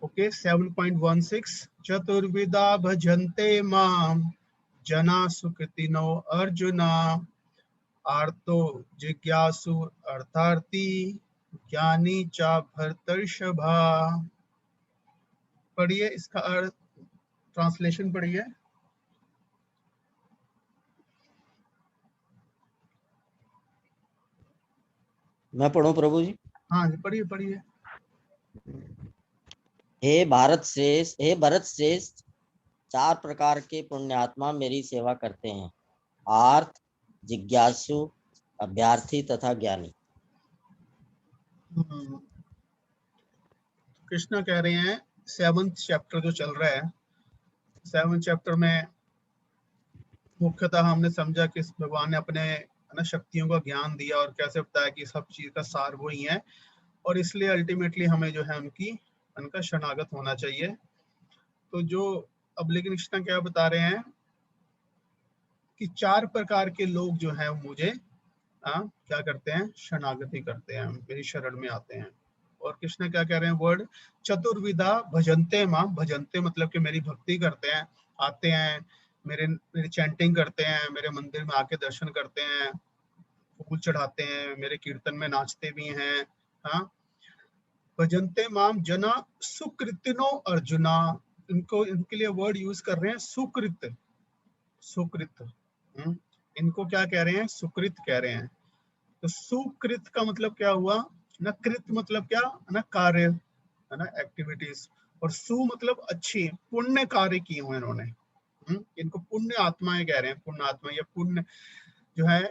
Okay 7.16 चतुर्विधा भजन्ते माम जना सुकृतिनो अर्जुना आर्तो जिज्ञासु अर्थार्थी ज्ञानी चा भरतर्षभा। पढ़िए इसका अर्थ, ट्रांसलेशन पढ़िए। मैं पढ़ूं प्रभु जी? हाँ जी पढ़िए पढ़िए। हे भरत श्रेष्ठ, 4 प्रकार के पुण्यात्मा मेरी सेवा करते हैं, आर्त, जिज्ञासु, अभ्यर्थी तथा ज्ञानी। कृष्ण कह रहे हैं 7th चैप्टर जो चल रहा है, 7th चैप्टर में मुख्यतः हमने समझा कि भगवान ने अपने शक्तियों का ज्ञान दिया और कैसे बताया कि सब चीज का सार वो ही है, और इसलिए अल्टीमेटली हमें जो है उनका शरणागत होना चाहिए। तो जो अब लेकिन कृष्ण क्या बता रहे हैं कि 4 प्रकार के लोग जो हैं मुझे क्या करते हैं, शरणागति करते हैं, मेरी शरण में आते हैं। और कृष्ण क्या कह रहे हैं वर्ड, चतुर्विधा भजन्ते मां, भजन्ते मतलब कि मेरी भक्ति करते हैं, आते हैं, मेरी चैंटिंग करते हैं, मेरे मंदिर में आके दर्शन करते हैं, फूल चढ़ाते हैं, मेरे कीर्तन में नाचते भी हैं। हाँ, भजन्ते माम जना सुकृतिनो अर्जुना, इनके लिए वर्ड यूज कर रहे हैं सुकृत, सुकृत। इनको क्या कह रहे हैं, सुकृत कह रहे हैं। तो सुकृत का मतलब क्या हुआ ना, कृत मतलब क्या ना, कार्य है ना, एक्टिविटीज, और सु मतलब अच्छी, पुण्य कार्य किए हुए इन्होंने। इनको पुण्य आत्माएं कह रहे हैं, पुण्य आत्मा या पुण्य जो है,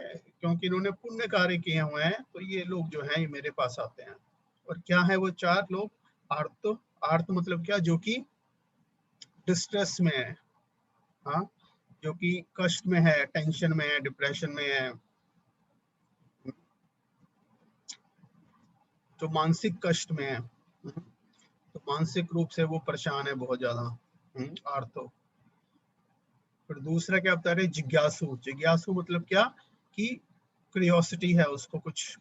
क्योंकि इन्होंने पुण्य कार्य किए हुए हैं, तो ये लोग जो है मेरे पास आते हैं। और क्या है वो 4 लोग, आर्त, आर्त मतलब क्या, जो कि डिस्ट्रेस में है, हाँ, जो कि कष्ट में है, टेंशन में है, डिप्रेशन में है, जो मानसिक कष्ट में है, तो मानसिक रूप से वो परेशान है बहुत ज्यादा, आर्तो। फिर दूसरा क्या बता रहे, जिज्ञासु, जिज्ञासु मतलब क्या कि क्यूरियोसिटी है उसको, कुछ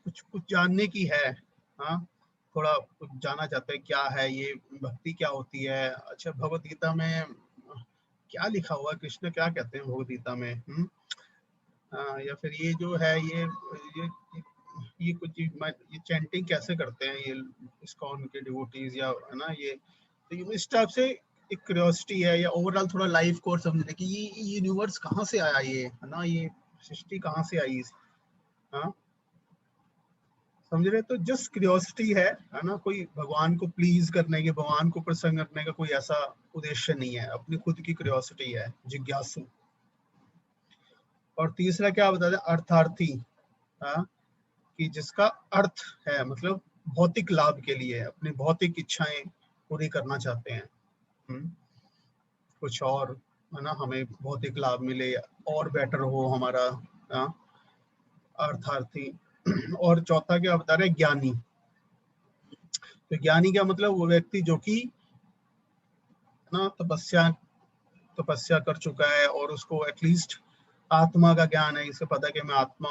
जानने की है, हाँ, थोड़ा कुछ जाना चाहता है, क्या है ये भक्ति, क्या होती है। अच्छा, भगवत गीता में क्या लिखा हुआ है, कृष्ण क्या कहते हैं भगवत गीता में, या फिर ये जो है ये कुछ ये चैंटिंग कैसे करते हैं ये इस्कॉन के डिवोटीज, या है ना, ये तो इस टाइप से एक क्यूरियोसिटी है, या ओवरऑल थोड़ा लाइफ कोर्स समझने की, ये यूनिवर्स कहाँ से आया, ये है ना, ये सृष्टि कहाँ से आई, हाँ, समझ रहे। तो जस्ट क्यूरियोसिटी है ना, कोई भगवान को प्लीज करने के, भगवान को प्रसन्न करने का कोई ऐसा उद्देश्य नहीं है, अपनी खुद की क्यूरियोसिटी है, जिज्ञासु। और तीसरा क्या बता दें, अर्थार्थी, हाँ, कि जिसका अर्थ है मतलब भौतिक लाभ के लिए, अपनी भौतिक इच्छाएं पूरी करना चाहते हैं, कुछ और है ना, हमें भौतिक लाभ मिले और बेटर हो हमारा, अर्थार्थी। और चौथा क्या बता रहे, ज्ञानी। तो ज्ञानी क्या मतलब, वो व्यक्ति जो कि ना तपस्या कर चुका है, और उसको एटलीस्ट आत्मा का ज्ञान है, इसे पता है कि मैं आत्मा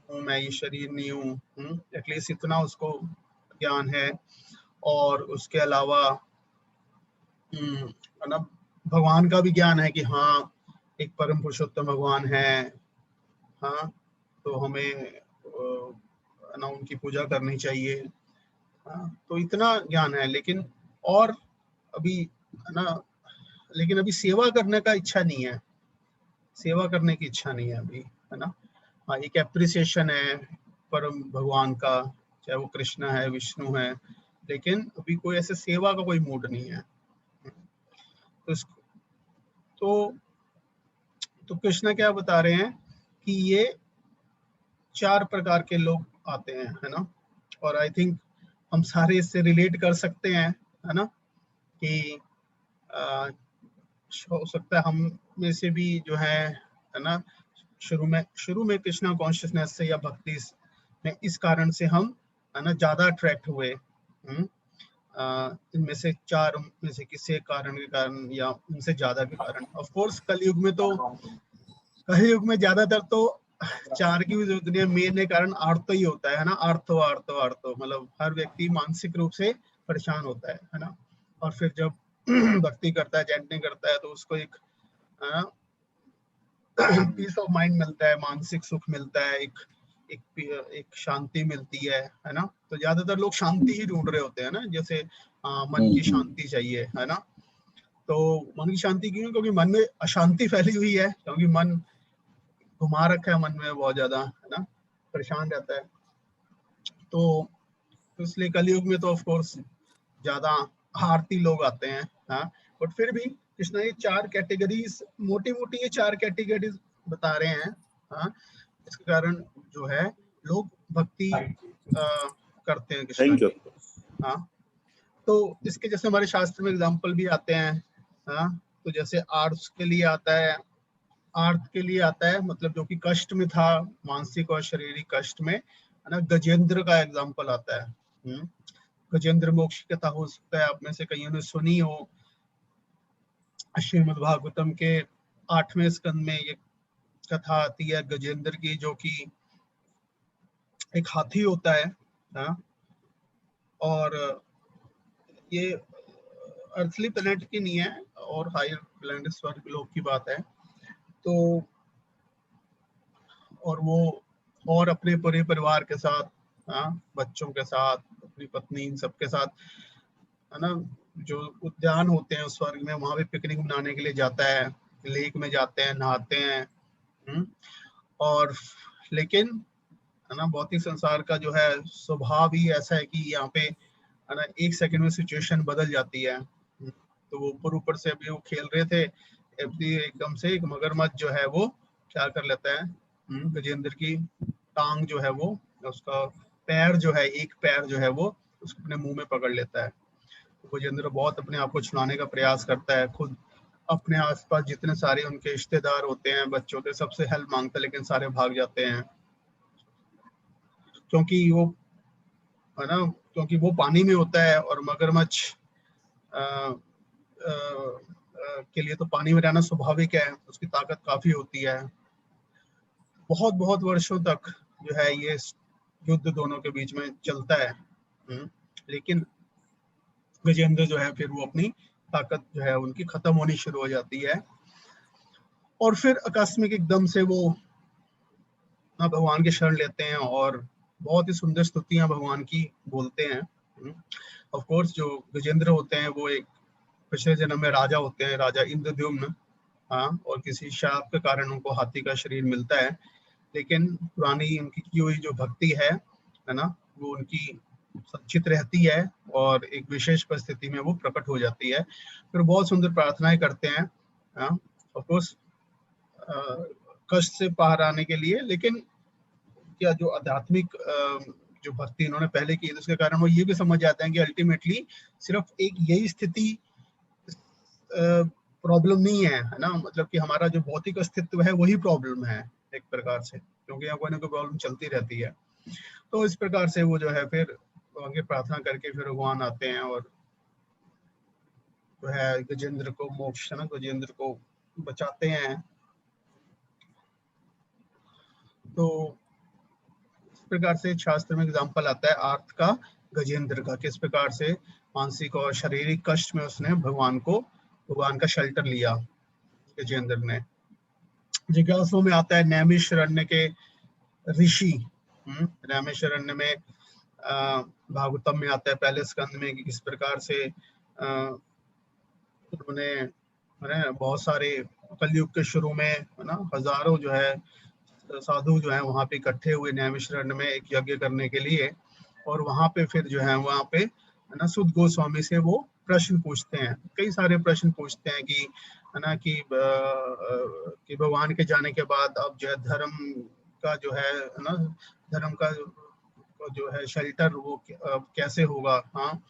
हूँ, मैं ये शरीर नहीं हूँ, एटलीस्ट इतना उसको ज्ञान है। और उसके अलावा है ना, भगवान का भी ज्ञान है कि हाँ, एक परम पुरुषोत्तम भगवान है, हाँ, तो हमें ना उनकी पूजा करनी चाहिए, हाँ, तो इतना ज्ञान है। लेकिन और अभी है ना, लेकिन अभी सेवा करने का इच्छा नहीं है, सेवा करने की इच्छा नहीं है अभी, है ना। हाँ, एक एप्रिसिएशन है परम भगवान का, चाहे वो कृष्ण है, विष्णु है, लेकिन अभी कोई ऐसे सेवा का कोई मूड नहीं है। तो कृष्ण क्या बता रहे हैं कि ये 4 प्रकार के लोग आते हैं, है ना। और आई थिंक हम सारे इससे रिलेट कर सकते हैं, है ना, कि हो सकता है हम में से भी जो है ना, शुरू में कृष्णा कॉन्शियसनेस से या भक्ति में इस कारण से हम है ना ज्यादा अट्रैक्ट हुए, इनमें से 4 में से किसी कारण के कारण या उनसे ज्यादा के कारण। ऑफ कोर्स कलयुग में ज्यादातर तो 4 की भी जरूरत नहीं है, मेन कारण आर्तो ही होता है ना, आर्थो आर्थो आर्थो, मतलब हर व्यक्ति मानसिक रूप से परेशान होता है ना। और फिर जब भक्ति करता है, चैंटिंग करता है, तो उसको एक पीस ऑफ माइंड मिलता है, मानसिक सुख मिलता है, एक शांति मिलती है ना। तो ज्यादातर लोग शांति ही ढूंढ रहे होते हैं ना, जैसे मन की शांति चाहिए, है ना। तो मन की शांति क्यों? क्योंकि मन में अशांति फैली हुई है, क्योंकि मन घुमा रखा है, मन में बहुत ज्यादा, है ना, परेशान रहता है। तो इसलिए कलयुग में तो ऑफ कोर्स ज्यादा आरती लोग आते हैं, हाँ। बट फिर भी कृष्णा ये 4 कैटेगरीज, मोटी मोटी ये 4 कैटेगरीज बता रहे हैं, हाँ। इसके कारण जो है लोग भक्ति करते हैं कृष्णा की, हाँ। तो इसके जैसे हमारे शास्त्र में एग्जाम्पल भी आते हैं, हाँ। तो जैसे आर्ट्स के लिए आता है, आर्थ के लिए आता है, मतलब जो कि कष्ट में था, मानसिक और शारीरिक कष्ट में, है ना। गजेंद्र का एग्जाम्पल आता है। गजेंद्र मोक्ष की कथा हो सकता है आप में से कईयों ने सुनी हो। श्रीमद् भागवतम के 8वें स्कंद में ये कथा आती है गजेंद्र की, जो कि एक हाथी होता है, हाँ। और ये अर्थली प्लेनेट की नहीं है, और हायर प्लेनेट स्वर्ग लोक की बात है। तो और वो और अपने पूरे परिवार के साथ, हाँ, बच्चों के साथ, अपनी पत्नी, इन सबके साथ, है ना, जो उद्यान होते हैं उस स्वर्ग में, वहां पे पिकनिक मनाने के लिए जाता है, लेक में जाते हैं, नहाते हैं। और लेकिन, है ना, भौतिक संसार का जो है स्वभाव ही ऐसा है कि यहाँ पे, है ना, 1 सेकंड में सिचुएशन बदल जाती है। तो वो ऊपर से अभी वो खेल रहे थे, अभी एकदम से एक मगरमच्छ जो है वो क्या कर लेता है, गजेंद्र की टांग जो है वो, उसका पैर जो है, एक पैर जो है वो उसको अपने मुंह में पकड़ लेता है। तो गजेंद्र बहुत अपने आप को छुड़ाने का प्रयास करता है, खुद अपने आसपास जितने सारे उनके रिश्तेदार होते हैं, बच्चों के, सबसे हेल्प मांगता है, लेकिन सारे भाग जाते हैं, क्योंकि वो, है ना, क्योंकि वो पानी में होता है, और मगरमच्छ के लिए तो पानी में रहना स्वाभाविक है, उसकी ताकत काफी होती है। बहुत बहुत वर्षों तक जो है ये युद्ध दोनों के बीच में चलता है। लेकिन गजेंद्र जो है फिर वो अपनी ताकत जो है उनकी खत्म होनी शुरू हो जाती है, और फिर आकस्मिक एकदम से वो भगवान की शरण लेते हैं, और बहुत ही सुंदर स्तुतियां भगवान की बोलते हैं। ऑफ कोर्स जो गजेंद्र होते हैं वो एक पिछले जन्म में राजा होते हैं, राजा इंद्रद्युम्न, हाँ। और किसी शाप के कारण उनको हाथी का शरीर मिलता है, लेकिन पुरानी उनकी की हुई जो भक्ति है ना, वो उनकी संचित रहती है, और एक विशेष परिस्थिति में वो प्रकट हो जाती है। फिर बहुत सुंदर प्रार्थनाएं करते हैं, ऑफ कोर्स कष्ट से पार आने के लिए। लेकिन क्या जो आध्यात्मिक जो भक्ति इन्होंने पहले की, उसके कारण वो ये भी समझ जाते हैं कि अल्टीमेटली सिर्फ एक यही स्थिति प्रॉब्लम नहीं है, है ना, मतलब कि हमारा जो भौतिक अस्तित्व है वही प्रॉब्लम है एक प्रकार से, क्योंकि यहाँ कोई ना कोई प्रॉब्लम चलती रहती है। तो इस प्रकार से वो जो है फिर आगे प्रार्थना करके फिर भगवान आते हैं, और जो है गजेंद्र को मोक्ष, है ना, गजेंद्र को बचाते हैं। तो इस प्रकार से शास्त्र में एग्जाम्पल आता है आर्थ का, गजेंद्र का, किस प्रकार से मानसिक और शारीरिक कष्ट में उसने भगवान का शेल्टर लिया गजेंद्र ने। जिज्ञासु में आता है नैमिषारण्य के ऋषि, नैमिषारण्य में भागवतम में आता है पहले स्कंद में कि किस प्रकार से उन्होंने बहुत सारे कलयुग के शुरू में, है ना, हजारों जो है साधु जो है वहां पे इकट्ठे हुए नैमिषारण्य में एक यज्ञ करने के लिए, और वहां पे फिर जो है वहां पे, है ना, सुद गोस्वामी से वो प्रश्न पूछते हैं, कई सारे प्रश्न पूछते हैं कि, है ना, कि भगवान के जाने के बाद अब जो है धर्म का जो है ना, धर्म का जो है शेल्टर वो कैसे होगा, हाँ,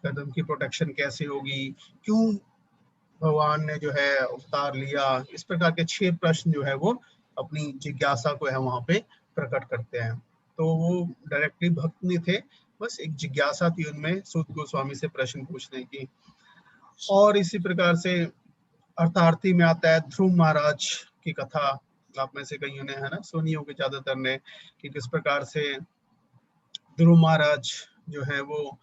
धर्म की प्रोटेक्शन कैसे होगी, क्यों भगवान ने जो है अवतार लिया। इस प्रकार के 6 प्रश्न जो है वो अपनी जिज्ञासा को है वहां पे प्रकट करते हैं। तो वो डायरेक्टली भक्त नहीं थे, बस एक जिज्ञासा थी उनमें सूत गोस्वामी से प्रश्न पूछने की। और इसी प्रकार से अर्थार्थी में आता है ध्रुव महाराज की कथा, आप में से कईयों ने, है ना, सुनी होगी ज्यादातर ने, कि किस प्रकार से ध्रुव महाराज जो है वो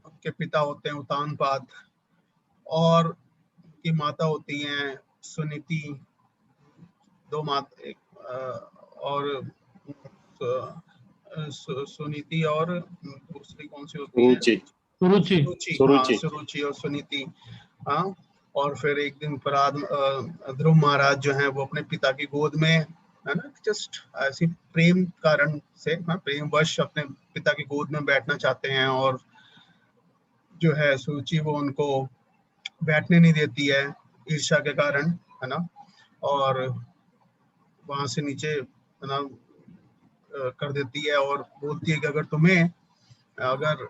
उनके पिता होते हैं उत्तानपाद, और उनकी माता होती हैं सुनीति, दो माता, एक और सुनीति, और दूसरी कौन सी होती है? सुरुचि। हाँ, सुरुचि और सुनीति। हाँ, और फिर एक दिन प्रहलाद ध्रुव महाराज जो हैं वो अपने पिता की गोद में, है ना, जस्ट ऐसी प्रेम कारण से, हाँ, प्रेम वश अपने पिता की गोद में बैठना चाहते हैं, और जो है सुरुचि वो उनको बैठने नहीं देती है ईर्ष्या के कारण, है ना, और वहां से नीचे, है ना, कर देती है और बोलती है कि अगर तुम्हें अगर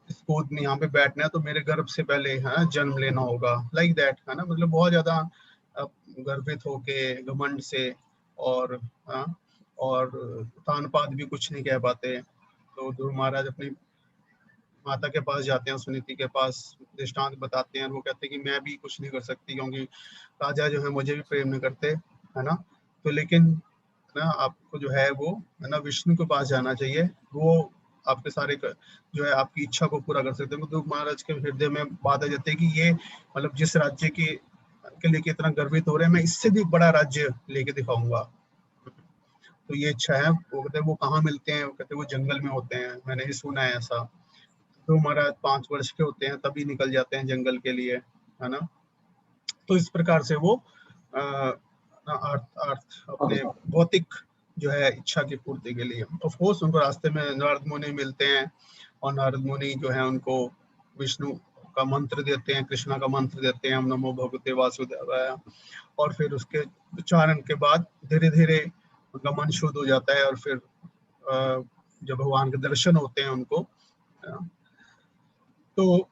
इस गोद में यहाँ पे बैठना है तो मेरे गर्भ से पहले, है, जन्म लेना होगा, लाइक दैट, है ना, मतलब बहुत ज्यादा गर्वित होके, घमंड से, और हाँ, और उत्तानपाद भी कुछ नहीं कह पाते। तो ध्रुव महाराज अपनी माता के पास जाते हैं, सुनीति के पास दृष्टांत बताते हैं, वो कहते हैं कि मैं भी कुछ नहीं कर सकती क्योंकि राजा जो है मुझे भी प्रेम नहीं करते, है ना, तो लेकिन ना आपको जो है वो, है ना, विष्णु के पास जाना चाहिए, वो आपके सारे जो है आपकी इच्छा को पूरा कर सकते हैं। ध्रुव महाराज के हृदय में बात आ जाती है कि ये मतलब जिस राज्य के लेके इतना गर्वित हो रहे हैं, मैं इससे भी बड़ा राज्य लेके दिखाऊंगा। तो ये इच्छा है। वो कहते हैं वो कहाँ मिलते हैं? वो कहते हैं वो जंगल में होते हैं, मैंने भी सुना है ऐसा। तो महाराज 5 वर्ष के होते हैं तभी निकल जाते हैं जंगल के लिए, है ना। तो इस प्रकार से वो अपने भौतिक जो है इच्छा की पूर्ति के लिए, ऑफ कोर्स उनको रास्ते में नारद मुनि मिलते हैं, और नारद मुनि जो है उनको विष्णु का मंत्र देते हैं, कृष्णा का मंत्र देते हैं, हम नमो भगवते वासुदेवाय, और फिर उसके उच्चारण के बाद धीरे धीरे उनका मन शुद्ध हो जाता है, और फिर जब भगवान के दर्शन होते हैं उनको, तो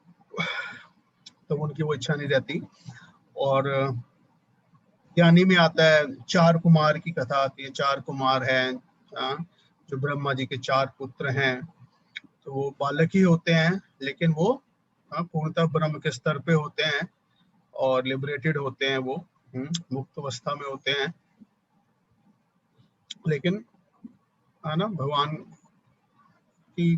उनकी वो इच्छा नहीं रहती। और ज्ञानी में आता है 4 कुमार की कथा आती है। 4 कुमार हैं जो ब्रह्मा जी के 4 पुत्र हैं, तो वो बालक ही होते हैं, लेकिन वो पूर्णतः ब्रह्म के स्तर पे होते हैं और लिबरेटेड होते हैं, वो मुक्त अवस्था में होते हैं। लेकिन है ना, भगवान की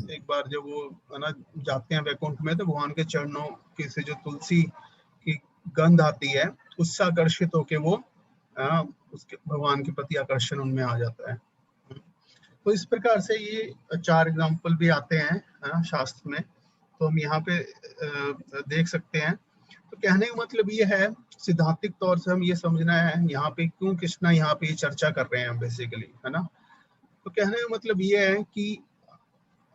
एक बार जब वो, है ना, जाते हैं वैकुंठ में, तो भगवान के चरणों की से जो तुलसी की गंध आती है, उससे आकर्षित होके वो उसके भगवान के प्रति आकर्षण उनमें आ जाता है। तो इस प्रकार से ये 4 एग्जाम्पल भी आते हैं शास्त्र में, तो हम यहाँ पे देख सकते हैं। तो कहने का मतलब ये है, सिद्धांतिक तौर से हम ये समझना है यहाँ पे क्यों कृष्णा यहाँ पे चर्चा कर रहे हैं बेसिकली, है ना। तो कहने का मतलब ये है कि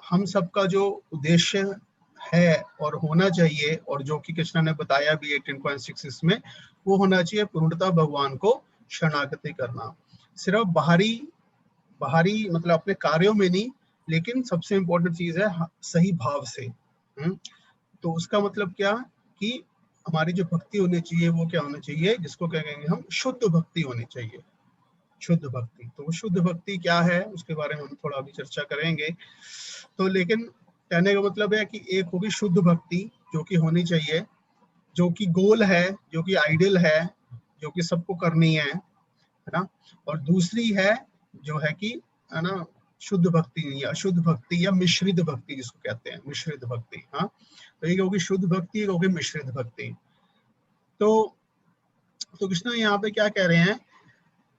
हम सबका जो उद्देश्य है और होना चाहिए, और जो कि कृष्णा ने बताया भी 18.6 में, वो होना चाहिए पूर्णतः भगवान को शरणागति करना। सिर्फ बाहरी मतलब अपने कार्यों में नहीं, लेकिन सबसे इम्पोर्टेंट चीज है सही भाव से। तो उसका मतलब क्या कि हमारी जो भक्ति होनी चाहिए वो क्या होना चाहिए, जिसको क्या कहेंगे हम, शुद्ध भक्ति होनी चाहिए। शुद्ध भक्ति, तो वो शुद्ध भक्ति क्या है उसके बारे में हम थोड़ा अभी चर्चा करेंगे। तो लेकिन कहने का मतलब है कि एक होगी शुद्ध भक्ति जो कि होनी चाहिए, जो कि गोल है, जो कि आइडियल है, जो कि सबको करनी है ना। और दूसरी है जो है कि, है ना, शुद्ध भक्ति या अशुद्ध भक्ति या मिश्रित भक्ति जिसको कहते हैं, मिश्रित भक्ति। हाँ, तो एक होगी शुद्ध भक्ति, एक होगी मिश्रित भक्ति। तो कृष्ण यहाँ पे क्या कह रहे हैं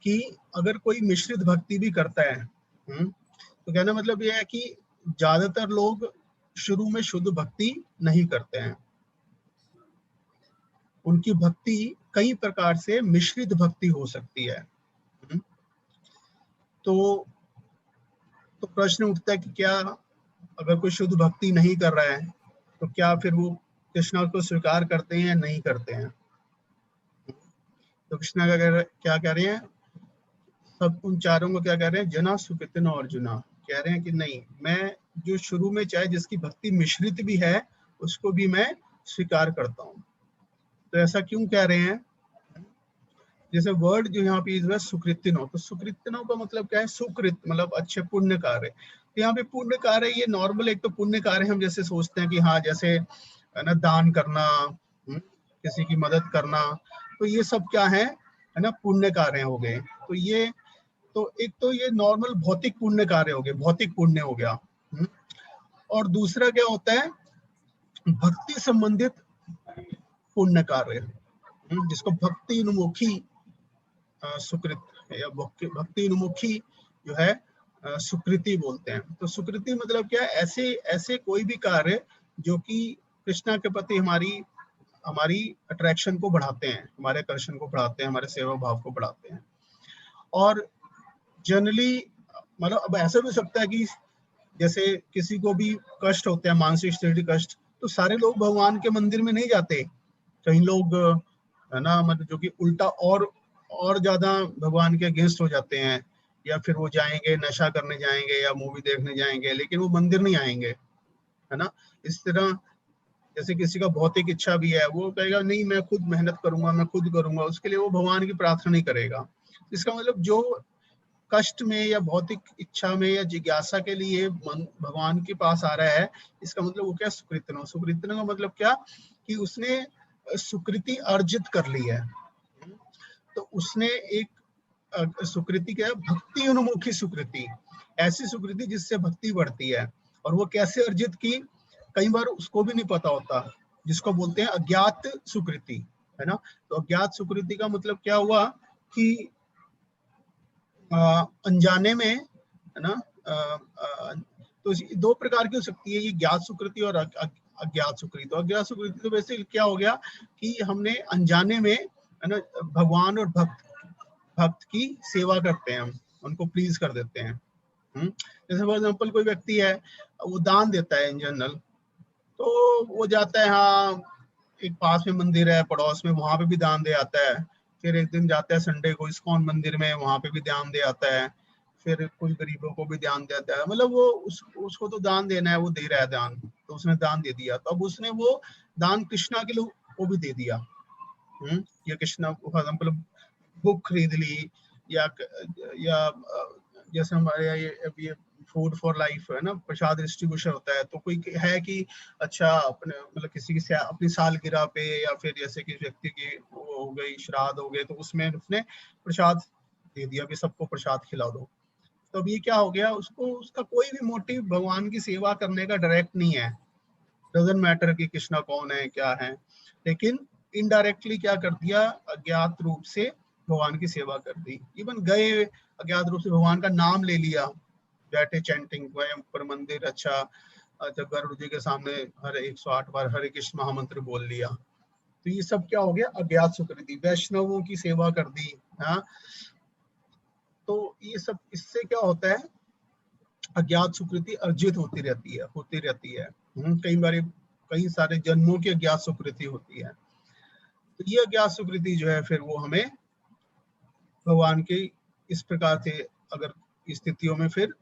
कि अगर कोई मिश्रित भक्ति भी करता है, तो कहना मतलब यह है कि ज्यादातर लोग शुरू में शुद्ध भक्ति नहीं करते हैं, उनकी भक्ति कई प्रकार से मिश्रित भक्ति हो सकती है। तो प्रश्न उठता है कि क्या अगर कोई शुद्ध भक्ति नहीं कर रहा है तो क्या फिर वो कृष्णा को स्वीकार करते हैं या नहीं करते हैं? तो कृष्णा का क्या कह रहे हैं, सब उन चारों को क्या कह रहे हैं, जना सुकृतिन और अर्जुना, कह रहे हैं कि नहीं, मैं जो शुरू में चाहे जिसकी भक्ति मिश्रित भी है उसको भी मैं स्वीकार करता हूँ। तो ऐसा क्यों कह रहे हैं? जैसे वर्ड जो यहाँ पे यूज हुआ सुकृतिनो, तो सुकृतिनो का मतलब क्या है, सुकृत मतलब अच्छे पुण्य कार्य। तो यहाँ पे पुण्य कार्य ये नॉर्मल एक तो पुण्य कार्य हम जैसे सोचते हैं कि हाँ जैसे, है ना, दान करना, किसी की मदद करना, तो ये सब क्या है ना, पुण्य कार्य हो गए। तो ये तो एक तो ये नॉर्मल भौतिक पुण्य कार्य हो गए, भौतिक पुण्य हो गया। और दूसरा क्या होता है, भक्ति संबंधित पुण्य कार्य, जिसको भक्ति उन्मुखी सुकृत या भक्ति उन्मुखी जो है सुकृति बोलते हैं। तो सुकृति मतलब क्या है, ऐसे ऐसे कोई भी कार्य जो कि कृष्णा के प्रति हमारी अट्रैक्शन को बढ़ाते हैं, हमारे आकर्षण को बढ़ाते हैं, हमारे सेवा भाव को बढ़ाते हैं। और जनरली मतलब अब ऐसा भी हो सकता है कि जैसे किसी को भी कष्ट होते हैं, मानसिक शारीरिक कष्ट, तो सारे लोग भगवान के मंदिर में नहीं जाते। कई लोग है ना, मतलब जो कि उल्टा और ज्यादा भगवान के अगेंस्ट हो जाते हैं, या फिर वो जाएंगे नशा करने जाएंगे या मूवी देखने जाएंगे, लेकिन वो मंदिर नहीं आएंगे, है ना। इस तरह जैसे किसी का भौतिक इच्छा भी है, वो कहेगा नहीं मैं खुद मेहनत करूंगा, मैं खुद करूंगा, उसके लिए वो भगवान की प्रार्थना नहीं करेगा। इसका मतलब जो कष्ट में या भौतिक इच्छा में या जिज्ञासा के लिए भगवान के पास आ रहा है, इसका मतलब वो क्या, सुकृतनो। सुकृतनो का मतलब क्या कि उसने सुकृति अर्जित कर ली है। तो उसने एक सुकृति क्या है, भक्ति उन्मुखी सुकृति, ऐसी सुकृति जिससे भक्ति बढ़ती है। और वो कैसे अर्जित की, कई बार उसको भी नहीं पता होता, जिसको बोलते हैं अज्ञात सुकृति, है ना। तो अज्ञात सुकृति का मतलब क्या हुआ कि अनजाने में, है ना, तो दो प्रकार की हो सकती है, ये ज्ञात सुकृति और अज्ञात सुकृति। तो अज्ञात सुकृति तो वैसे क्या हो गया कि हमने अनजाने में, है ना, भगवान और भक्त की सेवा करते हैं, हम उनको प्लीज कर देते हैं। जैसे फॉर एग्जाम्पल कोई व्यक्ति है, वो दान देता है इन जनरल, तो वो जाता है, हाँ एक पास में मंदिर है पड़ोस में, वहां पे भी दान दे आता है। फिर एक दिन जाता है संडे को इस्कॉन मंदिर में, वहां पे भी दान दे आता है। फिर कुछ गरीबों को भी दान देता है, मतलब वो उसको तो दान देना है, वो दे रहा है दान, तो उसने दान दे दिया। तो अब उसने वो दान कृष्णा के लिए वो भी दे दिया। या कृष्णा फॉर एग्जाम्पल बुक खरीद ली, या जैसे हमारे यहाँ ये फूड फॉर लाइफ है ना, प्रसाद डिस्ट्रीब्यूशन होता है। तो कोई है कि अच्छा अपने मतलब किसी की अपनी सालगिरह पे, या फिर जैसे कि व्यक्ति की वो हो गई, श्राद्ध हो गए, तो उसमें उसने प्रसाद दे दिया कि सबको प्रसाद खिला दो। तो अब ये क्या हो गया, उसका कोई भी मोटिव भगवान की सेवा करने का डायरेक्ट नहीं है। डजंट मैटर कि कृष्णा कौन है क्या है, लेकिन इनडायरेक्टली क्या कर दिया, अज्ञात रूप से भगवान की सेवा कर दी। इवन गए अज्ञात रूप से भगवान का नाम ले लिया, बैठे चैंटिंग गए ऊपर मंदिर, अच्छा गरुड़ जी के सामने हर 108 बार हरे कृष्ण महामंत्र बोल लिया। तो ये सब क्या हो गया, अज्ञात सुकृति। वैष्णवों की सेवा कर दी, हाँ। तो ये सब इससे क्या होता है, अज्ञात सुकृति अर्जित होती रहती है। कई सारे जन्मों की अज्ञात सुकृति होती है। तो ये अज्ञात सुकृति जो है, फिर वो हमें भगवान के इस प्रकार से अगर स्थितियों में फिर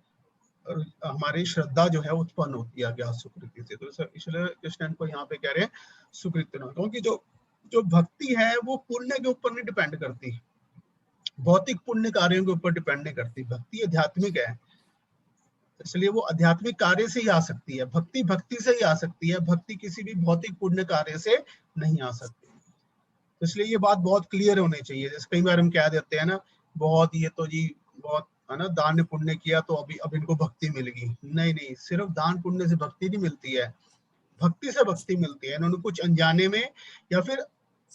हमारी श्रद्धा जो है उत्पन्न होती है अज्ञात सुकृति से। तो इसलिए कृष्ण को यहाँ पे कह रहे हैं सुकृति, क्योंकि जो भक्ति है वो पुण्य के ऊपर नहीं डिपेंड करती, भौतिक पुण्य कार्यों के ऊपर डिपेंड नहीं करती। भक्ति आध्यात्मिक है, इसलिए वो आध्यात्मिक कार्य से ही आ सकती है। भक्ति से ही आ सकती है, भक्ति किसी भी भौतिक पुण्य कार्य से नहीं आ सकती। तो इसलिए ये बात बहुत क्लियर होनी चाहिए। जैसे कई बार हम कह देते हैं ना, बहुत ये तो जी बहुत है ना, दान पुण्य किया तो अब इनको भक्ति मिल गई। नहीं, सिर्फ दान पुण्य से भक्ति नहीं मिलती है, भक्ति से भक्ति मिलती है। इन्होंने कुछ अनजाने में, या फिर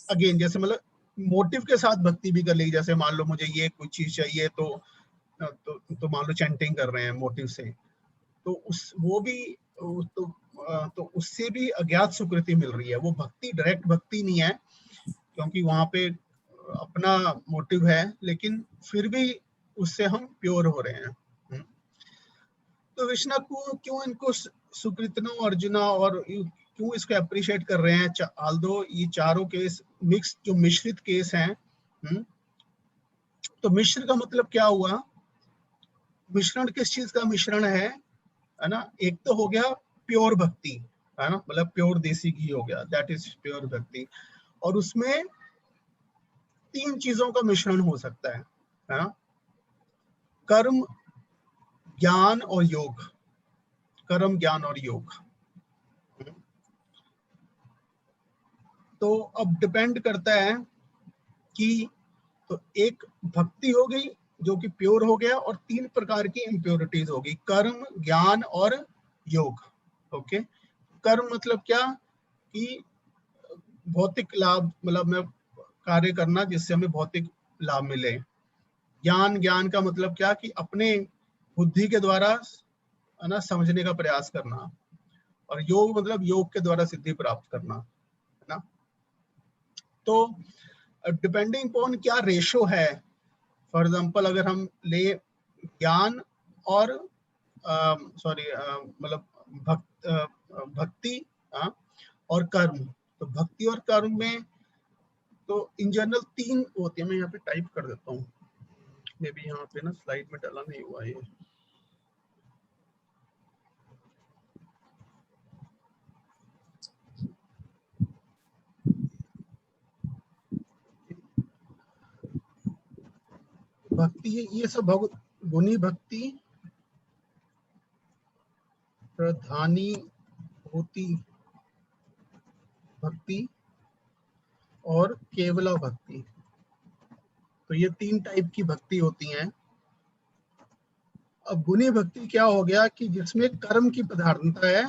अगेन जैसे मतलब मोटिव के साथ भक्ति भी कर ली। जैसे मान लो मुझे ये कुछ चीज चाहिए, तो मान लो चैंटिंग कर रहे हैं मोटिव से, तो वो भी तो उससे भी अज्ञात सुकृति मिल रही है। वो भक्ति डायरेक्ट भक्ति नहीं है, क्योंकि वहां पे अपना मोटिव है, लेकिन फिर भी उससे हम प्योर हो रहे हैं। तो विष्णु को क्यों इनको सुकृतनो अर्जुना और क्यों इसको अप्रिशिएट कर रहे हैं, आल्दो ये चारों केस मिक्स जो मिश्रित केस हैं। तो मिश्र का मतलब क्या हुआ, मिश्रण किस चीज का मिश्रण है ना। एक तो हो गया प्योर भक्ति, है ना, मतलब प्योर देसी घी हो गया, दैट इज प्योर भक्ति। और उसमें 3 चीजों का मिश्रण हो सकता है ना, कर्म ज्ञान और योग। कर्म ज्ञान और योग। तो अब डिपेंड करता है कि तो एक भक्ति हो गई जो कि प्योर हो गया, और 3 प्रकार की इम्प्योरिटीज होगी, कर्म ज्ञान और योग। ओके, कर्म मतलब क्या कि भौतिक लाभ, मतलब मैं कार्य करना जिससे हमें भौतिक लाभ मिले। ज्ञान, ज्ञान का मतलब क्या कि अपने बुद्धि के द्वारा है ना समझने का प्रयास करना। और योग मतलब योग के द्वारा सिद्धि प्राप्त करना, है ना। तो डिपेंडिंग अपॉन क्या रेशो है, फॉर एग्जांपल अगर हम ले ज्ञान और सॉरी मतलब भक्ति और कर्म, तो भक्ति और कर्म में तो इन जनरल 3 होती है। मैं यहाँ पे टाइप कर देता हूँ, मे बी यहाँ पे ना स्लाइड में डाला नहीं हुआ है। भक्ति ये सब गुणी भक्ति, प्रधानी भूति भक्ति और केवला भक्ति। तो ये 3 टाइप की भक्ति होती हैं। अब गुणी भक्ति क्या हो गया कि जिसमें कर्म की प्रधानता है,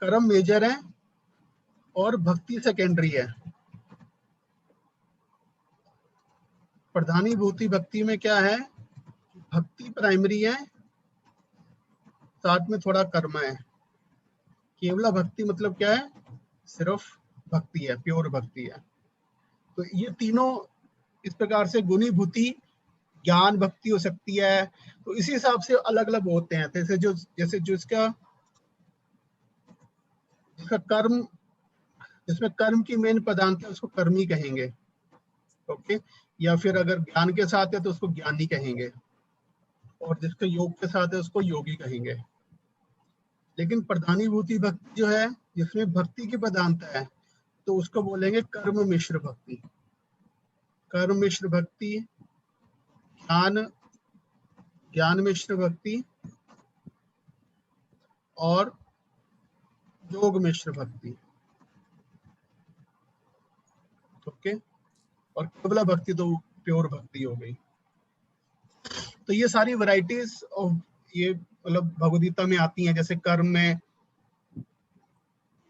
कर्म मेजर है और भक्ति सेकेंडरी है। प्रधानी भूति भक्ति में क्या है, भक्ति प्राइमरी है, साथ में थोड़ा कर्म है। केवला भक्ति मतलब क्या है, सिर्फ भक्ति है, प्योर भक्ति है। तो ये तीनों इस प्रकार से गुणी भूति ज्ञान भक्ति हो सकती है। तो इसी हिसाब से अलग अलग होते हैं। जैसे जिसका कर्म, जिसमें कर्म की मेन प्रधानता है उसको कर्मी कहेंगे, ओके। या फिर अगर ज्ञान के साथ है तो उसको ज्ञानी कहेंगे, और जिसके योग के साथ है उसको योगी कहेंगे। लेकिन प्रधानीभूति भक्ति जो है, जिसमें भक्ति की प्रधानता है, तो उसको बोलेंगे कर्म मिश्र भक्ति। कर्म मिश्र भक्ति, ज्ञान मिश्र भक्ति और योग मिश्र भक्ति, ओके। और केवला भक्ति तो प्योर भक्ति हो गई। तो ये सारी वैरायटीज ऑफ ये मतलब भगवदगीता में आती हैं। जैसे कर्म में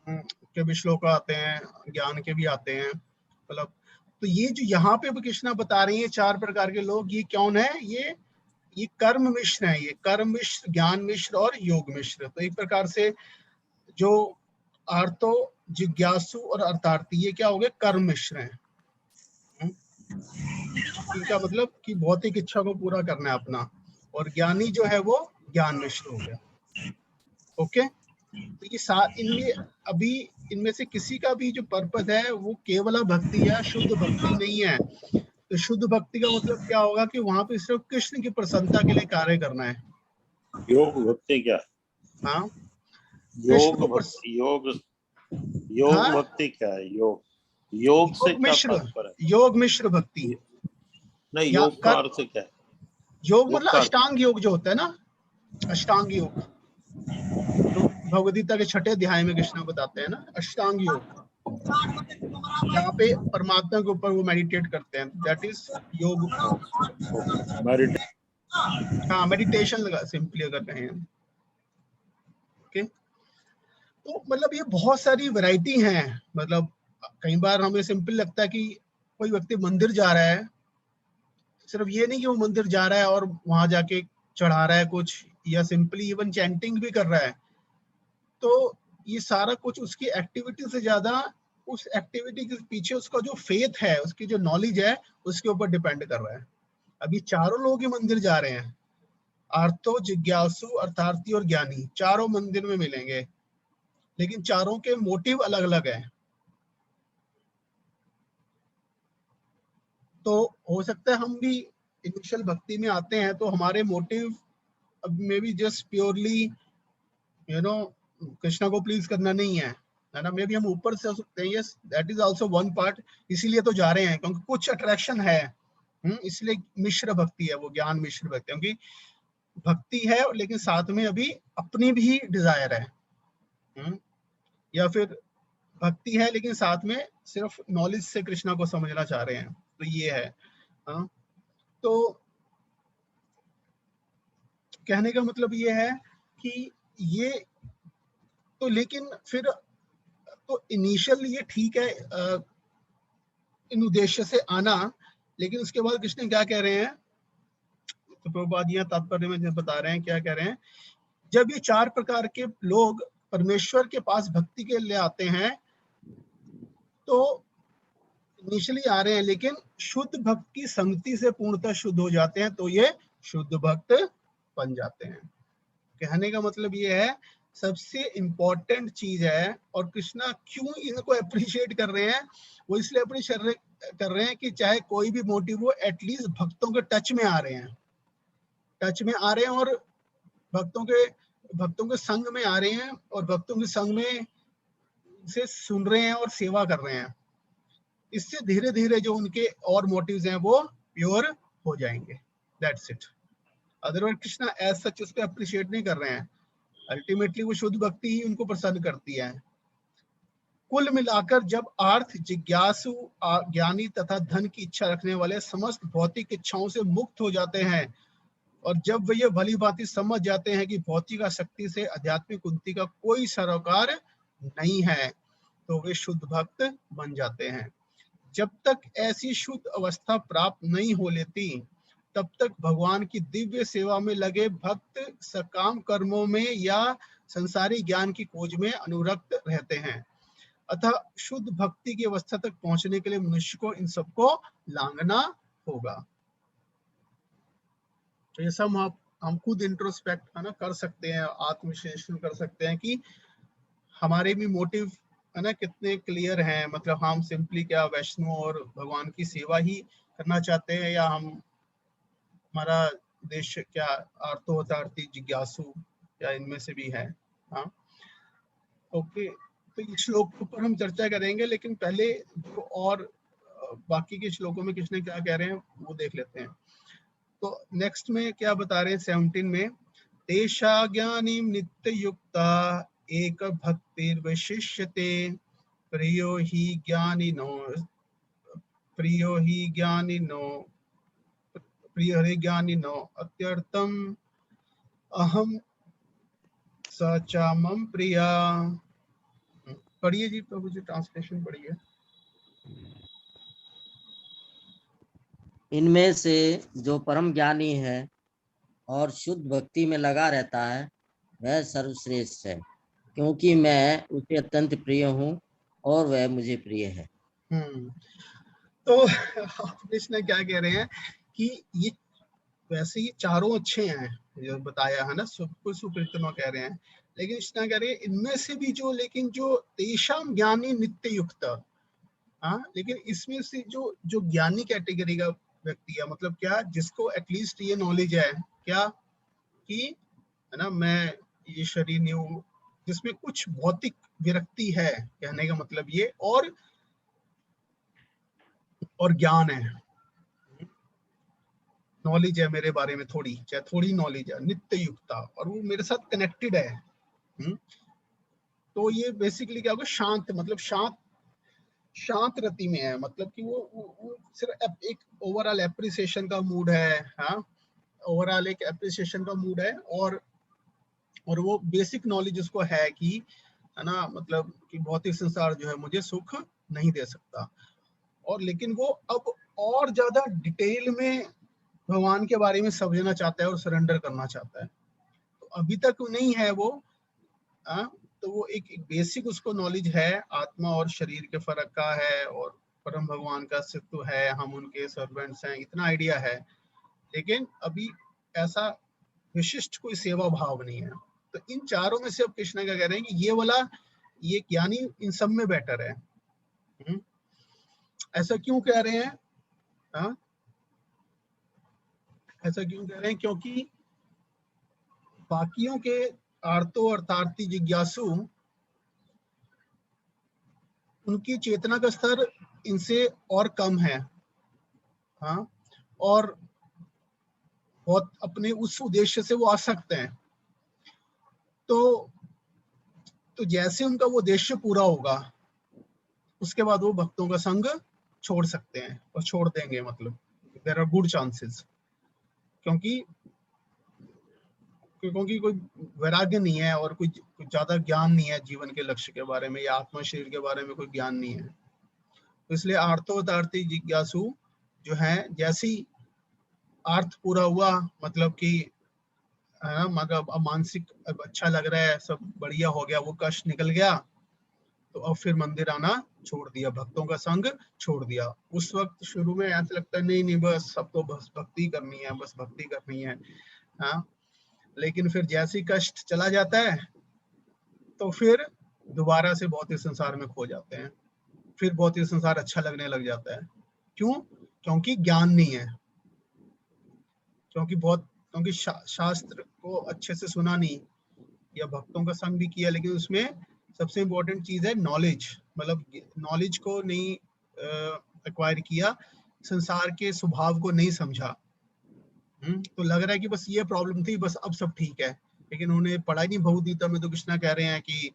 के भी श्लोक आते हैं, ज्ञान के भी आते हैं, मतलब। तो ये जो यहाँ पे कृष्णा बता रही है 4 प्रकार के लोग, ये कौन है, ये कर्म मिश्र है। ये कर्म मिश्र, ज्ञान मिश्र और योग मिश्र। तो एक प्रकार से जो आर्तो, जिज्ञासु और अर्थार्थी, ये क्या हो गए, कर्म मिश्र हैं। इनका मतलब कि भौतिक इच्छा को पूरा करना है अपना। और ज्ञानी जो है वो ज्ञान मिश्र हो गया, ओके। तो ये इनमें अभी इनमें से किसी का भी जो पर्पस है वो केवल भक्ति है, शुद्ध भक्ति नहीं है। तो शुद्ध भक्ति का मतलब क्या होगा कि वहां पे सिर्फ कृष्ण की प्रसन्नता के लिए कार्य करना है। योग भक्ति क्या? हाँ, योग भक्ति, योग हाँ? भक्ति क्या है? योग से क्या तात्पर्य है? योग मिश्र भक्ति नहीं, योग का अर्थ क्या है? योग मतलब अष्टांग योग जो होता है ना, अष्टांग योग, तो भगवदगीता के 6ठे अध्याय में कृष्ण बताते हैं ना, अष्टांग योग, जहाँ पे परमात्मा के ऊपर वो मेडिटेट करते हैं, दैट इज योग। हाँ, मेडिटेशन लगा सिंपली अगर कहें, ओके। तो मतलब ये बहुत सारी वैरायटी हैं। मतलब कई बार हमें सिंपल लगता है कि कोई व्यक्ति मंदिर जा रहा है, सिर्फ ये नहीं कि वो मंदिर जा रहा है और वहां जाके चढ़ा रहा है कुछ, या सिंपली इवन चैंटिंग भी कर रहा है। तो ये सारा कुछ उसकी एक्टिविटी से ज्यादा उस एक्टिविटी के पीछे उसका जो फेथ है, उसकी जो नॉलेज है, उसके ऊपर डिपेंड कर रहा है। अभी चारों लोग ही मंदिर जा रहे हैं, आर्तो, जिज्ञासु, अर्थार्थी और ज्ञानी, चारों मंदिर में मिलेंगे, लेकिन चारों के मोटिव अलग अलग है। तो हो सकता है हम भी इनिशियल भक्ति में आते हैं तो हमारे motive may be just purely Krishna को प्लीज करना नहीं है ना। मे बी हम ऊपर से सकते हैं, yes that is also one part, इसीलिए तो जा रहे हैं क्योंकि कुछ अट्रैक्शन है। इसलिए मिश्र भक्ति है वो, ज्ञान मिश्र भक्ति, क्योंकि भक्ति है लेकिन साथ में अभी अपनी भी डिजायर है। या फिर भक्ति है लेकिन साथ में सिर्फ नॉलेज से कृष्णा को समझना चाह रहे हैं, तो ये है। हाँ, तो कहने का मतलब ये है कि ये तो लेकिन फिर तो इनिशियल ये ठीक है इन उद्देश्य से आना, लेकिन उसके बाद कृष्ण क्या कह रहे हैं, तो प्रभुपाद यहाँ तात्पर्य में बता रहे हैं, क्या कह रहे हैं, जब ये 4 प्रकार के लोग परमेश्वर के पास भक्ति के लिए आते हैं तो इनिशियली आ रहे हैं, लेकिन शुद्ध भक्त की संगति से पूर्णतः शुद्ध हो जाते हैं, तो ये शुद्ध भक्त बन जाते हैं। कहने का मतलब ये है सबसे इंपॉर्टेंट चीज है, और कृष्णा क्यों इनको अप्रिशिएट कर रहे हैं, वो इसलिए अप्रिशिएट कर रहे हैं कि चाहे कोई भी मोटिव हो, एटलीस्ट भक्तों के टच में आ रहे हैं, और भक्तों के संग में आ रहे हैं, और भक्तों के संग में से सुन रहे हैं और सेवा कर रहे हैं। इससे धीरे धीरे जो उनके और मोटिव्स हैं वो प्योर हो जाएंगे, that's it. Otherwise Krishna as such उसको अप्रिशिएट नहीं कर रहे हैं, अल्टीमेटली वो शुद्ध भक्ति ही उनको प्रसन्न करती है। कुल मिलाकर जब आर्थ, जिज्ञासु, ज्ञानी तथा धन की इच्छा रखने वाले समस्त भौतिक इच्छाओं से मुक्त हो जाते हैं, और जब वे ये भली भांति समझ जाते हैं कि भौतिक शक्ति से आध्यात्मिक उन्नति का कोई सरोकार नहीं है, तो वे शुद्ध भक्त बन जाते हैं। जब तक ऐसी शुद्ध अवस्था प्राप्त नहीं हो लेती, तब तक भगवान की दिव्य सेवा में लगे भक्त सकाम कर्मों में या संसारी ज्ञान की खोज में अनुरक्त रहते हैं। अतः शुद्ध भक्ति की अवस्था तक पहुंचने के लिए मनुष्य को इन सबको लांघना होगा। तो ये सब हम खुद इंट्रोस्पेक्ट है ना कर सकते हैं, आत्मविश्लेषण कर सकते हैं कि हमारे भी मोटिव है ना कितने क्लियर हैं, मतलब हम सिंपली क्या वैष्णव और भगवान की सेवा ही करना चाहते हैं, या हमारा उद्देश्य क्या आर्तोहतार्थी, जिज्ञासु, या इनमें से भी है। हाँ, ओके, तो इस श्लोक के ऊपर हम चर्चा करेंगे, लेकिन पहले और बाकी के श्लोकों में कृष्ण क्या कह रहे हैं वो देख लेते हैं। तो नेक्स्ट में क्या बता रहे हैं 17 में, तेषा ज्ञानी नित्य युक्ता एक भक्तिर्वशिष्यते प्रियो हि ज्ञानिनो अत्यर्थम अहम स च मम प्रिया। पढ़िए जी प्रभु जी, ट्रांसलेशन पढ़िए। इनमें से जो परम ज्ञानी है और शुद्ध भक्ति में लगा रहता है वह सर्वश्रेष्ठ है, क्योंकि मैं उसे अत्यंत प्रिय हूँ और वह मुझे प्रिय है। तो कृष्ण क्या कह रहे हैं कि ये वैसे ये चारों अच्छे हैं जो बताया है ना, सबको सुकृतनो कह रहे हैं, लेकिन कृष्ण कह रहे हैं इनमें से भी लेकिन जो तेषाम ज्ञानी नित्य युक्त, हाँ, लेकिन इसमें से जो ज्ञानी कैटेगरी का व्यक्ति है, मतलब क्या, जिसको एटलीस्ट ये नॉलेज है क्या कि है ना मैं ये शरीर नहीं हूँ, जिसमें कुछ भौतिक विरक्ति है, कहने का मतलब ये, और ज्ञान है, नॉलेज है मेरे बारे में, थोड़ी नॉलेज है, नित्य युक्ता, और वो मेरे साथ कनेक्टेड है। तो ये बेसिकली क्या होगा, शांत, मतलब शांत रति में है, मतलब कि वो सिर्फ एक ओवरऑल एप्रिसिएशन का मूड है, हाँ, ओवरऑल एक एप्रिसिएशन का मूड है, और वो बेसिक नॉलेज उसको है कि है ना, मतलब कि भौतिक संसार जो है मुझे सुख नहीं दे सकता, और लेकिन वो अब और ज्यादा डिटेल में भगवान के बारे में समझना चाहता है और सरेंडर करना चाहता है। तो अभी तक नहीं है वो, तो वो एक बेसिक उसको नॉलेज है, आत्मा और शरीर के फर्क का है, और परम भगवान का अस्तित्व है, हम उनके सर्वेंट्स हैं, इतना आइडिया है, लेकिन अभी ऐसा विशिष्ट कोई सेवा भाव नहीं है। तो इन चारों में से अब कृष्ण क्या कह रहे हैं कि ये ज्ञानी इन सब में बेटर है। ऐसा क्यों कह रहे हैं? ऐसा क्यों कह रहे हैं? क्योंकि बाकियों के आर्तो अर्थार्थी जिज्ञासु, उनकी चेतना का स्तर इनसे और कम है, हाँ, और बहुत अपने उस उद्देश्य से वो आसक्त हैं। तो जैसे उनका वो उद्देश्य पूरा होगा, उसके बाद वो भक्तों का संग छोड़ सकते हैं और छोड़ देंगे, मतलब देयर आर गुड चांसेस, क्योंकि क्योंकि कोई वैराग्य नहीं है और कुछ ज्यादा ज्ञान नहीं है जीवन के लक्ष्य के बारे में या आत्मा शरीर के बारे में कोई ज्ञान नहीं है। तो इसलिए आर्तोदार्थी जिज्ञासु जो है, जैसी अर्थ पूरा हुआ, मतलब कि है ना, मतलब अब मानसिक अब अच्छा लग रहा है, सब बढ़िया हो गया, वो कष्ट निकल गया, तो अब फिर मंदिर आना छोड़ दिया, भक्तों का संग छोड़ दिया। उस वक्त शुरू में ऐसा लगता है नहीं नहीं बस सबको बस भक्ति करनी है, बस भक्ति करनी है, हाँ। लेकिन फिर जैसी कष्ट चला जाता है तो फिर दोबारा से भौतिक संसार में खो जाते हैं, फिर भौतिक संसार अच्छा लगने लग जाता है। क्यों? क्योंकि ज्ञान नहीं है, क्योंकि शास्त्र को अच्छे से सुना नहीं या भक्तों का संग भी किया, लेकिन उसमें सबसे इम्पोर्टेंट चीज है नॉलेज, मतलब नॉलेज को नहीं एक्वायर किया, संसार के स्वभाव को नहीं समझा। तो लग रहा है कि बस ये प्रॉब्लम थी, बस अब सब ठीक है, लेकिन उन्होंने पढ़ा ही नहीं। भगवद्गीता में तो कृष्णा कह रहे हैं कि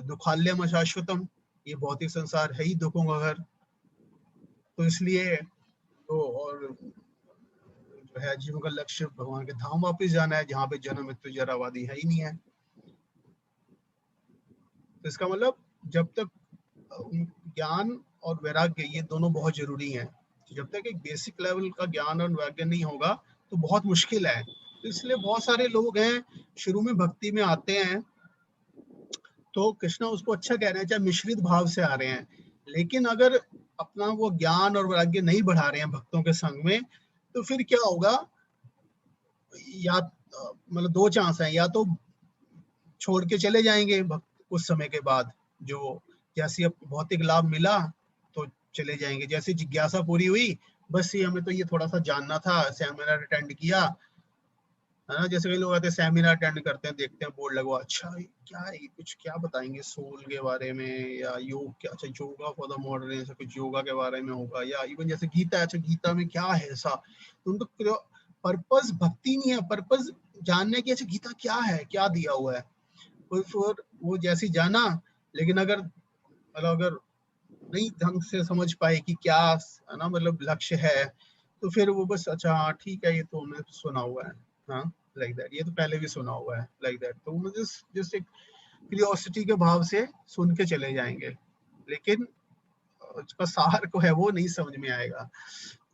दुखाल्यम अशाश्वतम, ये भौतिक संसार है ही दुखों का घर। तो इसलिए तो और जो है जीवन का लक्ष्य भगवान के धाम वापस जाना है, जहाँ पे जन्म मृत्यु जरावादी है ही नहीं है। तो इसका मतलब जब तक ज्ञान और वैराग्य ये दोनों बहुत जरूरी हैं, जब तक एक बेसिक लेवल का ज्ञान और वैराग्य नहीं होगा तो बहुत मुश्किल है। तो इसलिए बहुत सारे लोग हैं शुरू में भक्ति में आते हैं तो कृष्णा उसको अच्छा कह रहे हैं, चाहे मिश्रित भाव से आ रहे हैं, लेकिन अगर अपना वो ज्ञान और वैराग्य नहीं बढ़ा रहे हैं भक्तों के संग में, तो फिर क्या होगा, या मतलब दो चांस है, या तो छोड़ के चले जाएंगे कुछ समय के बाद, जो जैसे अब भौतिक लाभ मिला तो चले जाएंगे, जैसे जिज्ञासा पूरी हुई, बस ये हमें तो ये थोड़ा सा जानना था, सेमिनार अटेंड किया, है ना। जैसे कई लोग आते हैं सेमिनार अटेंड करते हैं, देखते हैं बोर्ड लगवा, अच्छा क्या है कुछ क्या बताएंगे सोल के बारे में या योग क्या, अच्छा योगा फॉर द मॉडर्न, ऐसा कुछ योगा के बारे में होगा, या इवन जैसे गीता, अच्छा गीता में क्या है ऐसा, तो उनको पर्पस भक्ति नहीं है, पर्पस जानने की, अच्छा गीता क्या है, क्या दिया हुआ है, फिर वो जैसी जाना, लेकिन अगर नहीं ढंग से समझ पाए कि क्या है ना, मतलब लक्ष्य है, तो फिर वो बस अच्छा हाँ ठीक है ये तो हमने सुना हुआ है, हाँ लाइक दैट, ये तो पहले भी सुना हुआ है लाइक दैट, तो वो जस्ट एक क्यूरियोसिटी के भाव से सुन के चले जाएंगे, लेकिन उसका सार को है वो नहीं समझ में आएगा।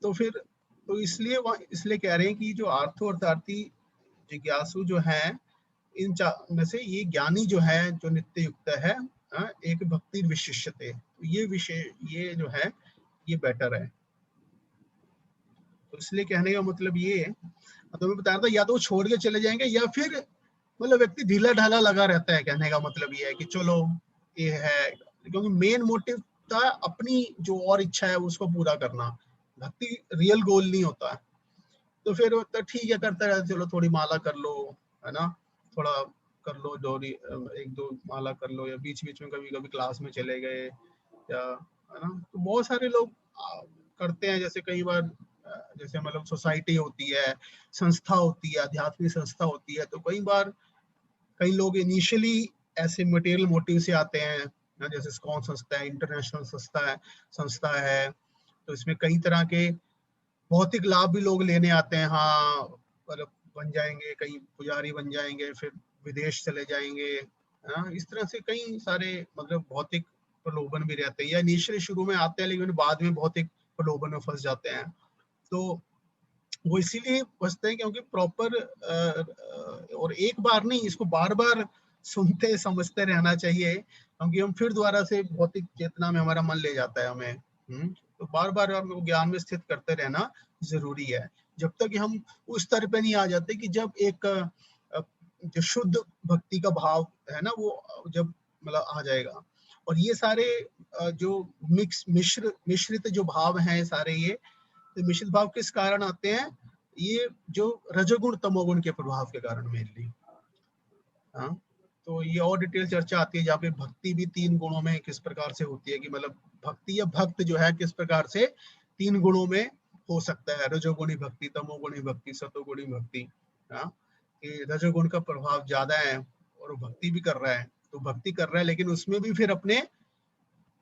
तो फिर तो इसलिए कह रहे हैं कि जो आर्थो अर्थार्थी जिज्ञासु जो है, इन में से ये ज्ञानी जो है, जो नित्य युक्त है, एक भक्ति विशिष्यते, ये विषय ये जो है ये बेटर है। तो इसलिए कहने का मतलब ये तो मैं बता रहा था, या तो वो छोड़ के चले जाएंगे या फिर मतलब व्यक्ति ढीला ढाला लगा रहता है, कहने का मतलब ये है कि चलो ये है, क्योंकि मेन मोटिव था अपनी जो और इच्छा है उसको पूरा करना, भक्ति रियल गोल नहीं होता है। तो फिर तो ठीक है करता रहता, चलो थोड़ी माला कर लो, है ना, थोड़ा कर लो डोरी, एक दो माला कर लो, या बीच बीच में कभी कभी क्लास में चले गए, या है ना। तो बहुत सारे लोग करते हैं, जैसे कई बार जैसे मतलब सोसाइटी होती है, संस्था होती है, आध्यात्मिक संस्था होती है, तो कई बार कई लोग इनिशियली ऐसे मटेरियल मोटिव से आते हैं, जैसे कौन संस्था है, इंटरनेशनल संस्था है, तो इसमें कई तरह के भौतिक लाभ भी लोग लेने आते हैं, हाँ मतलब बन जाएंगे, कहीं पुजारी बन जाएंगे, फिर विदेश चले जाएंगे, हाँ इस तरह से कई सारे मतलब भौतिक प्रलोभन भी रहते हैं, या इनिशियली शुरू में आते हैं लेकिन बाद में भौतिक प्रलोभन में फंस जाते हैं। तो वो इसीलिए फंसते हैं क्योंकि प्रॉपर और एक बार नहीं, इसको बार बार सुनते समझते रहना चाहिए, क्योंकि हम फिर दोबारा से भौतिक चेतना में हमारा मन ले जाता है हमें। तो बार बार हमको ज्ञान में स्थित करते रहना जरूरी है, जब तक हम उस स्तर पे नहीं आ जाते कि जब एक जो शुद्ध भक्ति का भाव है ना वो जब मतलब आ जाएगा। और ये सारे जो मिश्रित जो भाव हैं सारे, ये तो मिश्रित भाव किस कारण आते हैं, ये जो रजोगुण तमोगुण के प्रभाव के कारण मेनली। हाँ तो ये और डिटेल चर्चा आती है जहाँ पे भक्ति भी 3 गुणों में किस प्रकार से होती है, कि मतलब भक्ति या भक्त जो है किस प्रकार से 3 गुणों में हो सकता है, रजोगुणी भक्ति, तमोगुणी भक्ति, सतोगुणी भक्ति। हाँ कि रजोगुण का प्रभाव ज्यादा है और भक्ति भी कर रहा है, तो भक्ति कर रहा है लेकिन उसमें भी फिर अपने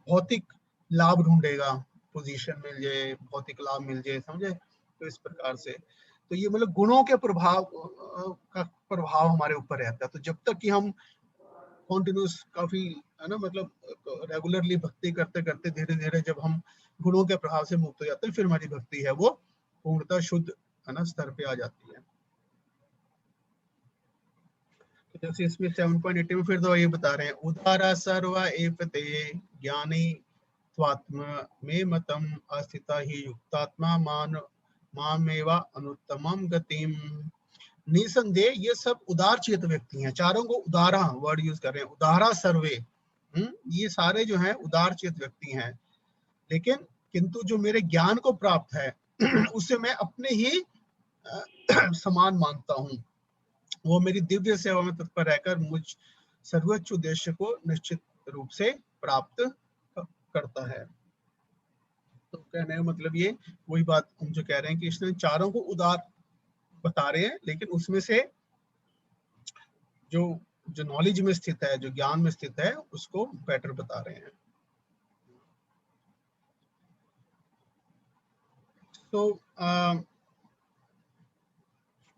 भौतिक लाभ ढूंढेगा, पोजीशन मिल जाए, भौतिक लाभ मिल जाए, समझे, तो इस प्रकार से। तो ये मतलब गुणों के प्रभाव का प्रभाव हमारे ऊपर रहता है। तो जब तक कि हम कॉन्टिन्यूस काफी है ना मतलब रेगुलरली भक्ति करते करते धीरे धीरे जब हम गुणों के प्रभाव से मुक्त हो जाते हैं, फिर हमारी भक्ति है वो पूर्णतः शुद्ध है ना स्तर पे आ जाती है। तो जैसे इसमें 7.80 में फिर तो ये बता रहे हैं, उदारा सर्व एपते ज्ञानी स्वात्म में मतम अस्थिता ही युक्तात्मा मान मामेवा अनुत्तमम गतिम। निसंदेह ये सब उदार चेत व्यक्ति हैं। चारों को उदारा वर्ड यूज कर रहे हैं, उदारा सर्वे। ये सारे जो हैं उदार चेत व्यक्ति हैं। लेकिन किंतु जो मेरे ज्ञान को प्राप्त है उसे मैं अपने ही समान मानता हूँ। वो मेरी दिव्य सेवा में तत्पर रहकर मुझ सर्वोच्च उद्देश्य को निश्चित रूप से प्राप्त करता है। तो कहने का मतलब ये वही बात हम जो कह रहे हैं कि इसने चारों को उदार बता रहे हैं, लेकिन उसमें से जो जो नॉलेज में स्थित है, जो ज्ञान में स्थित है, उसको बेटर बता रहे हैं। तो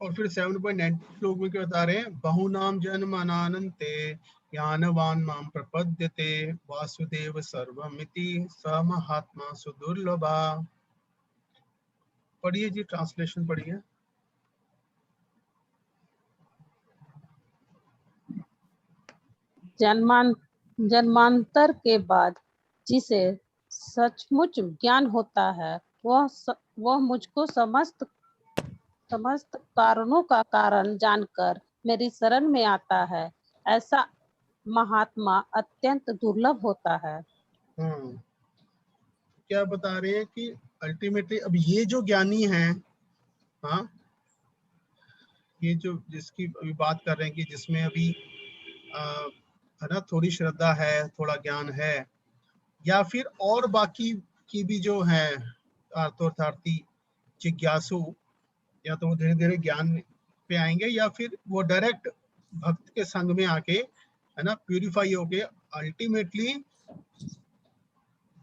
और फिर 7.9 श्लोक में क्या बता रहे हैं, बहुनाम जन्मनानन्ते ज्ञानवान माम प्रपद्यते वासुदेव सर्वमिति स महात्मा सुदुर्लभा। पढ़िए जी, ट्रांसलेशन पढ़िए। जन्मांतर के बाद जिसे सचमुच ज्ञान होता है वह मुझको समस्त कारणों का कारण जानकर मेरी शरण में आता है। ऐसा महात्मा अत्यंत दुर्लभ होता है। क्या बता रहे हैं कि अल्टीमेटली अब ये जो ज्ञानी हैं, हाँ, ये जो जिसकी अभी बात कर रहे हैं कि जिसमें अभी है ना थोड़ी श्रद्धा है, थोड़ा ज्ञान है, या फिर और बाकी की भी जो है अर्थार्थी जिज्ञासु, या तो वो धीरे धीरे ज्ञान पे आएंगे या फिर वो डायरेक्ट भक्त के संग में आके है ना प्यूरिफाई होके अल्टीमेटली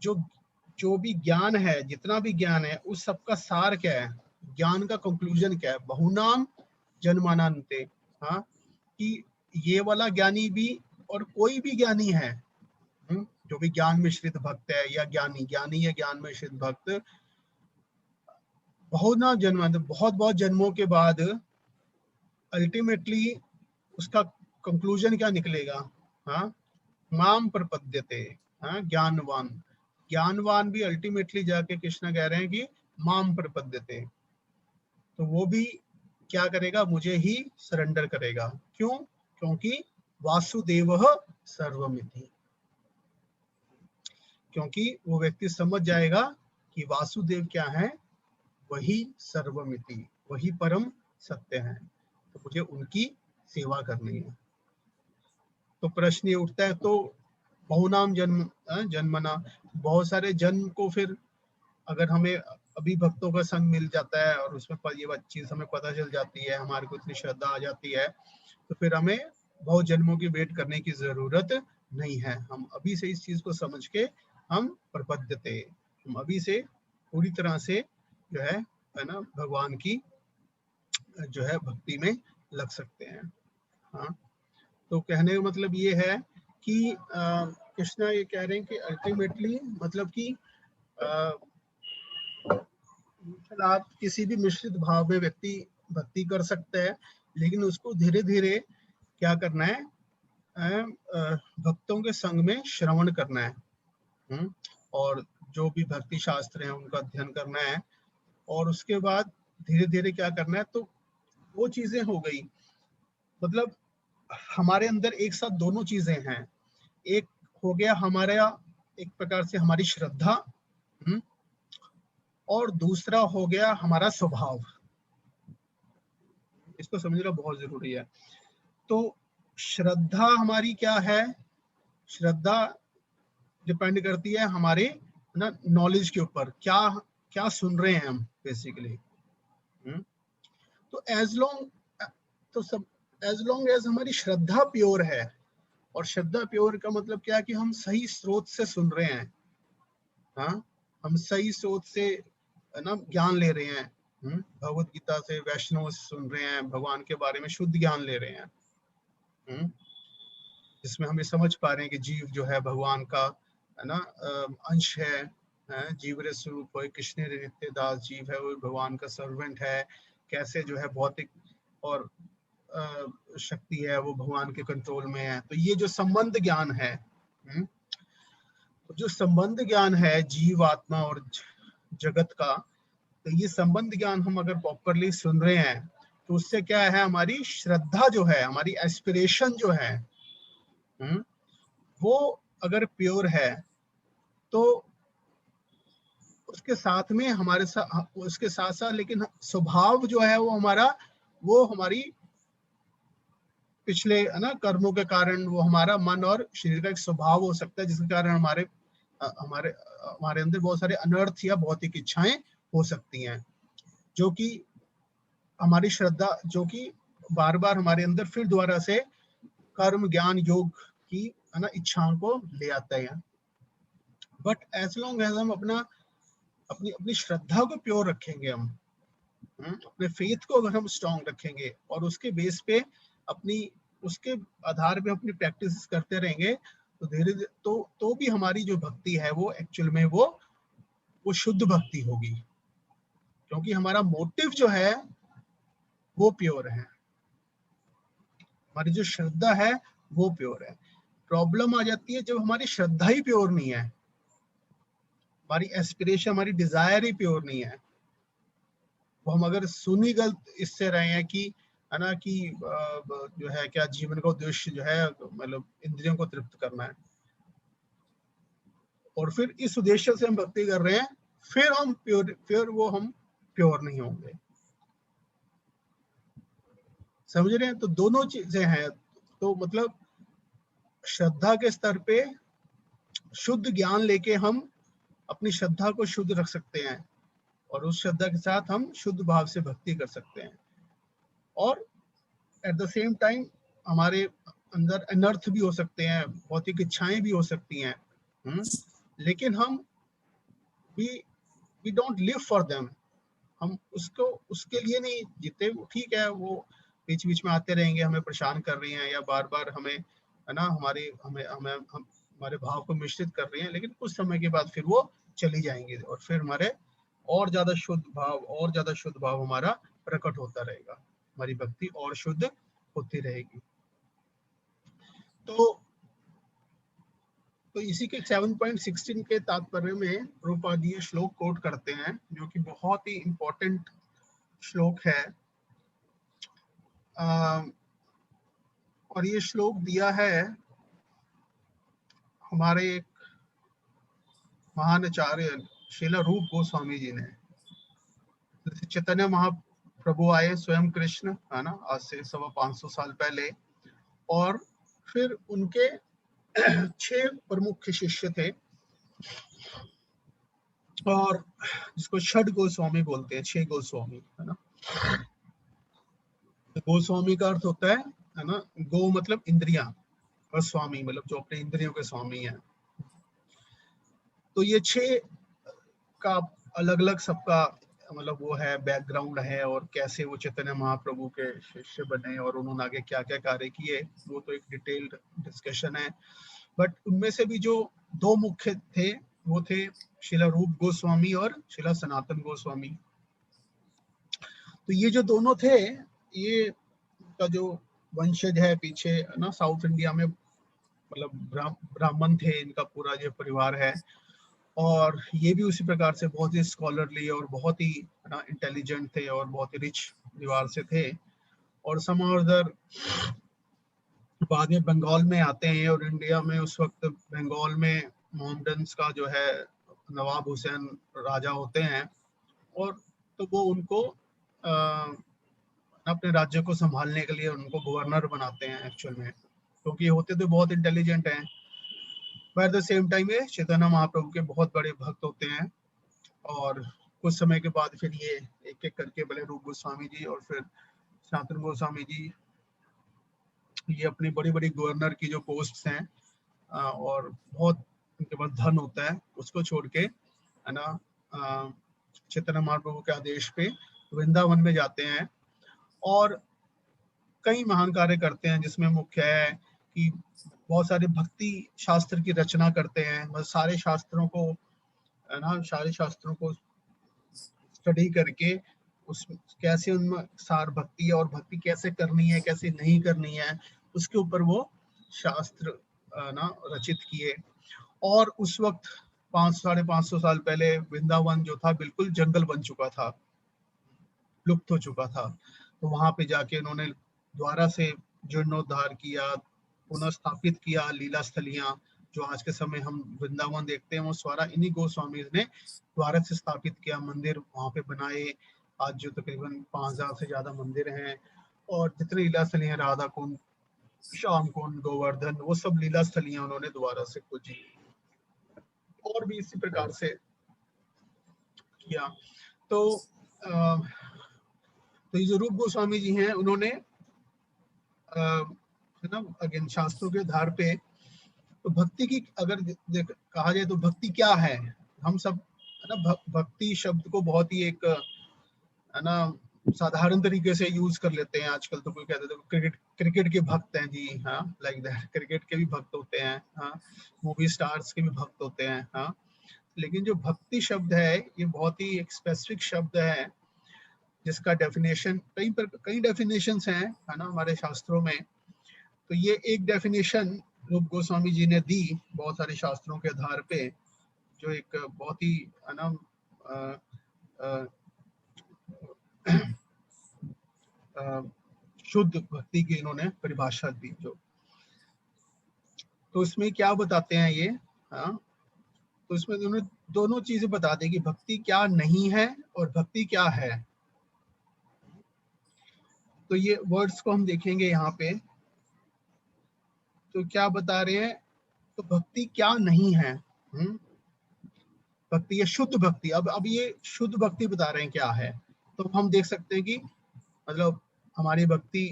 जो भी ज्ञान है, जितना भी ज्ञान है, उस सबका सार क्या है, ज्ञान का कंक्लूजन क्या है, बहुनाम जन्मानन्ते। हाँ, कि ये वाला ज्ञानी भी और कोई भी ज्ञानी है, जो भी ज्ञान मिश्रित भक्त है या ज्ञानी या ज्ञान मिश्रित भक्त, बहुनाम जन्मांतर बहुत बहुत जन्मों के बाद अल्टीमेटली उसका कंक्लूजन क्या निकलेगा, हाँ, माम प्रपद्यते। हाँ, ज्ञानवान भी अल्टीमेटली जाके कृष्ण कह रहे हैं कि माम प्रपद्यते, तो वो भी क्या करेगा, मुझे ही सरेंडर करेगा। क्यों? क्योंकि वासुदेव सर्वमिति, क्योंकि वो व्यक्ति समझ जाएगा कि वासुदेव क्या है, वही सर्वमिति, वही परम सत्य है, तो मुझे उनकी सेवा करनी है। तो प्रश्न ये उठता है, तो बहुनाम जन्मना, बहुत सारे जन्म को फिर अगर हमें अभी भक्तों का संग मिल जाता है और उसमें ये चीज हमें पता चल जाती है, हमारे को इतनी श्रद्धा आ जाती है, तो फिर हमें बहुत जन्मों की वेट करने की जरूरत नहीं है। हम अभी से इस चीज को समझ के हम प्रपद्यते, हम अभी से पूरी तरह से जो है ना भगवान की जो है भक्ति में लग सकते हैं। हाँ, तो कहने का मतलब ये है कि कृष्णा ये कह रहे हैं कि अल्टीमेटली मतलब कि आप किसी भी मिश्रित भाव में व्यक्ति भक्ति कर सकते हैं, लेकिन उसको धीरे धीरे क्या करना है, भक्तों के संग में श्रवण करना है, और जो भी भक्ति शास्त्र हैं उनका अध्ययन करना है, और उसके बाद धीरे धीरे क्या करना है। तो वो चीजें हो गई, मतलब हमारे अंदर एक साथ दोनों चीजें हैं। एक हो गया हमारा एक प्रकार से हमारी श्रद्धा, और दूसरा हो गया हमारा स्वभाव। इसको समझना बहुत जरूरी है। तो श्रद्धा हमारी क्या है, श्रद्धा डिपेंड करती है हमारे ना नॉलेज के ऊपर, क्या क्या सुन रहे हैं हम बेसिकली। तो एज लॉन्ग एज हमारी श्रद्धा प्योर है, और श्रद्धा प्योर का मतलब क्या है कि हम सही स्रोत से सुन रहे हैं, हाँ, हम सही स्रोत से ना ज्ञान ले रहे हैं, भगवत गीता से वैष्णव सुन रहे हैं, भगवान के बारे में शुद्ध ज्ञान ले रहे हैं, जिसमें हम ये समझ पा रहे हैं कि जीव जो है भगवान का, है ना, अंश है, जीव रे स्वरूप है, कृष्ण रे नित्य दास जीव है, वो भगवान का सर्वेंट है, कैसे जो है भौतिक और शक्ति है वो भगवान के कंट्रोल में है। तो ये जो संबंध ज्ञान है, तो जो संबंध ज्ञान है जीव आत्मा और जगत का, तो ये संबंध ज्ञान हम अगर प्रॉपरली सुन रहे हैं तो उससे क्या है, हमारी श्रद्धा जो है, हमारी एस्पिरेशन जो है, वो अगर प्योर है तो उसके साथ में हमारे साथ, उसके साथ साथ लेकिन स्वभाव जो है वो हमारा, वो हमारी पिछले, है ना, कर्मों के कारण वो हमारा मन और शरीर का एक स्वभाव हो सकता है, जिसके कारण हमारे हमारे हमारे अंदर बहुत सारे अनर्थ या भौतिक इच्छाएं हो सकती हैं, जो कि हमारी श्रद्धा, जो कि बार बार हमारे अंदर फिर दोबारा से कर्म ज्ञान योग की, है ना, इच्छाओं को ले आता है। बट एज लॉन्ग एज हम अपनी अपनी श्रद्धा को प्योर रखेंगे, हम अपने फेथ को अगर हम स्ट्रांग रखेंगे और उसके बेस पे उसके आधार पे अपनी प्रैक्टिस करते रहेंगे, तो धीरे धीरे तो भी हमारी जो भक्ति है वो एक्चुअल में वो शुद्ध भक्ति होगी, क्योंकि हमारा मोटिव जो है वो प्योर है, हमारी जो श्रद्धा है वो प्योर है। प्रॉब्लम आ जाती है जब हमारी श्रद्धा ही प्योर नहीं है, हमारी एस्पिरेशन, हमारी डिजायर ही प्योर नहीं है, वो हम अगर सुनी गलत इससे रहे हैं कि, है ना, कि जो है क्या जीवन का उद्देश्य जो है मतलब इंद्रियों को तृप्त करना है, और फिर इस उद्देश्य से हम भक्ति कर रहे हैं, फिर हम प्योर नहीं होंगे। समझ रहे हैं? तो दोनों चीजें हैं। तो मतलब श्रद्धा के स्तर पे शुद्ध ज्ञान लेके हम अपनी श्रद्धा को शुद्ध रख सकते हैं, और उस श्रद्धा के साथ हम शुद्ध भाव से भक्ति कर सकते हैं, और एट द सेम टाइम हमारे अंदर अनर्थ भी हो सकते हैं, भौतिक इच्छाएं भी हो सकती हैं, लेकिन हम we don't live for them, हम उसके लिए नहीं जीते। ठीक है, वो बीच बीच में आते रहेंगे, हमें परेशान कर रही हैं, या बार बार हमें, है ना, हमारे भाव को मिश्रित कर रही हैं, लेकिन कुछ समय के बाद फिर वो चली जाएंगे, और फिर हमारे और ज्यादा शुद्ध भाव हमारा प्रकट होता रहेगा, हमारी भक्ति और शुद्ध होती रहेगी। तो इसी के 7.16 के तात्पर्य में प्रभुपाद जी श्लोक कोट करते हैं, जो कि बहुत ही इंपॉर्टेंट श्लोक है, और ये श्लोक दिया है हमारे एक महान आचार्य श्रील रूप गोस्वामी जी ने। चैतन्य महाप्रभु आए स्वयं कृष्ण, है ना, आज से 550 साल पहले, और फिर उनके 6 प्रमुख शिष्य थे, और जिसको षड गोस्वामी बोलते हैं, 6 गोस्वामी, है ना। गोस्वामी का अर्थ होता है ना, गो मतलब इंद्रियां, और स्वामी मतलब जो अपने इंद्रियों के स्वामी हैं। तो ये 6 का अलग अलग सबका मतलब वो है, बैकग्राउंड है, और कैसे वो चैतन्य महाप्रभु के शिष्य बने और उन्होंने आगे क्या क्या कार्य किए, वो तो एक डिटेल्ड डिस्कशन है। बट उनमें से भी जो 2 मुख्य थे वो थे श्रील रूप गोस्वामी और श्रील सनातन गोस्वामी। तो ये जो दोनों थे, ये का जो वंशज है पीछे ना साउथ इंडिया में, मतलब ब्राह्मण थे, इनका पूरा जो परिवार है, और ये भी उसी प्रकार से बहुत ही स्कॉलरली और बहुत ही इंटेलिजेंट थे, और बहुत ही रिच परिवार से थे। और समहाउदर बाद में बंगाल में आते हैं, और इंडिया में उस वक्त बंगाल में मोहम्मडन्स का जो है नवाब हुसैन राजा होते हैं, और तो वो उनको अपने राज्य को संभालने के लिए उनको गवर्नर बनाते हैं एक्चुअल में, क्योंकि होते तो बहुत इंटेलिजेंट हैं, but at the same time ये चैतन्य महाप्रभु के बहुत बड़े भक्त होते हैं। और कुछ समय के बाद फिर ये एक एक करके पहले रूप गोस्वामी जी और फिर सनातन गोस्वामी जी, ये अपनी बड़ी बड़ी गवर्नर की जो पोस्ट हैं, और बहुत उनके पास धन होता है, उसको छोड़ के, है ना, चैतन्य महाप्रभु के आदेश पे वृंदावन में जाते हैं और कई महान कार्य करते हैं, जिसमें मुख्य है कि बहुत सारे भक्ति शास्त्र की रचना करते हैं। मतलब सारे शास्त्रों को है ना, सारे शास्त्रों को स्टडी करके उस कैसे उनमें सार भक्ति और भक्ति कैसे करनी है कैसे नहीं करनी है उसके ऊपर वो शास्त्र ना रचित किए। और उस वक्त 500-550 साल पहले वृंदावन जो था बिल्कुल जंगल बन चुका था, लुप्त हो चुका था। तो वहां पे जाके उन्होंने द्वारा से जीर्णोद्धार किया, पुनः स्थापित किया लीला स्थलियां। जो आज के समय हम वृंदावन देखते हैं वो सारा इन्हीं गोस्वामी ने द्वारा से स्थापित किया, मंदिर वहां पे बनाए। आज जो तकरीबन 5000 से ज्यादा मंदिर हैं और जितने लीला स्थलियां, राधा कुंड, श्याम कुंड, गोवर्धन, वो सब लीला स्थलियां उन्होंने द्वारा से खोजी और भी इसी प्रकार से किया। तो ये जो रूप गोस्वामी जी हैं उन्होंने है ना अगेन शास्त्रों के आधार पे तो भक्ति की अगर कहा जाए तो भक्ति क्या है, हम सब है ना भक्ति शब्द को बहुत ही एक है ना साधारण तरीके से यूज कर लेते हैं आजकल। तो कोई कहते हैं क्रिकेट के भक्त हैं जी, हाँ लाइक दैट, क्रिकेट के भी भक्त होते हैं, हाँ मूवी स्टार्स के भी भक्त होते हैं, हाँ। लेकिन जो भक्ति शब्द है ये बहुत ही एक स्पेसिफिक शब्द है जिसका डेफिनेशन कई डेफिनेशंस हैं है ना हमारे शास्त्रों में। तो ये एक डेफिनेशन रूप गोस्वामी जी ने दी बहुत सारे शास्त्रों के आधार पे, जो एक बहुत ही है ना शुद्ध भक्ति की इन्होंने परिभाषा दी। जो तो इसमें क्या बताते हैं ये, हाँ तो इसमें दोनों चीजें बता दें कि भक्ति क्या नहीं है और भक्ति क्या है। तो ये वर्ड्स को हम देखेंगे यहाँ पे, तो क्या बता रहे हैं, तो भक्ति क्या नहीं है। भक्ति ये शुद्ध भक्ति, अब ये शुद्ध भक्ति बता रहे हैं क्या है। तो हम देख सकते हैं कि मतलब हमारी भक्ति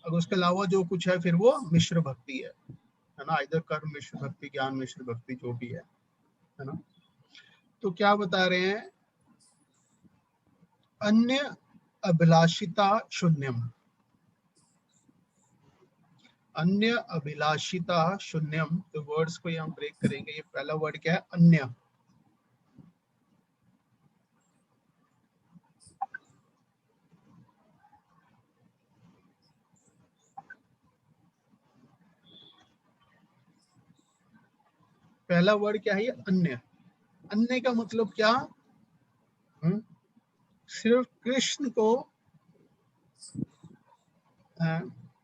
अगर उसके अलावा जो कुछ है फिर वो मिश्र भक्ति है ना, इधर कर्म मिश्र भक्ति, ज्ञान मिश्र भक्ति जो भी है ना। तो क्या बता रहे हैं, अन्य अभिलाषिता शून्यम, अन्य अभिलाषिता शून्यम। तो वर्ड्स को हम ब्रेक करेंगे। ये पहला वर्ड क्या है, अन्य। पहला वर्ड क्या है, अन्य। अन्य का मतलब क्या, सिर्फ कृष्ण को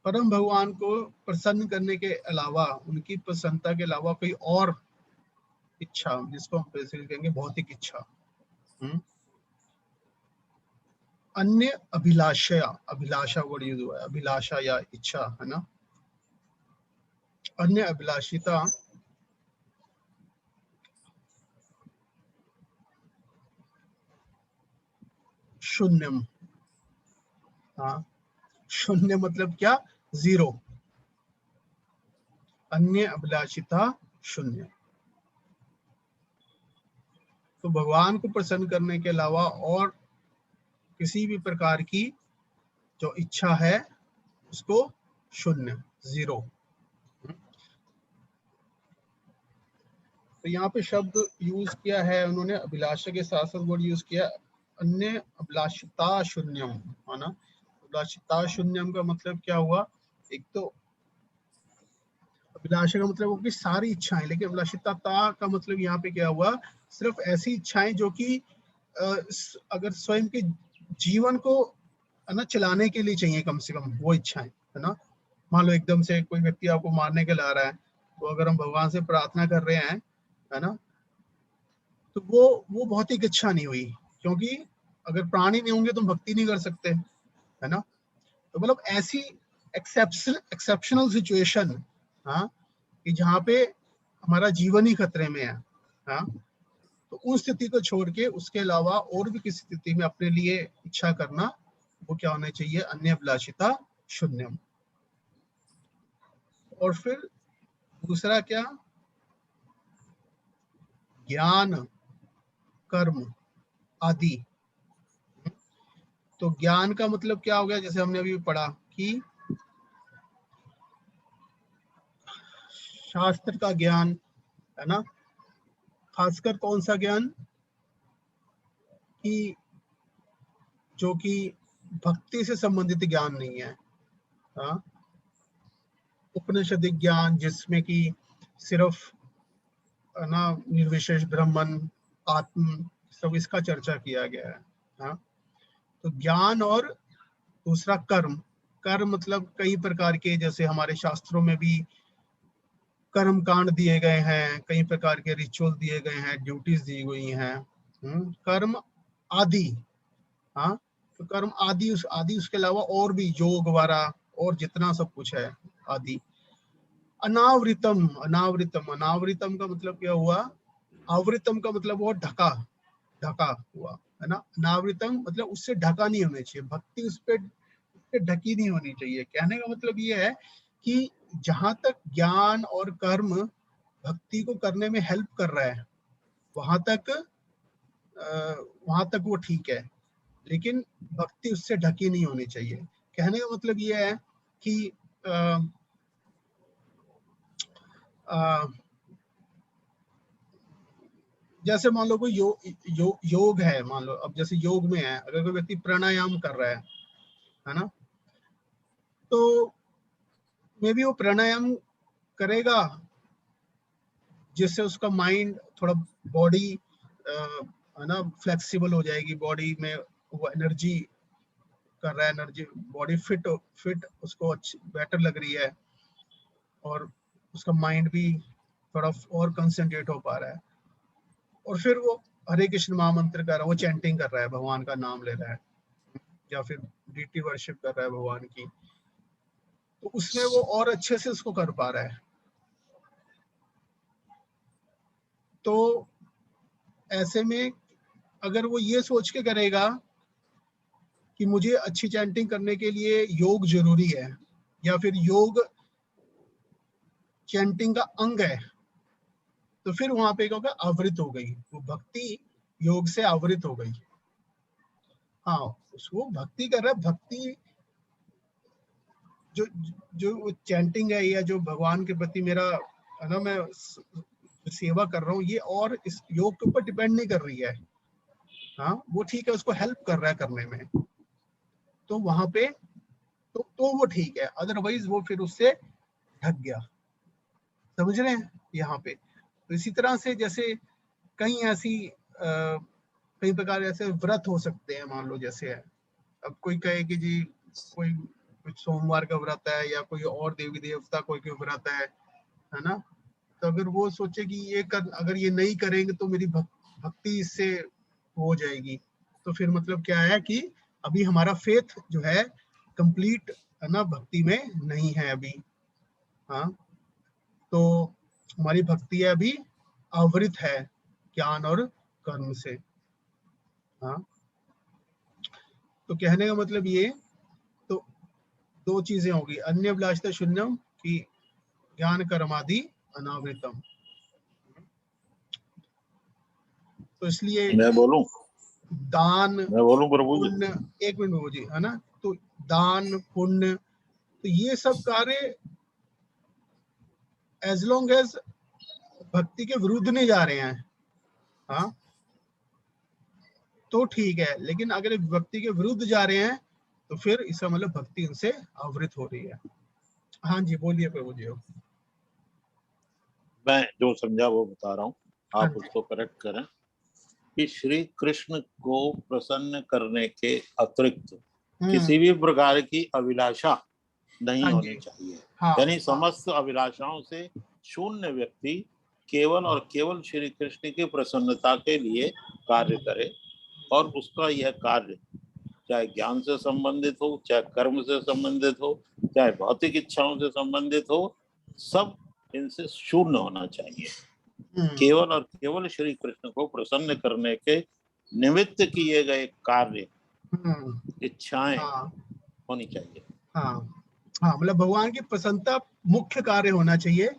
परम भगवान को प्रसन्न करने के अलावा, उनकी प्रसन्नता के अलावा कोई और इच्छा, जिसको हम बेसिकली कहेंगे भौतिक इच्छा। अन्य अभिलाषा, अभिलाषा वर्ड यूज हुआ है, अभिलाषा या इच्छा है ना। अन्य अभिलाषिता शून्यम। हाँ, शून्य मतलब क्या, जीरो। अन्य अभिलाषिता शून्य। तो भगवान को प्रसन्न करने के अलावा और किसी भी प्रकार की जो इच्छा है उसको शून्य, जीरो। तो यहाँ पे शब्द यूज किया है उन्होंने, अभिलाषा के साथ साथ वर्ड यूज किया अन्य अभिलाषिता शून्यम, है ना। अभिलाषिता शून्यम का मतलब क्या हुआ, एक तो अभिलाषा का मतलब होगी सारी इच्छाएं, लेकिन अभिलाषिता का मतलब यहाँ पे क्या हुआ, सिर्फ ऐसी इच्छाएं जो कि अगर स्वयं के जीवन को है ना चलाने के लिए चाहिए, कम से कम वो इच्छाएं है ना। मान लो एकदम से कोई व्यक्ति आपको मारने के ला रहा है, तो अगर हम भगवान से प्रार्थना कर रहे हैं है ना, तो वो भौतिक इच्छा नहीं हुई, क्योंकि अगर प्राण ही नहीं होंगे तो हम भक्ति नहीं कर सकते है ना। तो मतलब ऐसी एक्सेप्शनल सिचुएशन, हाँ, कि जहाँ पे हमारा जीवन ही खतरे में है, हाँ, तो उस स्थिति को छोड़ के उसके अलावा और भी किसी स्थिति में अपने लिए इच्छा करना, वो क्या होना चाहिए, अन्य अभिलाषिता शून्यम। और फिर दूसरा क्या, ज्ञान कर्म आदि। तो ज्ञान का मतलब क्या हो गया, जैसे हमने अभी पढ़ा कि शास्त्र का ज्ञान, है ना, खासकर कौन सा ज्ञान, कि जो कि भक्ति से संबंधित ज्ञान नहीं है। हाँ, उपनिषदिक ज्ञान जिसमें कि सिर्फ, है ना, निर्विशेष ब्रह्मन, आत्म, सब इसका चर्चा किया गया है। हाँ, तो ज्ञान और दूसरा कर्म। कर्म मतलब कई प्रकार के, जैसे हमारे शास्त्रों में भी कर्म कांड दिए गए हैं, कई प्रकार के रिचुअल दिए गए हैं, ड्यूटीज दी गई हैं। कर्म आदि। हाँ, तो कर्म आदि, उसके अलावा और भी योग वारा और जितना सब कुछ है आदि। अनावृतम, अनावृतम का मतलब क्या हुआ, आवृतम का मतलब वो ढका हुआ, है ना। अनावृतम मतलब उससे ढका नहीं होना चाहिए, भक्ति उस पे ढकी नहीं होनी चाहिए। कहने का मतलब ये है कि जहां तक ज्ञान और कर्म भक्ति को करने में हेल्प कर रहा है, वहां तक वो ठीक है, लेकिन भक्ति उससे ढकी नहीं होनी चाहिए। कहने का मतलब ये है कि जैसे मान लो कोई योग है, मान लो अब जैसे योग में है, अगर कोई व्यक्ति प्राणायाम कर रहा है ना, तो मे बी वो प्राणायाम करेगा जिससे उसका माइंड थोड़ा, बॉडी, है ना, फ्लेक्सिबल हो जाएगी, बॉडी में वो एनर्जी कर रहा है, एनर्जी, बॉडी फिट उसको अच्छी बेटर लग रही है, और उसका माइंड भी थोड़ा और कंसंट्रेट हो पा रहा है, और फिर वो हरे कृष्ण महामंत्र कर रहा है, वो चैंटिंग कर रहा है, भगवान का नाम ले रहा है, या फिर डीटी वर्शिप कर रहा है भगवान की, तो उसमें वो और अच्छे से उसको कर पा रहा है। तो ऐसे में अगर वो ये सोच के करेगा कि मुझे अच्छी चैंटिंग करने के लिए योग जरूरी है, या फिर योग चैंटिंग का अंग है, तो फिर वहां पे क्या होगा, आवृत हो गई वो भक्ति, योग से आवृत हो गई। हाँ, वो भक्ति कर रहा है, भक्ति जो जो चैंटिंग है, या जो भगवान के प्रति मेरा, है ना, मैं सेवा कर रहा हूँ, ये और इस योग के ऊपर डिपेंड नहीं कर रही है। हाँ, वो ठीक है, उसको हेल्प कर रहा है करने में, तो वहां पे तो वो ठीक है, अदरवाइज वो फिर उससे ढक गया। समझ रहे हैं यहाँ पे। तो इसी तरह से जैसे कई ऐसी कई प्रकार ऐसे व्रत हो सकते हैं, मान लो जैसे है, अब कोई कहे कि जी कोई कुछ सोमवार का व्रत है, या कोई और देवी देवता कोई व्रत है ना, तो अगर वो सोचे कि ये कर, अगर ये नहीं करेंगे तो मेरी भक्ति इससे हो जाएगी, तो फिर मतलब क्या है कि अभी हमारा फेथ जो है कंप्लीट, है ना, भक्ति में नहीं है अभी। हाँ, तो हमारी भक्ति है अभी आवृत है ज्ञान और कर्म से। हाँ, तो कहने का मतलब ये, तो दो चीजें होगी, अन्य अभिलाषिता शून्यम की ज्ञान कर्मादि अनावृतम। तो इसलिए मैं बोलूं प्रभु जी, पुण्य, एक मिनट प्रभु जी, है ना, तो दान पुण्य, तो ये सब कार्य एज लॉन्ग एज भक्ति के विरुद्ध नहीं जा रहे हैं, हाँ, तो ठीक है, लेकिन अगर भक्ति के विरुद्ध जा रहे हैं तो फिर इसका मतलब भक्ति उनसे आवृत हो रही है। हाँ जी, बोलिए प्रभु जी। मैं जो समझा वो बता रहा हूँ, हाँ आप उसको करेक्ट करें कि श्री कृष्ण को प्रसन्न करने के अतिरिक्त किसी भी प्रकार की अभिलाषा नहीं हाँ होनी जी, चाहिए। हाँ, यानी समस्त अभिलाषाओं से शून्य व्यक्ति केवल और केवल श्री कृष्ण की प्रसन्नता के लिए कार्य करे, और उसका यह कार्य चाहे ज्ञान से संबंधित हो, चाहे कर्म से संबंधित हो, चाहे भौतिक इच्छाओं से संबंधित हो, सब इनसे शून्य होना चाहिए। केवल और केवल श्री कृष्ण को प्रसन्न करने के निमित्त किए गए कार्य, इच्छाएं होनी चाहिए। हाँ, हाँ, मतलब भगवान की प्रसन्नता मुख्य कार्य होना चाहिए,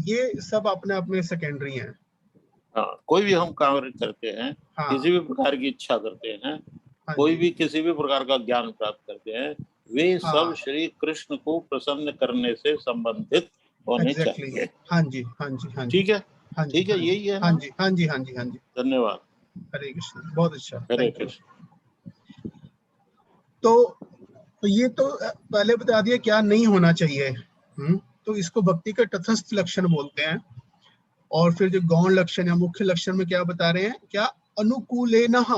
ये सब अपने अपने सेकेंडरी हैं। हाँ, कोई भी हम कार्य करते हैं, हाँ, किसी भी प्रकार की इच्छा करते हैं, हाँ कोई जी, भी किसी भी प्रकार का ज्ञान प्राप्त करते हैं, वे हाँ, सब श्री कृष्ण को प्रसन्न करने से संबंधित होने एग्जैक्टली, चाहिए। हाँ जी, हाँ जी, हाँ जी, ठीक है, हाँ जी, ठीक है, हाँ जी, यही है हाँ ना। जी, हाँ जी, हाँ जी, हाँ जी। धन्यवाद। हरे कृष्ण, बहुत अच्छा, हरे थैंक यू। कृष्ण। तो ये तो पहले बता दिया क्या नहीं होना चाहिए। तो इसको भक्ति का तटस्थ लक्षण बोलते हैं। और फिर जो गौण लक्षण या मुख्य लक्षण में क्या बता रहे हैं, क्या अनुकूलेनः,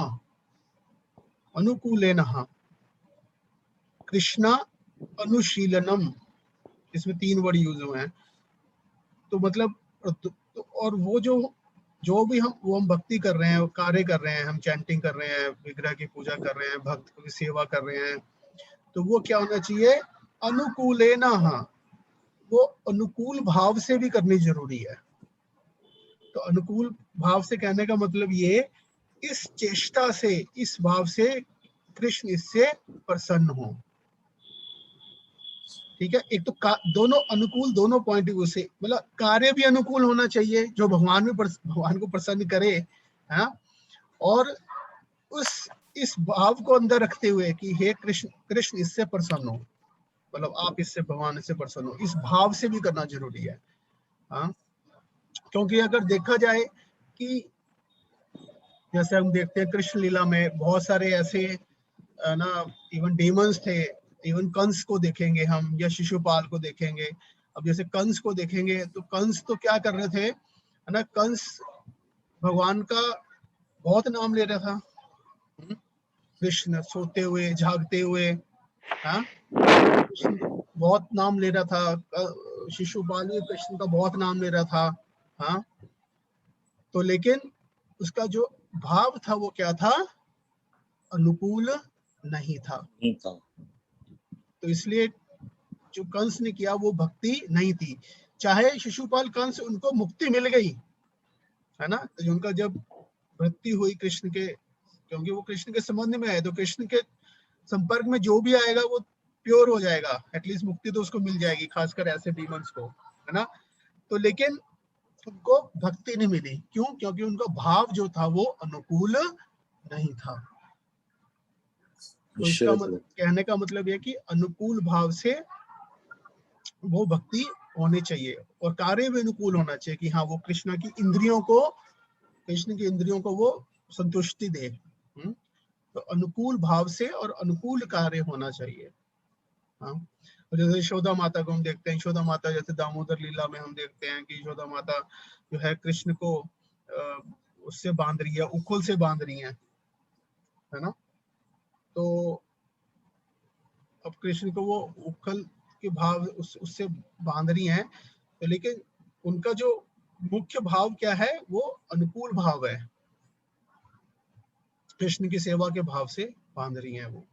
अनुकूलेनः कृष्णा अनुशीलनम, इसमें 3 वर्ड यूज हुए हैं। तो मतलब और वो जो भी हम भक्ति कर रहे हैं, वो कार्य कर रहे हैं, हम चैंटिंग कर रहे हैं, विग्रह की पूजा कर रहे हैं, भक्त की सेवा कर रहे हैं, तो वो क्या होना चाहिए, अनुकूलेनः, वो अनुकूल भाव से भी करनी जरूरी है। तो अनुकूल भाव से कहने का मतलब ये, इस चेष्टा से, इस भाव से कृष्ण इससे प्रसन्न हो। ठीक है, एक तो दोनों अनुकूल, दोनों पॉइंट व्यू से, मतलब कार्य भी अनुकूल होना चाहिए जो भगवान को प्रसन्न करे, है, और उस इस भाव को अंदर रखते हुए कि हे कृष्ण, कृष्ण इससे प्रसन्न हो, मतलब आप इससे, भगवान इससे प्रसन्न हो, इस भाव से भी करना जरूरी है। हाँ, क्योंकि अगर देखा जाए कि जैसे हम देखते हैं कृष्ण लीला में बहुत सारे ऐसे ना, इवन डेमंस थे, इवन कंस को देखेंगे हम, या शिशुपाल को देखेंगे। अब जैसे कंस को देखेंगे तो कंस तो क्या कर रहे थे, है ना, कंस भगवान का बहुत नाम ले रहा था। कृष्ण सोते हुए जागते हुए, हाँ, कृष्ण बहुत नाम ले रहा था, शिशुपाल भी कृष्ण का बहुत नाम ले रहा था। हाँ, तो लेकिन उसका जो भाव था वो क्या था, अनुकूल नहीं था। तो इसलिए जो कंस ने किया वो भक्ति नहीं थी। चाहे शिशुपाल कंस, उनको मुक्ति मिल गई, है ना, तो उनका जब मृत्यु हुई कृष्ण के, क्योंकि वो कृष्ण के संबंध में है, तो कृष्ण के संपर्क में जो भी आएगा वो प्योर हो जाएगा, एटलीस्ट मुक्ति तो उसको मिल जाएगी, खासकर ऐसे डीमंस को, है ना। तो लेकिन उनको भक्ति नहीं मिली, क्यों, क्योंकि उनका भाव जो था वो अनुकूल नहीं था। तो इसका कहने का मतलब यह कि अनुकूल भाव से वो भक्ति होनी चाहिए, और कार्य भी अनुकूल होना चाहिए कि हाँ, वो कृष्ण की इंद्रियों को वो संतुष्टि दे। तो अनुकूल भाव से और अनुकूल कार्य होना चाहिए। हाँ, और जैसे यशोदा माता को हम देखते हैं, यशोदा माता जैसे दामोदर लीला में हम देखते हैं कि यशोदा माता जो है कृष्ण को उससे बांध रही है, उखल से बांध रही है ना। तो अब कृष्ण को वो उखल के भाव उससे बांध रही हैं, तो लेकिन उनका जो मुख्य भाव क्या है, वो अनुकूल भाव है, कृष्ण की सेवा के भाव से बांध रही हैं वो।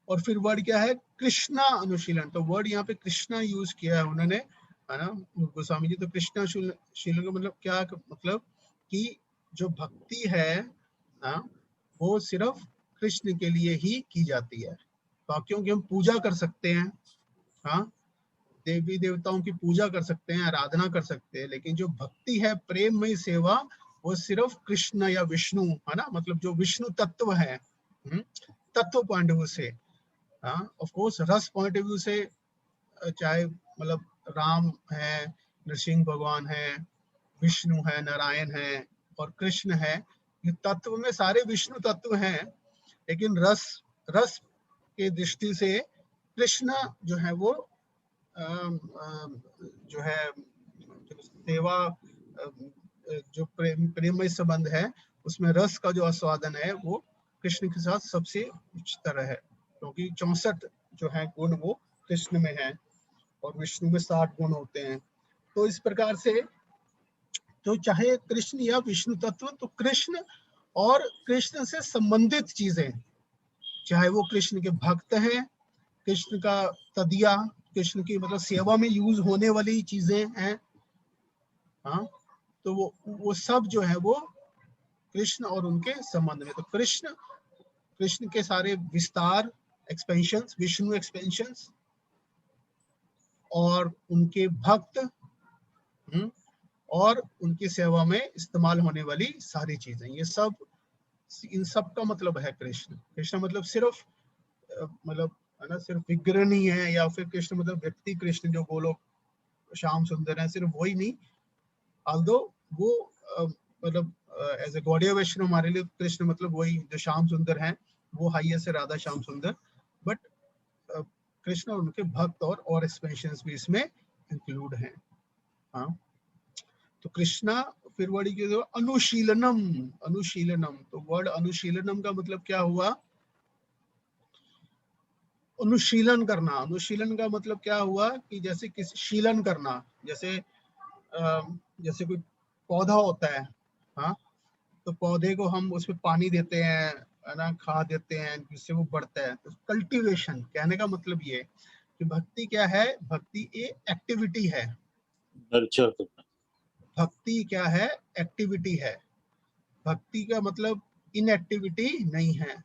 और फिर वर्ड क्या है, कृष्णा अनुशीलन, तो वर्ड यहाँ पे कृष्णा यूज किया है उन्होंने, है ना, गोस्वामी जी। तो कृष्णा शीलन का मतलब क्या, मतलब कि जो भक्ति है ना, वो सिर्फ कृष्ण के लिए ही की जाती है। बाकियों की हम पूजा कर सकते हैं, हाँ, देवी देवताओं की पूजा कर सकते हैं, आराधना कर सकते हैं, लेकिन जो भक्ति है, प्रेममय सेवा, वो सिर्फ कृष्ण या विष्णु, है ना, मतलब जो विष्णु तत्व है, तत्व पॉइंट ऑफ व्यू से, ऑफ कोर्स रस पॉइंट ऑफ व्यू से, चाहे मतलब राम है, नरसिंह भगवान है, विष्णु है, नारायण है और कृष्ण है, ये तत्व में सारे विष्णु तत्व हैं, लेकिन रस के दृष्टि से कृष्ण जो है वो जो है सेवा, जो प्रेममय संबंध है, उसमें रस का जो आस्वादन है वो कृष्ण के साथ सबसे उच्चतर है, क्योंकि 64 जो है गुण वो कृष्ण में है और विष्णु में 60 गुण होते हैं। तो इस प्रकार से, तो चाहे कृष्ण या विष्णु तत्व, तो कृष्ण और कृष्ण से संबंधित चीजें, चाहे वो कृष्ण के भक्त हैं, कृष्ण का तदिया, कृष्ण की मतलब सेवा में यूज होने वाली चीजें हैं, हाँ, तो वो सब जो है वो कृष्ण और उनके संबंध में। तो कृष्ण के सारे विस्तार, एक्सपेंशंस, विष्णु एक्सपेंशंस, और उनके भक्त, और उनकी सेवा में इस्तेमाल होने वाली सारी चीजें, ये सब इन सब का मतलब है कृष्ण। कृष्ण मतलब सिर्फ मतलब है ना, सिर्फ विग्रह नहीं है, या फिर कृष्ण मतलब व्यक्ति कृष्ण जो गोलोक श्याम सुंदर है, सिर्फ वही नहीं। ऑल्दो वो मतलब एज ए गॉड वैष्णव हमारे लिए कृष्ण मतलब वही जो श्याम सुंदर हैं, वो हाईएस्ट है राधा श्याम सुंदर, बट कृष्ण और उनके भक्त और एक्सपेंशंस भी इसमें इंक्लूड हैं। हाँ, तो कृष्णा फिर वर्ड के जो अनुशीलनम, अनुशीलनम, तो वर्ड अनुशीलनम का मतलब क्या हुआ? अनुशीलन करना। अनुशीलन का मतलब क्या हुआ कि जैसे किसी शीलन करना, जैसे जैसे कोई पौधा होता है, हाँ, तो पौधे को हम उसमें पानी देते हैं, है ना, खाद देते हैं जिससे वो बढ़ता है। तो कल्टीवेशन कहने का मतलब ये कि भक्ति क्या है? भक्ति एक एक्टिविटी है। नर्चर करना। भक्ति क्या है? एक्टिविटी है। भक्ति का मतलब इनएक्टिविटी नहीं है।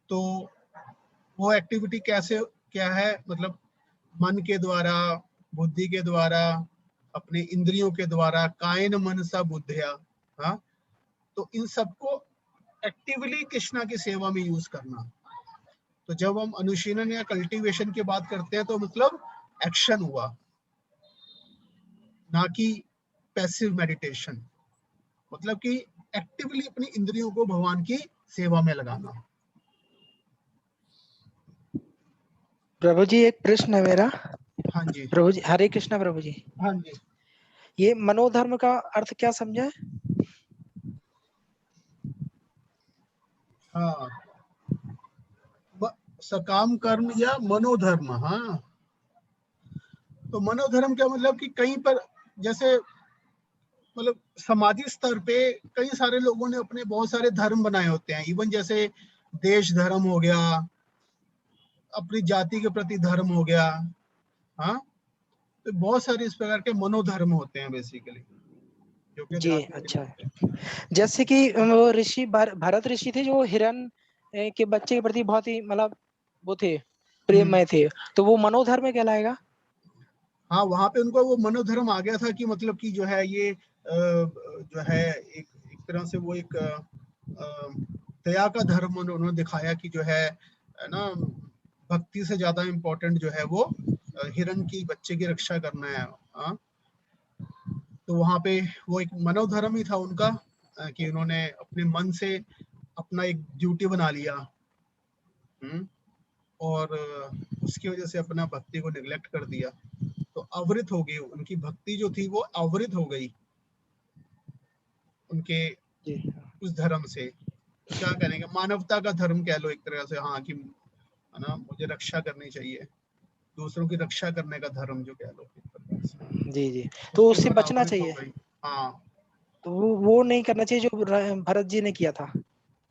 तो वो एक्टिविटी कैसे क्या है? मतलब मन के द्वारा, बुद्धि के द्वारा, अपने इंद्रियों के द्वारा, कायन मनसा बुद्धिया, हाँ, तो इन सबको एक्टिवली कृष्णा की सेवा में यूज करना। तो जब हम अनुशीलन या कल्टीवेशन की बात करते हैं तो मतलब एक्शन हुआ, ना कि पैसिव मेडिटेशन। मतलब कि एक्टिवली अपनी इंद्रियों को भगवान की सेवा में लगाना। प्रभु जी एक प्रश्न है मेरा। हाँ जी, प्रभु जी, हरे कृष्णा प्रभु जी। हाँ जी। ये मनोधर्म का अर्थ क्या समझा है? हाँ, सकाम कर्म या मनोधर्म। हाँ, तो मनोधर्म क्या मतलब कि कहीं पर जैसे मतलब समाजी स्तर पे कई सारे लोगों ने अपने बहुत सारे धर्म बनाए होते हैं। इवन जैसे देश धर्म हो गया, अपनी जाति के प्रति धर्म हो गया, हाँ, तो बहुत सारे इस प्रकार के मनोधर्म होते हैं बेसिकली, जो कि जी आध्यात्मिक अच्छा। होते हैं। जैसे कि वो ऋषि भरत ऋषि थे जो हिरण के बच्चे के प्रति बहुत ही मतलब वो थे, प्रेममय थे, तो वो मनोधर्म कहलाएगा? हाँ, वहां पे उनको वो मनोधर्म आ गया था कि मतलब कि जो है ये जो है एक तरह से वो एक दया का धर्म उन्होंने दिखाया कि जो है ना, भक्ति से ज्यादा इम्पोर्टेंट जो है वो हिरण की बच्चे की रक्षा करना है। हाँ, तो वहां पे वो एक मनोधर्म ही था उनका कि उन्होंने अपने मन से अपना एक ड्यूटी बना लिया, और उसकी वजह से अपना भक्ति को निगलेक्ट कर दिया। तो अवृत हो गई उनकी भक्ति, जो थी वो अवृत हो गई उनके जी उस धर्म से। तो क्या करेंगे, मानवता का धर्म कह लो एक तरह से, हाँ, कि है ना, मुझे रक्षा करनी चाहिए, दूसरों की रक्षा करने का धर्म जो कह लो एक प्रकार से, जी जी, तो उसके उससे द्वारा बचना अवृत हो चाहिए। गई। हाँ, तो वो नहीं करना चाहिए जो भरत जी ने किया था,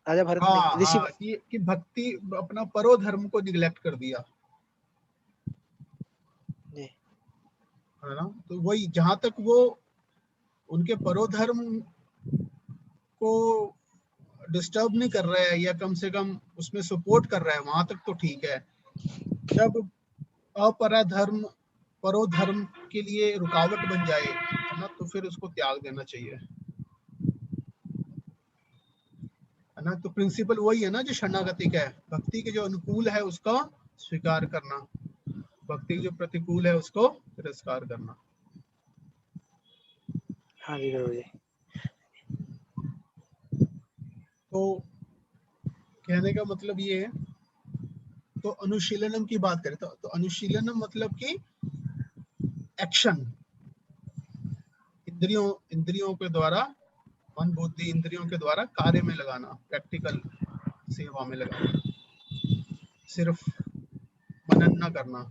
राजा भरत ने, हाँ, ऋषि। हाँ, कि भक्ति अपना परो धर्म को निगलेक्ट कर दिया, जी है ना। तो वही जहां तक वो उनके परो धर्म को डिस्टर्ब नहीं कर रहा है, या कम से कम उसमें सपोर्ट कर रहा है, वहां तक तो ठीक है। जब अपरा धर्म परो धर्म के लिए रुकावट बन जाए, है ना, तो फिर उसको त्याग देना चाहिए, है ना। तो प्रिंसिपल वही है ना जो शरणागति का है, भक्ति के जो अनुकूल है उसका स्वीकार करना, भक्ति के जो प्रतिकूल है उसको तिरस्कार करना। हाँ जी प्रभु जी। तो कहने का मतलब ये है। तो अनुशीलनम की बात करें तो अनुशीलनम मतलब कि एक्शन, इंद्रियों के द्वारा, मन बुद्धि इंद्रियों के द्वारा कार्य में लगाना, प्रैक्टिकल सेवा में लगाना, सिर्फ मनन न करना।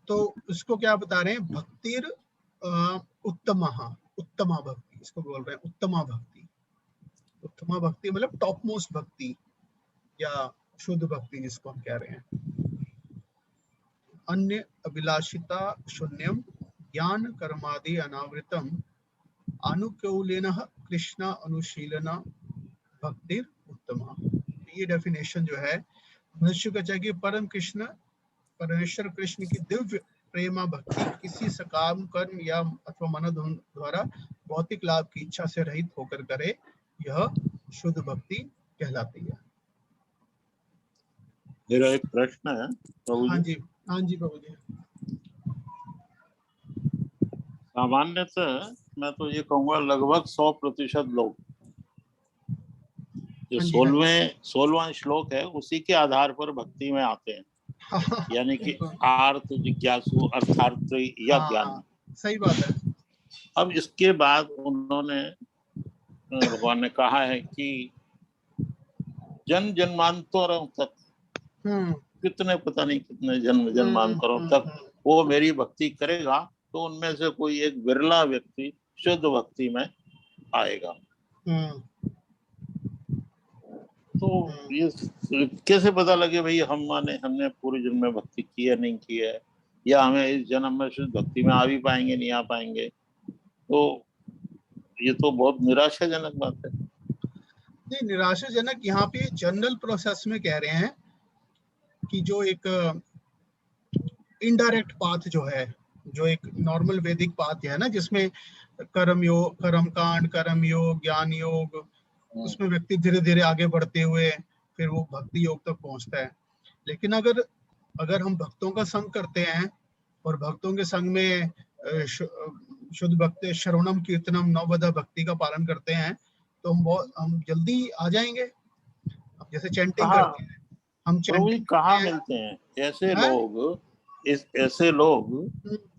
तो इसको क्या बता रहे हैं, भक्तिर उत्तमा, उत्तमा भक्ति इसको बोल रहे हैं, उत्तमा भक्ति। उत्तमा भक्ति मतलब टॉप मोस्ट भक्ति या शुद्ध भक्ति जिसको हम कह रहे हैं। अन्य अभिलाषिता शून्यम ज्ञान कर्मादि अनावृतम अनुकूलेन कृष्ण अनुशीलना भक्ति उत्तमा। ये डेफिनेशन जो है मनुष्य का चाहिए, परम कृष्ण परमेश्वर कृष्ण की दिव्य प्रेमा भक्ति किसी सकाम कर्म या अथवा मन द्वारा भौतिक लाभ की इच्छा से रहित होकर करे, यह शुद्ध भक्ति कहलाती है। मेरा एक प्रश्न है प्रभु हाँ जी। जी, हाँ जी प्रभु जी। सामान्यतः मैं तो ये कहूँगा लगभग 100% लोग जो हाँ जी, हाँ जी। 16वां श्लोक है उसी के आधार पर भक्ति में आते हैं, यानी कि आर्त जिज्ञासु अर्थार्थी या ज्ञानी। हाँ, सही बात है। अब इसके बाद उन्होंने भगवान ने कहा है कि जन्म जन्मांतरों तक, कितने पता नहीं कितने जन्म जन्मांतरों तक वो मेरी भक्ति करेगा तो उनमें से कोई एक विरला व्यक्ति शुद्ध भक्ति में आएगा। तो ये कैसे पता लगे भाई हमने पूरे जन्म में भक्ति की है नहीं की है, या हमें इस जन्म में शुद्ध भक्ति में आ भी पाएंगे नहीं आ पाएंगे? तो ये तो बहुत निराशाजनक बात है। नहीं, निराशाजनक यहाँ पे जनरल प्रोसेस में कह रहे हैं कि जो एक इनडायरेक्ट पाथ जो है, जो एक नॉर्मल वैदिक पाथ है ना, जिसमें कर्म योग, कर्म कांड, कर्म योग, ज्ञान योग, उसमें व्यक्ति धीरे धीरे आगे बढ़ते हुए फिर वो भक्ति योग तक पहुंचता है। लेकिन अगर हम भक्तों का संग करते हैं और भक्तों के संग में शुद्ध भक्ति श्रवणम कीर्तनम नवबधा भक्ति का पालन करते हैं तो हम जल्दी आ जाएंगे। जैसे चैंटिंग करते हैं हम, चैंटिंग कहाँ मिलते हैं ऐसे लोग, ऐसे लोग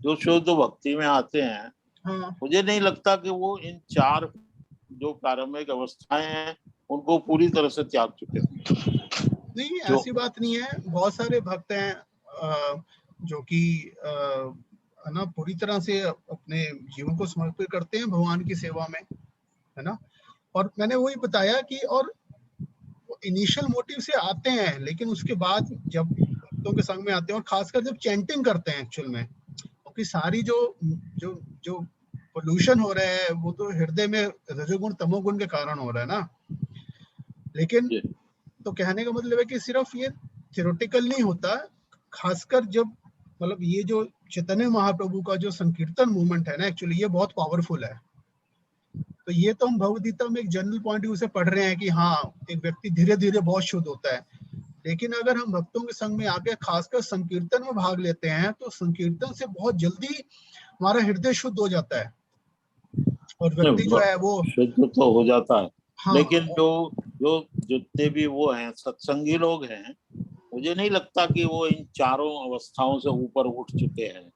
जो शुद्ध भक्ति में आते हैं? मुझे नहीं लगता कि वो इन 4 जो प्रारंभिक अवस्थाएं हैं उनको पूरी तरह से त्याग चुके हैं। नहीं, ऐसी बात नहीं है। बहुत सारे भक्त हैं जो कि है ना पूरी तरह से अपने जीवन को समर्पित करते हैं भगवान की सेवा में, है ना। और मैंने वही बताया कि और इनिशियल मोटिव से आते हैं, लेकिन उसके बाद जब भक्तों के संग में आते हैं और खासकर जब चैंटिंग करते हैं एक्चुअल में, क्योंकि सारी जो पोल्यूशन हो रहा है वो तो हृदय में रजोगुण तमोगुण के कारण हो रहा है ना। लेकिन तो कहने का मतलब है कि सिर्फ ये थ्योरेटिकल नहीं होता, खासकर जब मतलब ये जो चैतन्य महाप्रभु का जो संकीर्तन मूवमेंट है ना, एक्चुअली ये बहुत पावरफुल है। तो ये तो हम भगवद गीता में एक जनरल पॉइंट व्यू से पढ़ रहे हैं कि हाँ, एक व्यक्ति धीरे धीरे बहुत शुद्ध होता है। लेकिन अगर हम भक्तों के संग में आके खासकर संकीर्तन में भाग लेते हैं तो संकीर्तन से बहुत जल्दी हमारा हृदय शुद्ध हो जाता है और व्यक्ति जो है वो शुद्ध तो हो जाता है। हाँ, लेकिन जो जितने भी वो हैं सत्संगी लोग हैं, मुझे नहीं लगता कि वो इन 4 अवस्थाओं से ऊपर उठ चुके हैं।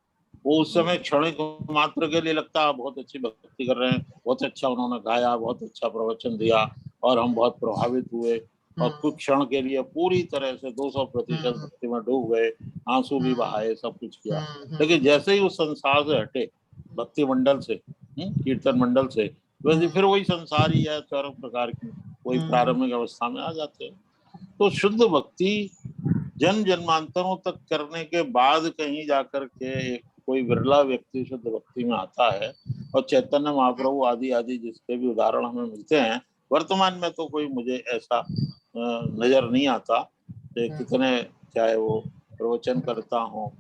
वो उस समय क्षणिक मात्र के लिए लगता है बहुत अच्छी भक्ति कर रहे हैं, बहुत अच्छा उन्होंने गाया, बहुत अच्छा प्रवचन दिया और हम बहुत प्रभावित हुए और कुछ क्षण के लिए पूरी तरह से 200% भक्ति में डूब गए, आंसू भी बहाए, सब कुछ किया। लेकिन जैसे ही उस संसार से हटे, भक्ति मंडल से, कीर्तन मंडल से, वैसे फिर वही संसारी या 4 प्रकार की वही प्रारंभिक अवस्था में आ जाते हैं। तो शुद्ध भक्ति जन्म जन्मांतरों तक करने के बाद कहीं जाकर के कोई विरला व्यक्ति शुद्ध भक्ति में आता है। और चैतन्य महाप्रभु आदि आदि जिसके भी उदाहरण हमें मिलते हैं, वर्तमान में तो कोई मुझे ऐसा नजर नहीं आता। कितने चाहे वो प्रवचन करता हो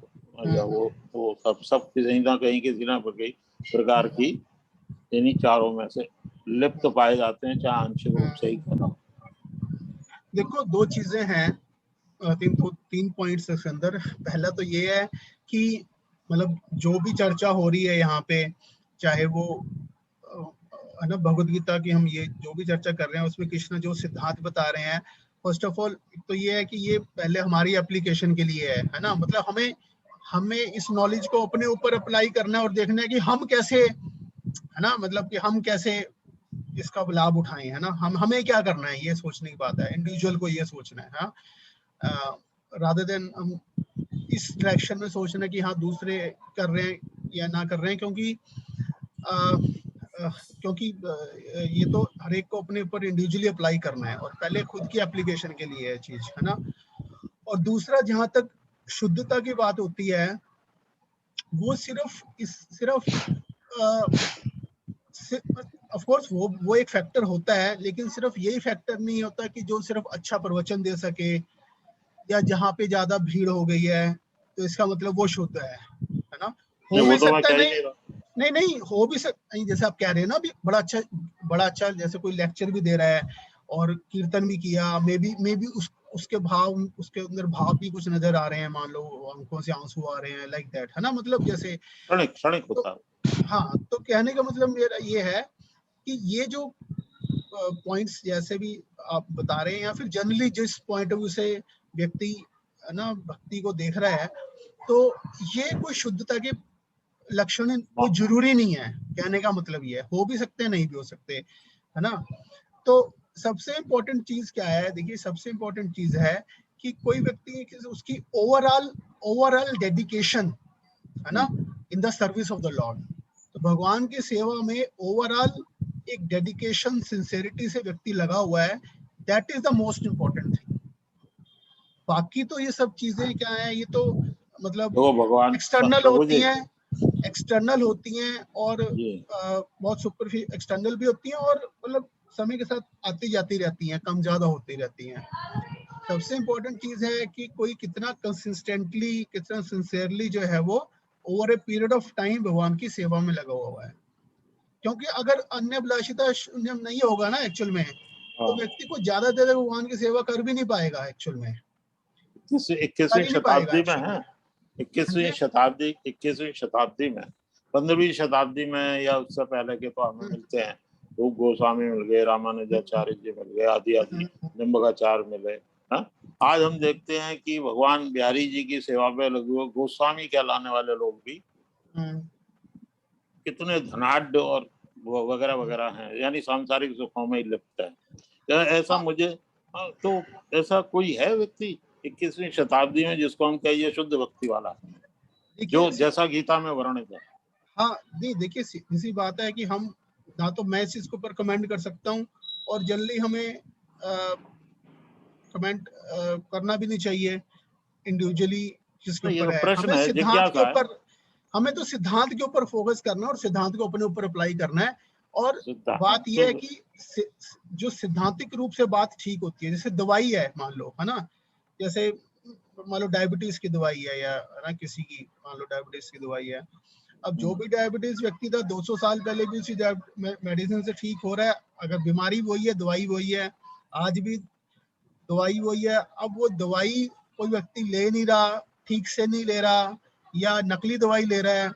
या वो सब कहीं ना कहीं किसी ना कहीं प्रकार की इन्हीं 4 में से लिप्त पाए जाते हैं, चाहे आंशिक रूप से ही करना। देखो, 2 चीजें हैं, 3 पॉइंट्स इसके अंदर। पहला तो ये है कि मतलब जो भी चर्चा हो रही है यहाँ पे, चाहे वो है ना भगवद गीता की, हम ये जो भी चर्चा कर रहे हैं उसमें कृष्ण जो सिद्धांत बता रहे हैं, फर्स्ट ऑफ ऑल तो ये है कि ये पहले हमारी एप्लीकेशन के लिए है ना। मतलब हमें इस नॉलेज को अपने ऊपर अप्लाई करना है और देखना है कि हम कैसे, है ना, मतलब कि हम कैसे इसका लाभ उठाएं, है ना। हमें क्या करना है ये सोचने की बात है, इंडिविजुअल को ये सोचना है, रादर देन हम इस डायरेक्शन में सोचना कि हाँ दूसरे कर रहे हैं या ना कर रहे हैं, क्योंकि ये तो हर एक को अपने ऊपर इंडिविजुअली अप्लाई करना है और पहले खुद की एप्लीकेशन के लिए है चीज, है ना। और दूसरा, जहां तक शुद्धता की बात होती है, वो सिर्फ ऑफ कोर्स वो एक फैक्टर होता है, लेकिन सिर्फ यही फैक्टर नहीं होता कि जो सिर्फ अच्छा प्रवचन दे सके या जहाँ पे ज्यादा भीड़ हो गई है तो इसका मतलब वो शुद्ध है हो भी वो तो मैं सकता कह है, ही नहीं रहा। नहीं हो भी सकता, जैसे आप कह रहे हैं ना, अभी बड़ा अच्छा जैसे कोई लेक्चर भी दे रहा है और कीर्तन भी किया, मे बी उसके अंदर भाव भी कुछ नजर आ रहे हैं, मान लो आंखों से आंसू आ रहे हैं, लाइक दैट, है ना, मतलब जैसे क्षणिक होता है। हाँ, तो कहने का मतलब मेरा ये है कि ये जो पॉइंट्स जैसे भी आप बता रहे हैं, या फिर जनरली जिस पॉइंट ऑफ व्यू से व्यक्ति है ना भक्ति को देख रहा है, तो ये कोई शुद्धता के लक्षण कोई जरूरी नहीं है। कहने का मतलब ये है, हो भी सकते हैं, नहीं भी हो सकते, है ना। तो सबसे इम्पोर्टेंट चीज क्या है, देखिए सबसे इम्पोर्टेंट चीज है कि कोई व्यक्ति उसकी ओवरऑल डेडिकेशन, है ना, in the service of the Lord. तो भगवान की सेवा में ओवरऑल एक डेडिकेशन, सिंसेरिटी से व्यक्ति लगा हुआ है, that is the most important thing. बाकी तो ये सब चीजें क्या है, ये तो मतलब तो भगवान एक्सटर्नल प्रभु होती जी, हैं, एक्सटर्नल होती हैं, और बहुत सुपरफिशियल एक्सटर्नल भी होती हैं, और मतलब समय के साथ आती जाती रहती हैं, कम ज्यादा होती रहती हैं। सबसे इम्पोर्टेंट चीज है कि कोई कितना कंसिस्टेंटली, कितना सिंसियरली जो है वो over a period of time भगवान की सेवा में लगा हुआ है। क्योंकि अगर अन्यभिलाषिता शून्यम नहीं होगा ना एक्चुअल में, तो व्यक्ति को ज्यादा देर भगवान की सेवा कर भी नहीं पाएगा एक्चुअल में, 21वीं शताब्दी में है, 21वीं शताब्दी में, 15वीं शताब्दी में या उससे पहले के तो हमें मिलते हैं, रूप गोस्वामी मिल गए, रामानुजाचार्य जी मिल गए, आदि जम्बकाचार्य मिले। आज हम देखते हैं कि भगवान बिहारी जी की सेवा पे लगे हुए गोस्वामी कहलाने वाले लोग भी कितने धनाढ़ और वगैरह वगैरह हैं, यानी सांसारिक सुखों में लिप्त है। ऐसा मुझे तो ऐसा कोई है व्यक्ति 21वीं शताब्दी में जिसको हम कहिए शुद्ध भक्ति वाला, जो जैसा गीता में वर्णित है? हाँ, नहीं देखिए, सीधी बात है कि हम ना तो मैं इस चीज के ऊपर कमेंट कर सकता हूँ, और जल्दी हमें कमेंट करना भी नहीं चाहिए इंडिविजुअली जिसके ऊपर है। प्रश्न हमें है, सिद्धांत के जिज्ञासा है। ऊपर, हमें तो सिद्धांत के ऊपर फोकस करना और सिद्धांत को अपने ऊपर अप्लाई करना है। और बात यह है कि जो सिद्धांतिक रूप से बात ठीक होती है, जैसे दवाई है मान लो, है ना, जैसे मान लो डायबिटीज की दवाई है, या ना किसी की मान लो डायबिटीज की दवाई है। अब जो भी डायबिटीज व्यक्ति था 200 साल पहले भी उसी मेडिसिन से ठीक हो रहा है, अगर बीमारी वही है, दवाई वही है, आज भी दवाई वही है। अब वो दवाई कोई व्यक्ति ले नहीं रहा, ठीक से नहीं ले रहा, या नकली दवाई ले रहा है,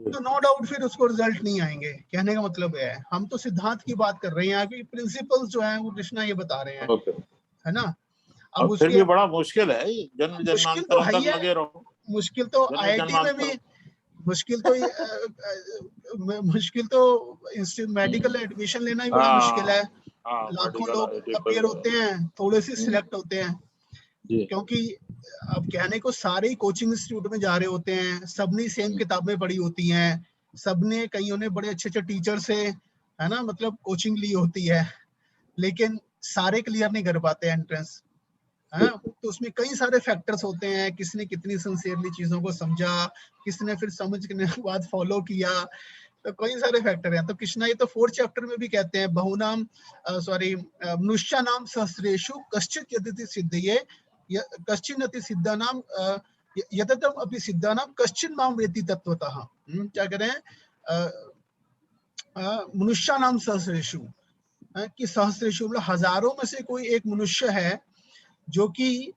तो नो डाउट फिर उसको रिजल्ट नहीं आएंगे। कहने का मतलब है, हम तो सिद्धांत की बात कर रहे हैं कि प्रिंसिपल्स जो हैं वो कृष्णा ये बता रहे हैं, है ना। अब फिर भी बड़ा मुश्किल है, जन्म जन्मांतरों तक लगे रहो। मुश्किल तो आईआईटी में भी, मुश्किल तो मेडिकल एडमिशन लेना ही बड़ा मुश्किल है। लाखों लोग अपीयर होते हैं, थोड़े से सिलेक्ट होते हैं, क्योंकि अब कहने को सारे ही कोचिंग इंस्टीट्यूट में जा रहे होते हैं, सबने सेम किताबें पढ़ी होती हैं, सबने, कईयों ने बड़े अच्छे टीचर से, है ना, मतलब कोचिंग ली होती है, लेकिन सारे क्लियर नहीं कर पाते एंट्रेंस, है। तो उसमें कई सारे फैक्टर्स होते हैं, किसने कितनी सिंसियरली चीजों को समझा, किसने फिर समझने के बाद फॉलो किया, तो कई सारे फैक्टर हैं। तो कृष्णा ये तो 4th चैप्टर में भी कहते हैं, बहुनाम मनुष्य नाम सहस्रेषु कश्चित यदिति सिद्धये कश्चिन्नति सिद्धानाम यततम अपि सिद्धानाम कश्चिन माम वेति तत्वतः। क्या कह रहे हैं, मनुष्य नाम सहस्रेषु, कि सहस्रेषु मतलब हजारों में से कोई एक मनुष्य है जो कि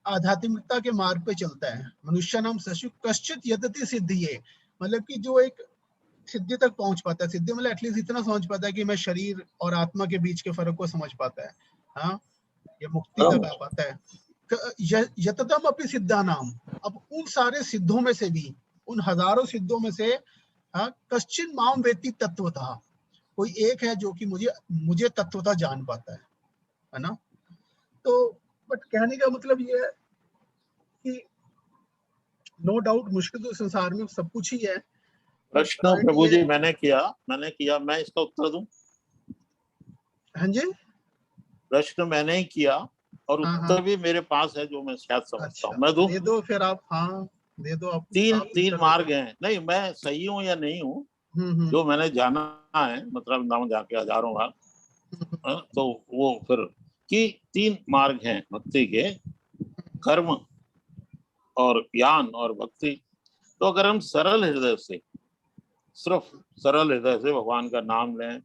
आध्यात्मिकता के मार्ग पे चलता है। मनुष्य नाम सहस्रेषु कश्चित यतति सिद्धिये, मतलब कि जो एक सिद्धि तक पहुंच पाता है। सिद्धि मतलब एटलीस्ट इतना समझ पाता है कि मैं शरीर और आत्मा के बीच के फर्क को समझ पाता है, हाँ, ये मुक्ति तक आ पाता है। यततम अपि सिद्धानाम, अब उन सारे सिद्धों में से भी, उन हजारों सिद्धों में से कश्चिन माम वेति तत्वतः, कोई एक है जो कि मुझे तत्वतः जान पाता है ना। तो बट कहने का मतलब ये है कि नो डाउट मुश्किल तो संसार में सब कुछ ही है। प्रश्न प्रभु जी मैंने किया, मैं इसका उत्तर दूं? हाँ जी, प्रश्न मैंने ही किया और उत्तर भी मेरे पास है, जो मैं शायद समझता हूँ। मैं दूं? दे दो फिर आप, हाँ दे दो आप। तीन मार्ग हैं, नहीं मैं सही हूँ या नहीं हूँ, जो मैंने जाना है, मतलब नाम जाके हजारों बार, तो वो फिर कि 3 मार्ग हैं भक्ति के, कर्म और ज्ञान और भक्ति। तो अगर हम सरल हृदय से, सिर्फ सरल हृदय से भगवान का नाम लें,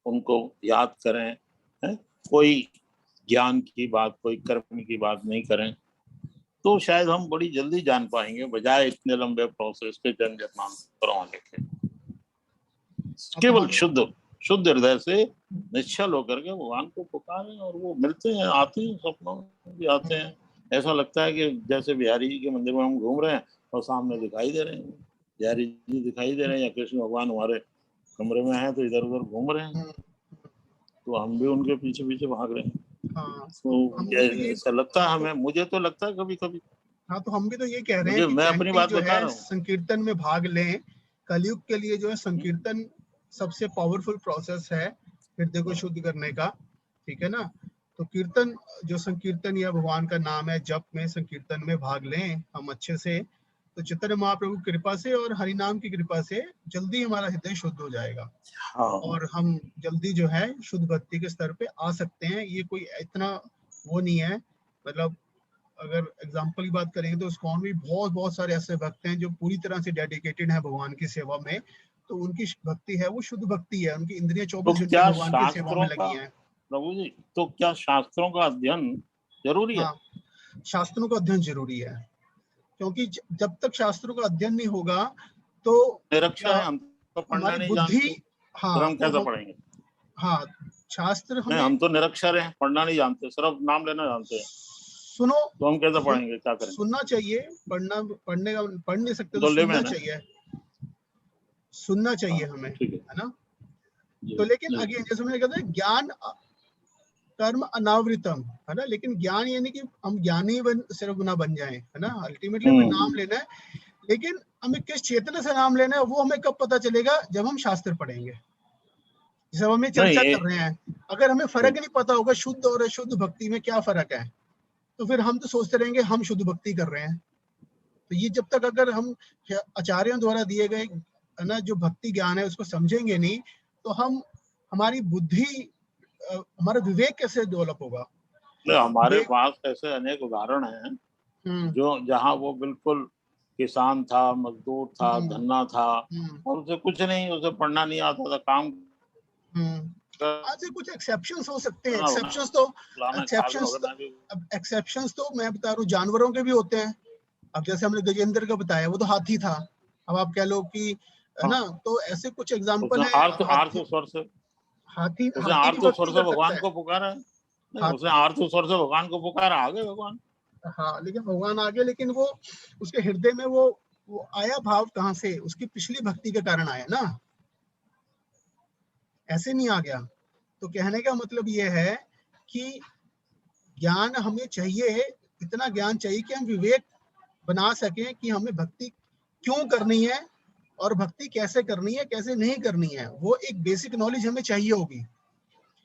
उनको याद करें, है? कोई ज्ञान की बात, कोई कर्म की बात नहीं करें, तो शायद हम बड़ी जल्दी जान पाएंगे, बजाय इतने लंबे प्रोसेस के झंझट करवाने के। केवल शुद्ध हृदय से निश्चल होकर के भगवान को पुकारें और वो मिलते हैं, आते हैं, सपनों में भी आते हैं। ऐसा लगता है कि जैसे बिहारी जी के मंदिर में हम घूम रहे हैं और सामने दिखाई दे रहे हैं, बिहारी जी दिखाई दे रहे हैं, या कृष्ण भगवान हमारे कमरे में हैं तो इधर उधर घूम रहे हैं, तो हम भी उनके पीछे पीछे भाग रहे हैं। हाँ, तो ऐसा लगता है हमें, मुझे तो लगता है कभी कभी। हाँ, तो हम भी तो ये कह रहे हैं कि मैं अपनी बात जो बता है रहा हूँ। संकीर्तन में भाग लें। कलयुग के लिए जो है संकीर्तन सबसे पावरफुल प्रोसेस है हृदय को शुद्ध करने का, ठीक है ना। तो कीर्तन, जो संकीर्तन या भगवान का नाम है, जप में, संकीर्तन में भाग लें हम अच्छे से, तो चैतन्य महाप्रभु की कृपा से और हरि नाम की कृपा से जल्दी हमारा हृदय शुद्ध हो जाएगा। हाँ। और हम जल्दी जो है शुद्ध भक्ति के स्तर पे आ सकते हैं। ये कोई इतना वो नहीं है, मतलब अगर एग्जाम्पल की बात करेंगे तो इस्कॉन में बहुत सारे ऐसे भक्त हैं जो पूरी तरह से डेडिकेटेड है भगवान की सेवा में, तो उनकी भक्ति है वो शुद्ध भक्ति है, उनकी इंद्रियां 24 घंटे भगवान की सेवा में लगी हैं। प्रभु जी, तो क्या शास्त्रों का अध्ययन जरूरी है? हाँ, शास्त्रों का अध्ययन जरूरी है, क्योंकि जब तक शास्त्रों का अध्ययन नहीं होगा तो निरक्षर है, हम तो पढ़ना नहीं जानते, हाँ, तो हम कैसे पढ़ेंगे? हाँ, शास्त्र हमें, हम तो निरक्षर हैं, पढ़ना नहीं जानते, सिर्फ नाम लेना जानते हैं। सुनो, तो हम कैसे पढ़ेंगे, क्या करें? सुनना चाहिए, पढ़ने का पढ़ नहीं सकते तो सुनना चाहिए, सुनना चाहिए हमें, है ना। तो लेकिन अगेन जैसे मैंने कहा था, ज्ञान कर्म अनावृतम, है ना। लेकिन ज्ञान यानी कि हम ज्ञानी सिर्फ ना बन जाएं, है ना। अल्टीमेटली हमें नाम लेना है, लेकिन हमें किस चेतना से नाम लेना है वो हमें कब पता चलेगा? जब हम शास्त्र पढ़ेंगे, जब हम चर्चा कर रहे हैं। अगर हमें फर्क नहीं पता होगा शुद्ध और अशुद्ध भक्ति में क्या फर्क है, तो फिर हम तो सोचते रहेंगे हम शुद्ध भक्ति कर रहे हैं। तो ये जब तक अगर हम आचार्यों द्वारा दिए गए, है ना, जो भक्ति ज्ञान है उसको समझेंगे नहीं, तो हम, हमारी बुद्धि, हमारा विवेक कैसे डेवलप होगा? हमारे पास ऐसे अनेक उदाहरण हैं जो जहाँ वो बिल्कुल किसान था, मजदूर था, धन्ना था, और उसे कुछ नहीं, उसे पढ़ना नहीं आता था, काम ऐसे कुछ एक्सेप्शंस हो सकते हैं। एक्सेप्शंस तो मैं बता रहा हूँ जानवरों के भी होते हैं। अब जैसे हमने गजेंद्र का बताया, वो तो हाथी था। अब आप कह लो कि, है ना, तो ऐसे कुछ एग्जांपल है। हाथी स्वर से भगवान को पुकारा, उसने आर्थ स्वर से भगवान को पुकारा, आगे भगवान। हाँ, लेकिन भगवान आगे, लेकिन वो उसके हृदय में वो आया भाव कहाँ से? उसकी पिछली भक्ति के कारण आया ना, ऐसे नहीं आ गया। तो कहने का मतलब ये है कि ज्ञान हमें चाहिए, इतना ज्ञान चाहिए कि हम विवेक बना सकें कि हमें भक्ति क्यों करनी है और भक्ति कैसे करनी है, कैसे नहीं करनी है। वो एक बेसिक नॉलेज हमें चाहिए होगी।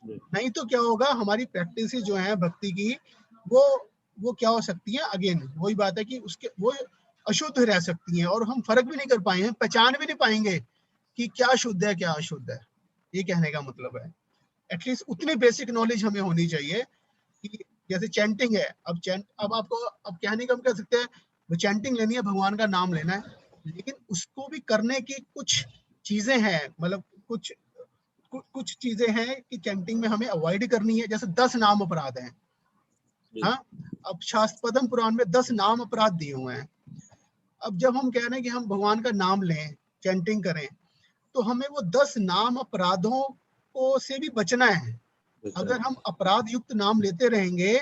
नहीं तो क्या होगा, हमारी प्रैक्टिस जो है भक्ति की, वो क्या हो सकती है? अगेन वही बात है कि उसके वो अशुद्ध रह सकती हैं, और हम फर्क भी नहीं कर पाएंगे, पहचान भी नहीं पाएंगे कि क्या शुद्ध है क्या अशुद्ध है। ये कहने का मतलब है एटलीस्ट उतनी बेसिक नॉलेज हमें होनी चाहिए कि जैसे चैंटिंग है, अब आपको अब कहने का हम कह सकते हैं वो चैंटिंग लेनी है, भगवान का नाम लेना है, लेकिन उसको भी करने की कुछ चीजें हैं, मतलब कुछ चीजें हैं कि चैंटिंग में हमें अवॉइड करनी है। जैसे 10 नाम अपराध हैं। हाँ, अब शास्त्र पद्म पुराण में 10 नाम अपराध दिए हुए हैं। अब जब हम कह रहे हैं कि हम भगवान का नाम लें, चैंटिंग करें, तो हमें वो 10 नाम अपराधों को से भी बचना है। अगर हम अपराध युक्त नाम लेते रहेंगे,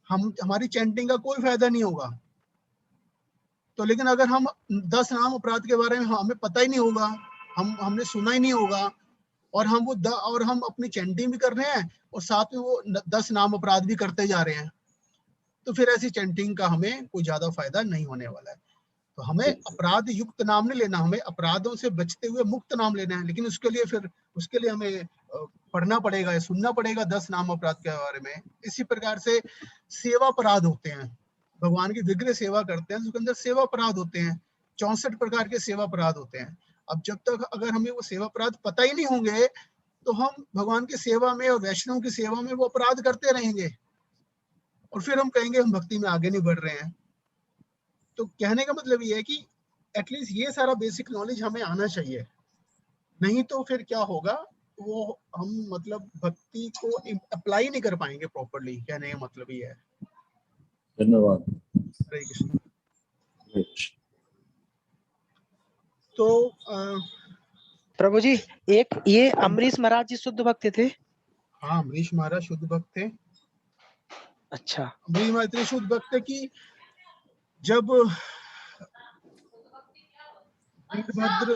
हमारी चैंटिंग का कोई फायदा नहीं होगा। तो लेकिन अगर हम 10 नाम अपराध के बारे में हमें पता ही नहीं होगा, हमने सुना ही नहीं होगा, और हम अपनी चैंटिंग भी कर रहे हैं और साथ में वो 10 नाम अपराध भी करते जा रहे हैं, तो फिर ऐसी चैंटिंग का हमें कोई ज्यादा फायदा नहीं होने वाला है। तो हमें अपराध युक्त नाम नहीं लेना, हमें अपराधों से बचते हुए मुक्त नाम लेना है। लेकिन उसके लिए हमें पढ़ना पड़ेगा, सुनना पड़ेगा 10 नाम अपराध के बारे में। इसी प्रकार से सेवा अपराध होते हैं, भगवान की विग्रह सेवा करते हैं, उसके अंदर सेवा अपराध होते हैं। 64 प्रकार के सेवा अपराध होते हैं। अब जब तक अगर हमें वो सेवा अपराध पता ही नहीं होंगे, तो हम भगवान की सेवा में और वैष्णव की सेवा में वो अपराध करते रहेंगे, और फिर हम कहेंगे हम भक्ति में आगे नहीं बढ़ रहे हैं। तो कहने का मतलब ये है कि एटलीस्ट ये सारा बेसिक नॉलेज हमें आना चाहिए, नहीं तो फिर क्या होगा, वो हम मतलब भक्ति को अप्लाई नहीं कर पाएंगे प्रॉपरली। कहने का मतलब ये है। धन्यवाद। हरे कृष्ण। तो प्रभु जी, एक ये अम्बरीश महाराज जी शुद्ध भक्त थे। हाँ, अम्बरीश महाराज शुद्ध भक्त थे। अच्छा। अम्बरीश महाराज इतने शुद्ध भक्त थे कि जब वीरभद्र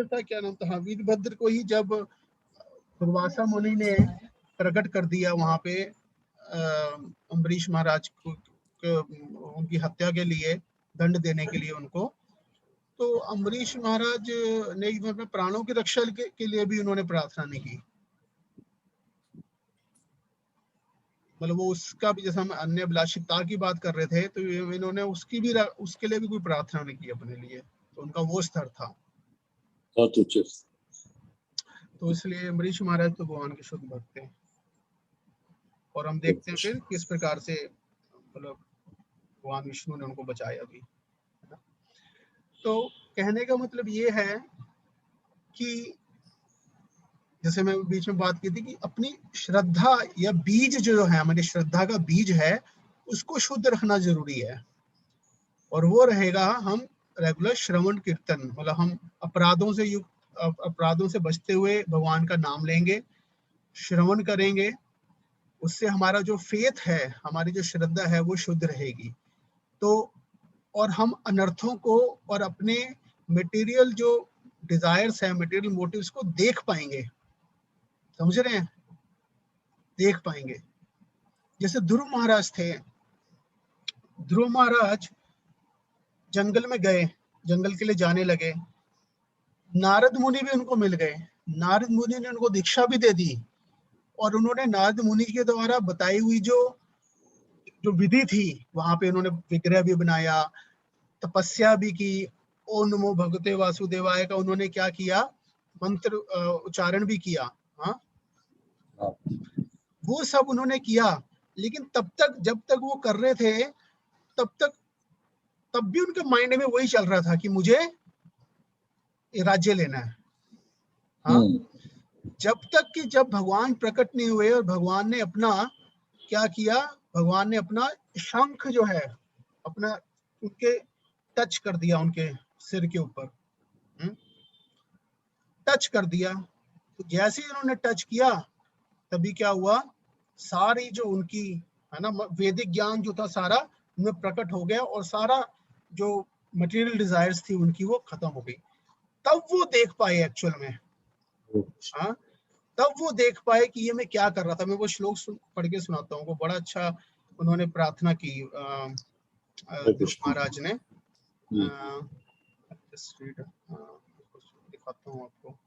था, क्या नाम था, हाँ, वीरभद्र को ही जब दुर्वासा मुनि ने प्रकट कर दिया वहां पे अम्बरीश महाराज को उनकी हत्या के लिए, दंड देने के लिए उनको, तो अम्बरीश महाराज ने अपने प्राणों की रक्षा के लिए भी उन्होंने प्रार्थना नहीं की। मतलब वो उसका भी, जैसे हम अन्य अभिलाषिता की बात कर रहे थे, तो इन्होंने उसके लिए भी कोई प्रार्थना नहीं की अपने लिए। तो उनका वो स्तर था। तो इसलिए अम्बरीश महाराज तो भगवान के शुद्ध भक्त थे। और हम देखते हैं फिर किस प्रकार से मतलब भगवान विष्णु ने उनको बचाया भी। तो कहने का मतलब ये है कि जैसे मैं बीच में बात की थी कि अपनी श्रद्धा या बीज जो है, हमारी श्रद्धा का बीज है, उसको शुद्ध रखना जरूरी है। और वो रहेगा हम रेगुलर श्रवण कीर्तन, मतलब हम अपराधों से बचते हुए भगवान का नाम लेंगे, श्रवण करेंगे, उससे हमारा जो फेथ है, हमारी जो श्रद्धा है, वो शुद्ध रहेगी। तो और हम अनर्थों को और अपने मटेरियल जो डिजायर्स है, मटेरियल मोटिव्स को देख पाएंगे। समझ रहे हैं? देख पाएंगे। जैसे ध्रुव महाराज थे, ध्रुव महाराज जंगल में गए, जंगल के लिए जाने लगे, नारद मुनि भी उनको मिल गए, नारद मुनि ने उनको दीक्षा भी दे दी, और उन्होंने नारद मुनि के द्वारा बताई हुई जो विधि थी, वहां पे उन्होंने विग्रह भी बनाया, तपस्या भी की, ओम नमो भगवते वासुदेवाय का उन्होंने क्या किया, मंत्र उच्चारण भी किया। हाँ, वो सब उन्होंने किया। लेकिन जब तक वो कर रहे थे, तब भी उनके माइंड में वही चल रहा था कि मुझे राज्य लेना है। हाँ, जब भगवान प्रकट नहीं हुए और भगवान ने अपना क्या किया, भगवान ने अपना शंख जो है अपना उनके टच कर दिया, उनके सिर के ऊपर टच कर दिया। तो जैसे ही उन्होंने टच किया, तभी क्या हुआ, सारी जो उनकी है ना वैदिक ज्ञान जो था सारा उनमें प्रकट हो गया, और सारा जो मटेरियल डिजायर्स थी उनकी वो खत्म हो गई। तब वो देख पाए एक्चुअल में। हाँ, तब वो देख पाए कि ये मैं क्या कर रहा था। मैं वो श्लोक पढ़ के सुनाता हूँ, वो बड़ा अच्छा उन्होंने प्रार्थना की महाराज ने। दिखाता हूँ आपको।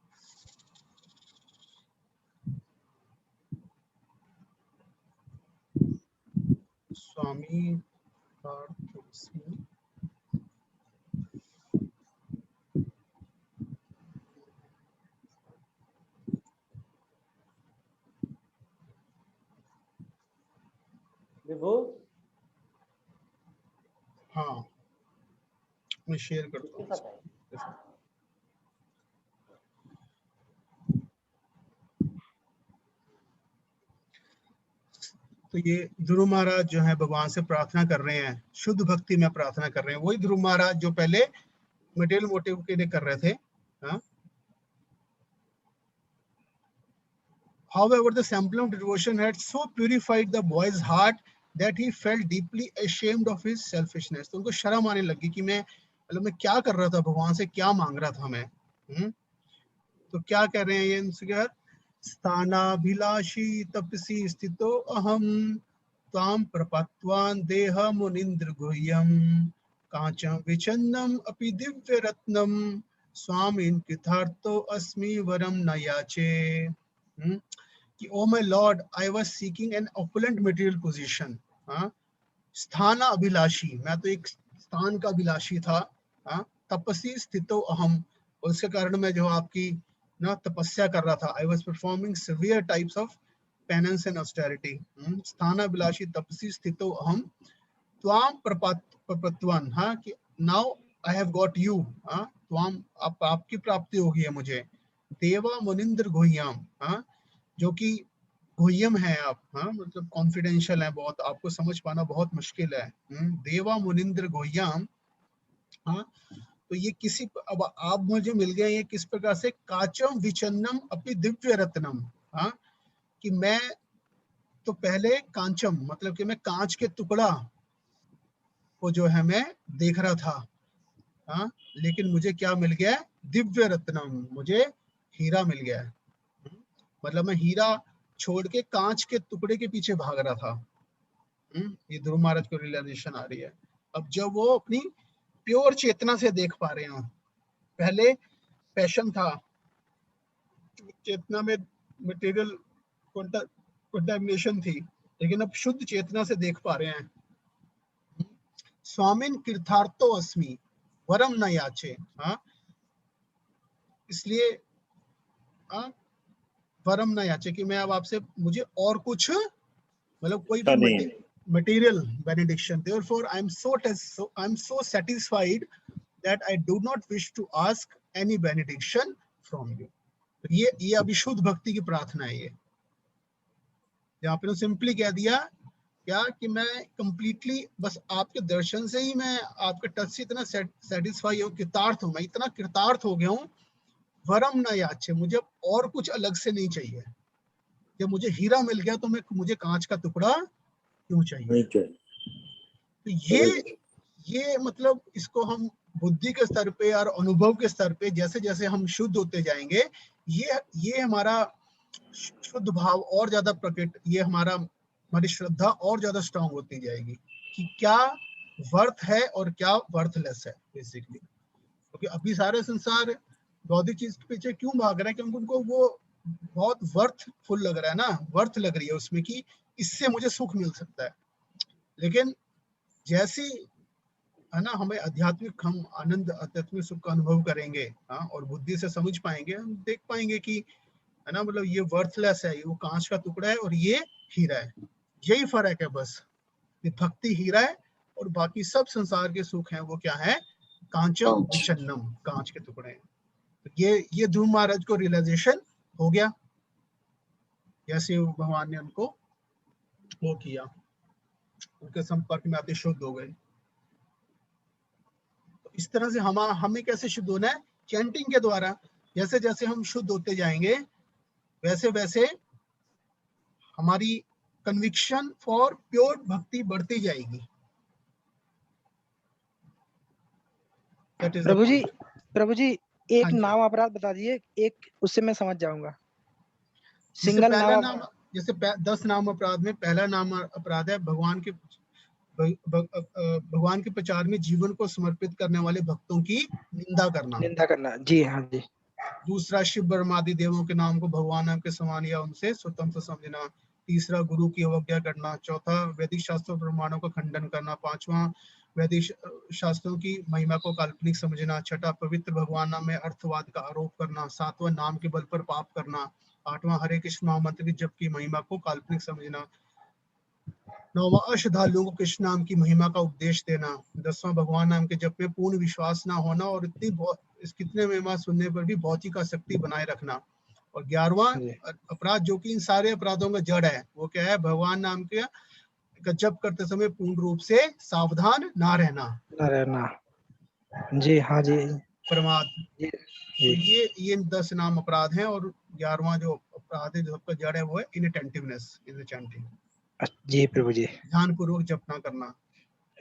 स्वामी हाँ, मैं शेयर करता हूँ। तो ये ध्रुव महाराज जो है भगवान से प्रार्थना कर रहे हैं, शुद्ध भक्ति में प्रार्थना कर रहे हैं। वही ध्रुव महाराज जो पहले मटेरियल मोटिव के लिए कर रहे थे। हाँ? However, the sample of devotion had so purified the boy's heart that he felt deeply ashamed of his selfishness. तो उनको शर्म आने लगी कि मैं क्या कर रहा था, भगवान से क्या मांग रहा था मैं। तो क्या कह रहे हैं ये, स्थानाभिलाषी तपसी स्थितो अहम त्वां प्रपत्वान् देह मुनीन्द्र गुह्यम कांचम विचन्नम अपि दिव्य रत्नम स्वामिन् कृतार्थो अस्मि वरम न याचे। कि oh my lord, I was seeking an opulent material position. स्थान अभिलाषी, मैं तो एक स्थान का अभिलाषी था। तपसी स्थितो अहम, और उसके कारण मैं जो आपकी ना तपस्या कर रहा था। I was performing severe types of penance and austerity. स्थान अभिलाषी तपसी स्थितो अहम त्वां प्रपत्वान। हाँ, कि now I have got you, तो हम आपकी प्राप्ति होगी है मुझे। देवा मुनिंद्र गुह्यम, जो कि गुह्यम है आप, मतलब कॉन्फिडेंशियल है बहुत, आपको समझ पाना बहुत मुश्किल है। देवा मुनिंद्र गुह्यम, तो ये किसी, अब आप मुझे मिल गए ये किस प्रकार से, काचम विचन्नम अपि दिव्य रत्नम, कि मैं तो पहले कांचम मतलब कि मैं कांच के टुकड़ा को जो है मैं देख रहा था, लेकिन मुझे क्या मिल गया, दिव्य रत्नम, मुझे हीरा मिल गया। मतलब मैं हीरा छोड़ के कांच के टुकड़े के पीछे भाग रहा था। ये ध्रुव महाराज को रियलाइजेशन आ रही है। अब जब वो अपनी प्योर चेतना से देख पा रहे हैं, पहले पैशन था, चेतना में मटेरियल कंटामिनेशन थी, लेकिन अब शुद्ध चेतना से देख पा रहे हैं। स्वामिन कृतार्थो अस्मि वरम न याचे, इसलिए वरम न याचे कि मैं अब आपसे मुझे और कुछ मतलब कोई भी material benediction, therefore I am so satisfied that I do not wish to ask any benediction from you। ये अभी शुद्ध भक्ति की प्रार्थना है। ये यहाँ पे सिंपली कह दिया क्या कि मैं कंप्लीटली बस आपके दर्शन से ही मैं आपके टच से इतना सेटिस्फाई हूँ, कृतार्थ हूँ, मैं इतना कृतार्थ हो गया हूँ। वरम न याचे, मुझे और कुछ अलग से नहीं चाहिए। जब मुझे हीरा मिल गया तो मुझे कांच का टुकड़ा क्यों चाहिए। तो ये मतलब इसको हम बुद्धि के स्तर पे और अनुभव के स्तर पे जैसे जैसे हम शुद्ध होते जाएंगे, ये हमारा शुद्ध भाव और ज्यादा प्रकट, ये हमारी श्रद्धा और ज्यादा स्ट्रांग होती जाएगी कि क्या वर्थ है और क्या वर्थलेस है बेसिकली। क्योंकि अभी सारे संसार भौतिक चीज के पीछे क्यों भाग रहा है, क्योंकि उनको वो बहुत वर्थफुल लग रहा है ना, वर्थ लग रही है उसमें कि इससे मुझे सुख मिल सकता है। लेकिन जैसी है ना हमें हम आनंद आध्यात्मिक सुख का अनुभव करेंगे, और बुद्धि से समझ पाएंगे, हम देख पाएंगे कि है ना मतलब ये वर्थलेस है, वो कांच का टुकड़ा है और ये हीरा है। यही फर्क है बस, ये भक्ति हीरा है और बाकी सब संसार के सुख हैं वो क्या है, कांचम विचन्नम, कांच के टुकड़े हैं। तो ये ध्रुव महाराज को रियलाइजेशन हो गया, जैसे भगवान ने उनको वो किया, उनके संपर्क में आते शुद्ध हो गए। तो इस तरह से हमें कैसे शुद्ध होना है, चैंटिंग के द्वारा। जैसे जैसे हम शुद्ध होते जाएंगे वैसे वैसे हमारी कन्विक्शन फॉर प्योर भक्ति बढ़ती जाएगी। प्रभु जी एक नाम अपराध बता दिए, एक उससे मैं समझ जाऊंगा। सिंगल नाम, जैसे 10 नाम अपराध में पहला नाम अपराध है भगवान के प्रचार में जीवन को समर्पित करने वाले भक्तों की निंदा करना। जी हाँ जी। दूसरा शिव ब्रह्मादि देवों के नाम को भगवान नाम के समान या उनसे स्वतंत्र समझना। तीसरा गुरु की अवज्ञा करना। चौथा वैदिक शास्त्रों प्रमाणों का खंडन करना। पांचवा वैदिक शास्त्रों की महिमा को काल्पनिक समझना। छठा पवित्र भगवान नाम में अर्थवाद का आरोप करना। सातवां नाम के बल पर पाप करना। आठवां हरे कृष्ण महामंत्र की जप की महिमा को काल्पनिक समझना। नौवां अश्रद्धालुओं को कृष्ण नाम की महिमा का उपदेश देना। 10वां भगवान नाम के जप में पूर्ण विश्वास ना होना और कितने महिमा सुनने पर भी भौतिक आसक्ति बनाए रखना। और 11वां अपराध जो कि इन सारे अपराधों का जड़ है वो क्या है, भगवान नाम के जप करते समय पूर्ण रूप से सावधान ना रहना। जी हाँ जी। प्रमाद। तो ये 10 नाम अपराध हैं। और 11वां जो अपराध है जो सबका जड़ है वो है इनअटेंटिवनेस इन द चैंटिंग। जी प्रभु जी। ध्यान पूर्वक जप ना करना।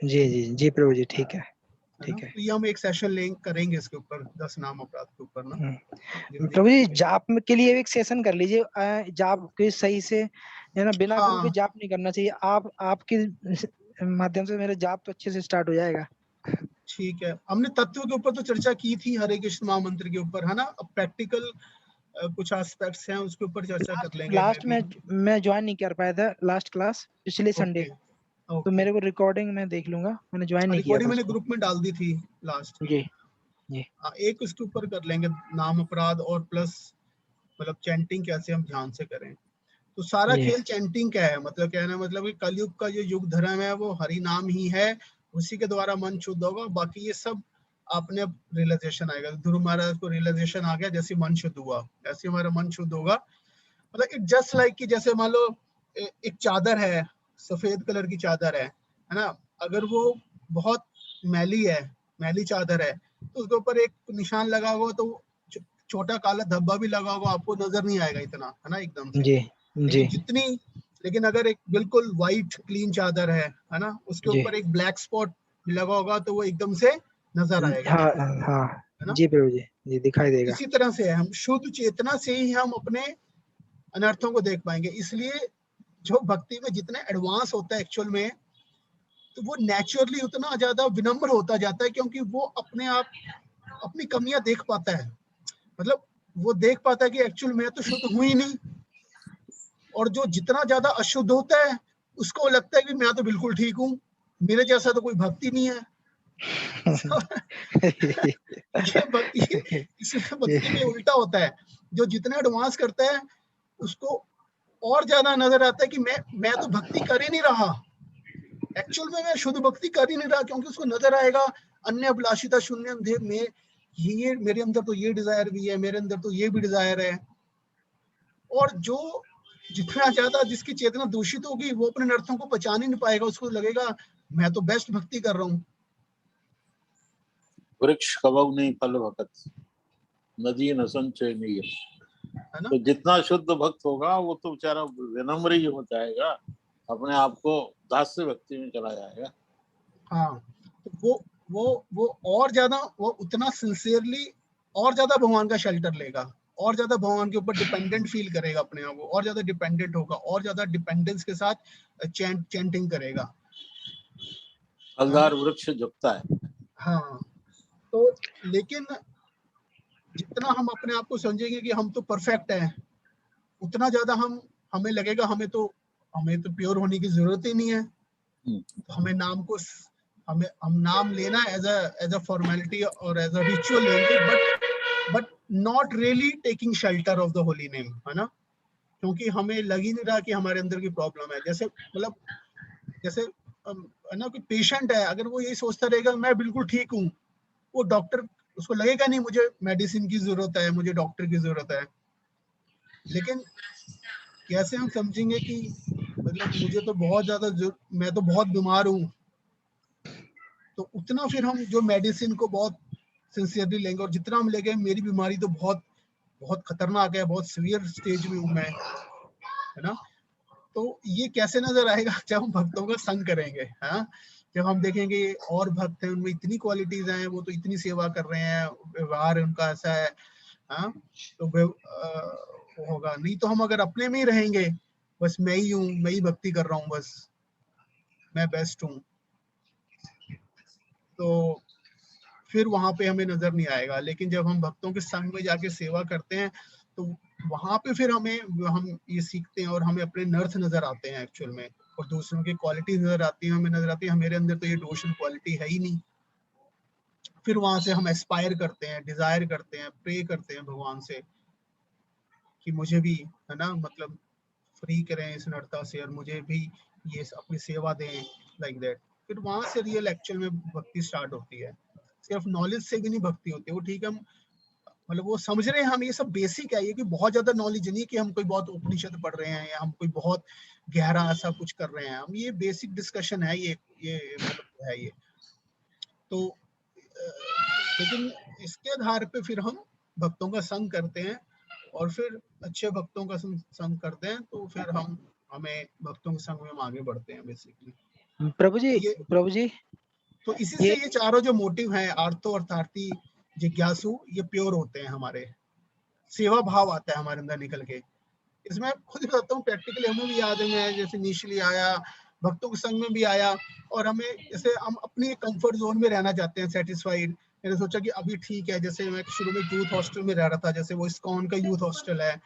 जी प्रभु जी, ठीक है। तो ये हम एक सेशन लिंक करेंगे इसके ऊपर 10 नाम अपराध के ऊपर ना। प्रभु जी जाप के लिए एक सेशन कर लीजिए, जाप के सही से है ना, बिना गुरु के जाप नहीं करना चाहिए। आपके माध्यम से मेरा जाप तो अच्छे से स्टार्ट हो जाएगा। ठीक है, हमने तत्व के ऊपर तो चर्चा की थी हरे कृष्ण महामंत्र के ऊपर है ना। अब प्रैक्टिकल कुछ एस्पेक्ट्स हैं उसके ऊपर चर्चा कर लेंगे। लास्ट में मैं ज्वाइन नहीं कर पाया था लास्ट क्लास पिछले संडे, तो मेरे को रिकॉर्डिंग में देख लूंगा, मैंने ज्वाइन नहीं किया था। मैंने ग्रुप में डाल दी थी लास्ट। जी। एक इसके ऊपर कर लेंगे नाम अपराध और प्लस मतलब चैंटिंग कैसे हम ध्यान से करें। तो सारा खेल चैंटिंग का है। मतलब क्या है ना, मतलब कलयुग का जो युग धर्म है वो हरि नाम ही है, उसी के द्वारा मन शुद्ध होगा। बाकी ये सब आपने अब रियलाइजेशन आएगा। ध्रुव महाराज को रियलाइजेशन आ गया, जैसे मन शुद्ध हुआ, जैसे हमारा मन शुद्ध होगा, मतलब इट जस्ट लाइक कि जैसे मान लो एक चादर है, सफेद कलर की चादर है ना, अगर वो बहुत मैली है, मैली चादर है, तो उसके ऊपर एक निशान लगा होगा तो छोटा काला धब्बा भी लगा होगा, आपको नजर नहीं आएगा इतना, है ना, एकदम से। जी जी लेकिन अगर एक बिल्कुल वाइट क्लीन चादर है ना, उसके जी ऊपर एक ब्लैक स्पॉट लगा होगा तो वो एकदम से नजर आएगा, हाँ हाँ है ना। जी प्रभु जी दिखाई देगा। इसी तरह से हम शुद्ध चेतना से ही हम अपने अनर्थों को देख पाएंगे। इसलिए जो भक्ति में जितने एडवांस होता है एक्चुअल में, तो वो नेचुरली उतना ज्यादा विनम्र होता जाता है, क्योंकि वो अपने आप अपनी कमियां देख पाता है। मतलब वो देख पाता है कि एक्चुअल में तो शुद्ध हुई नहीं, और जो जितना ज्यादा अशुद्ध होता है उसको लगता है कि मैं तो बिल्कुल ठीक हूँ, मेरे जैसा तो कोई भक्ति नहीं है। ये भक्ति, इसमें भक्ति में उल्टा होता है। जो जितना एडवांस करता है उसको और ज्यादा नजर आता है कि मैं तो भक्ति कर ही नहीं रहा, एक्चुअल में मैं शुद्ध भक्ति कर ही नहीं रहा, क्योंकि उसको नजर आएगा अन्य अभिलाषिता शून्य में ये मेरे अंदर तो ये डिजायर भी है, मेरे अंदर तो ये भी डिजायर है। और जो जितना ज्यादा जिसकी चेतना दूषित होगी वो अपने अर्थों को पहचान ही नहीं पाएगा, उसको लगेगा मैं तो बेस्ट भक्ति कर रहा हूँ। वृक्ष कबहु नहीं फल भगत, नदी न संचय नहीं, है ना। तो जितना शुद्ध भक्त होगा वो तो बेचारा विनम्र ही हो जाएगा, अपने आप को दास्य भक्ति में चला जाएगा। हाँ, तो वो और ज्यादा, वो उतना सिंसियरली और ज्यादा भगवान का शेल्टर लेगा, और ज्यादा भगवान के ऊपर डिपेंडेंट फील करेगा अपने आप को, और ज्यादा डिपेंडेंट होगा, और ज्यादा डिपेंडेंस के साथ चैंटिंग करेगा। फलदार वृक्ष झुकता है। हाँ, तो लेकिन जितना हम अपने आप को समझेंगे कि हम तो परफेक्ट हैं, उतना ज्यादा हमें लगेगा हमें तो प्योर होने की जरूरत ही नहीं है। हमें हम नाम लेना एज अ फॉर्मेलिटी और एज अ रिचुअल लेंगे, but not really taking shelter of the holy name, है ना। क्योंकि हमें लग ही नहीं रहा कि हमारे अंदर की प्रॉब्लम है। जैसे मतलब जैसे है ना, कि पेशेंट है, अगर वो यही सोचता रहेगा मैं बिल्कुल ठीक हूँ, वो डॉक्टर, उसको लगेगा नहीं मुझे मेडिसिन की जरूरत है, मुझे डॉक्टर की जरूरत है। लेकिन कैसे हम समझेंगे कि मतलब मुझे तो बहुत ज्यादा, मैं तो बहुत बीमार हूँ, तो उतना फिर हम जो मेडिसिन को बहुत सिंसियरली लेंगे, और जितना हम लेंगे मेरी बीमारी तो बहुत बहुत खतरनाक है, बहुत सीवियर स्टेज में हूँ मैं, है ना। तो ये कैसे नजर आएगा जब हम भक्तों का संग करेंगे, हाँ। जब हम देखेंगे और भक्त हैं, उनमें इतनी क्वालिटीज हैं, वो तो इतनी सेवा कर रहे हैं, व्यवहार उनका ऐसा है, हाँ, तो वो होगा नहीं। तो हम अगर अपने में ही रहेंगे, बस मैं ही हूँ, मैं ही भक्ति कर रहा हूँ, बस मैं बेस्ट हूँ, तो फिर वहां पे हमें नजर नहीं आएगा। लेकिन जब हम भक्तों के संग में जाके सेवा करते हैं, तो वहां पे फिर हम ये सीखते हैं, और हमें अपने नर्थ नजर आते हैं एक्चुअल में, और दूसरों की क्वालिटी नजर आती है, हमें नजर आती है मेरे अंदर तो ये डिवोशन क्वालिटी है ही नहीं। फिर वहां से हम एस्पायर करते हैं, डिजायर करते हैं, प्रे करते हैं भगवान से कि मुझे भी, है ना, मतलब फ्री करें इस नर्ता से, और मुझे भी ये अपनी सेवा दें, लाइक दैट। फिर वहां से रियल एक्चुअल में भक्ति स्टार्ट होती है। सिर्फ नॉलेज से भी नहीं भक्ति होती है। वो ठीक है, हम मतलब वो समझ रहे हैं, हम ये सब बेसिक है, ये कि बहुत ज्यादा नॉलेज नहीं कि हम कोई बहुत उपनिषद पढ़ रहे हैं या हम कोई बहुत गहरा ऐसा कुछ कर रहे हैं। हम ये बेसिक डिस्कशन है, ये मतलब है ये तो। लेकिन इसके आधार पे फिर हम भक्तों का संग करते हैं, और फिर अच्छे भक्तों का संग करते हैं, तो फिर हमें भक्तों के संग में हम आगे बढ़ते हैं बेसिकली। प्रभु जी तो इसी से ये चारों जो मोटिव हैं, आर्तो, अर्थार्थी, जिज्ञासु, ये प्योर होते हैं हमारे। सेवा भाव आता है हमारे अंदर निकल के। इसमें खुद ही बताता हूँ, प्रैक्टिकली हमें भी याद है, जैसे इनिशियली आया, भक्तों के संग में भी आया, और हमें जैसे हम अपनी कंफर्ट जोन में रहना चाहते हैं, सेटिस्फाइड। मैंने सोचा कि अभी ठीक है, जैसे मैं शुरू में यूथ हॉस्टल में रह रहा था, जैसे वो इस्कॉन का यूथ हॉस्टल है,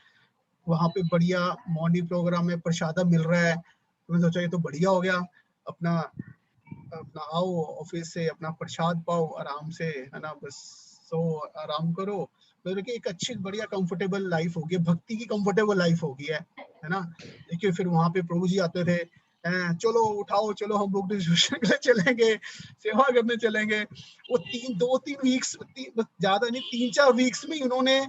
वहाँ पे बढ़िया मॉर्निंग प्रोग्राम में प्रसादम मिल रहा है, तो मैंने सोचा ये तो बढ़िया हो गया, अपना आओ ऑफिस से, अपना प्रसाद पाओ आराम से, है ना, बस सो आराम करो। तो एक अच्छी बढ़िया कंफर्टेबल लाइफ होगी, भक्ति की कंफर्टेबल लाइफ होगी है ना। देखिए फिर वहाँ पे प्रभु जी आते थे, चलो उठाओ, चलो हम बुक डिस्ट्रीब्यूशन के लिए चलेंगे, सेवा करने चलेंगे। वो 2-3 वीक्स, ज्यादा नहीं 3-4 वीक्स में उन्होंने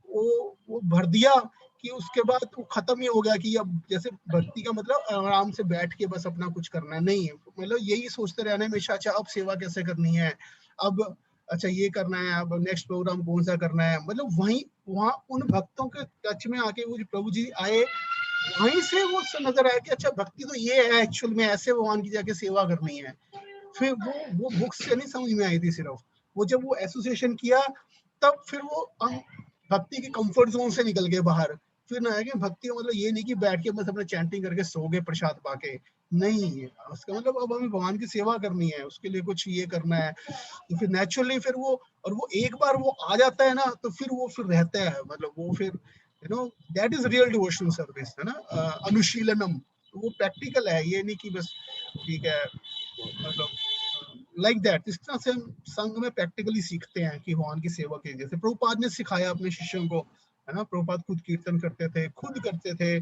वो भर दिया कि उसके बाद वो खत्म ही हो गया कि अब जैसे भक्ति का मतलब आराम से बैठ के बस अपना कुछ करना नहीं है, मतलब यही सोचते रहना हमेशा, अच्छा अब सेवा कैसे करनी है, अब अच्छा ये करना है, अब नेक्स्ट प्रोग्राम कौन सा करना है, मतलब वहाँ उन भक्तों के टच में आके वो जो प्रभु जी आए, वहीं से वो नजर आया कि अच्छा भक्ति तो ये है एक्चुअल में, ऐसे भगवान की जाके सेवा करनी है। फिर वो बुक्स से नहीं समझ में आई थी सिर्फ, वो जब वो एसोसिएशन किया तब फिर वो भक्ति के कंफर्ट जोन से निकल गए बाहर। फिर ना है कि भक्ति का मतलब ये नहीं कि बैठ के बस अपने चैंटिंग करके सो गए प्रसाद पाके, नहीं, उसका मतलब अब हमें भगवान की सेवा करनी है, उसके लिए कुछ ये करना है। तो फिर नेचुरली फिर वो, और वो एक बार वो आ जाता है ना, तो फिर वो फिर रहता है, मतलब वो फिर that is real devotional service, है ना, अनुशीलनम, वो प्रैक्टिकल है, ये नहीं कि बस ठीक है, मतलब लाइक दैट। इस तरह से हम संघ में प्रैक्टिकली सीखते हैं कि भगवान की सेवा के, जैसे प्रभुपाद ने सिखाया अपने शिष्यों को, है ना, प्रभुपाद खुद कीर्तन करते थे, खुद करते थे,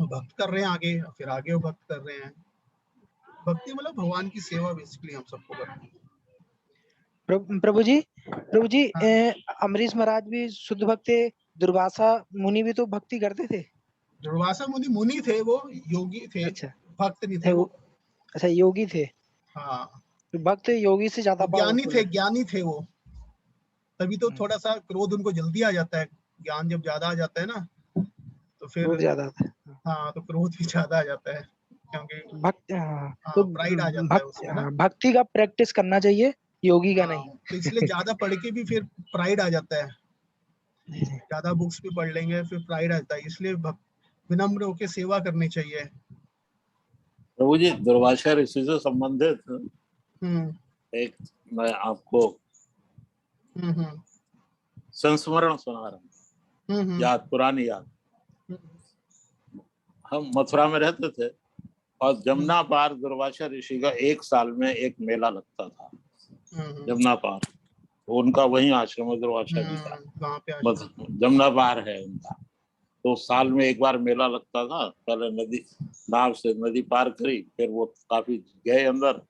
भक्त कर रहे हैं आगे, फिर आगे वो भक्त कर रहे हैं। भक्ति मतलब भगवान की सेवा बेसिकली हम सबको करनी है। प्रभु जी हाँ। अमरीश महाराज भी शुद्ध भक्त थे, दुर्वासा मुनि भी तो भक्ति करते थे। दुर्वासा मुनि थे, वो योगी थे, अच्छा, भक्त नहीं थे वो। अच्छा योगी थे। हाँ, भक्त योगी से ज्यादा पावरफुल है। ज्ञानी थे वो, तभी तो थोड़ा सा क्रोध उनको जल्दी आ जाता है, ज्ञान जब ज्यादा आ जाता है ना तो फिर, क्रोध ज्यादा था। हाँ, तो क्रोध भी ज्यादा आ जाता है, क्योंकि तो प्राइड आ जाता है उसमें ना। भक्ति का प्रैक्टिस करना चाहिए, योगी का नहीं। तो इसलिए ज्यादा पढ़ के भी फिर प्राइड आ जाता है, ज्यादा बुक्स भी पढ़ लेंगे फिर प्राइड आ जाता है, इसलिए विनम्र होकर सेवा करनी चाहिए। प्रभु जी, दुर्वासा ऋषि से संबंधित एक मैं आपको संस्मरण सुना रहा हूँ, याद, पुरानी याद। हम मथुरा में रहते थे और जमुना पार दुर्वासा ऋषि का 1 साल में एक मेला लगता था, जमुना पार, उनका वही आश्रम है दुर्वासा जी का, जमुना पार है उनका। तो साल में एक बार मेला लगता था, पहले नदी, नाव से नदी पार करी, फिर वो काफी गए अंदर,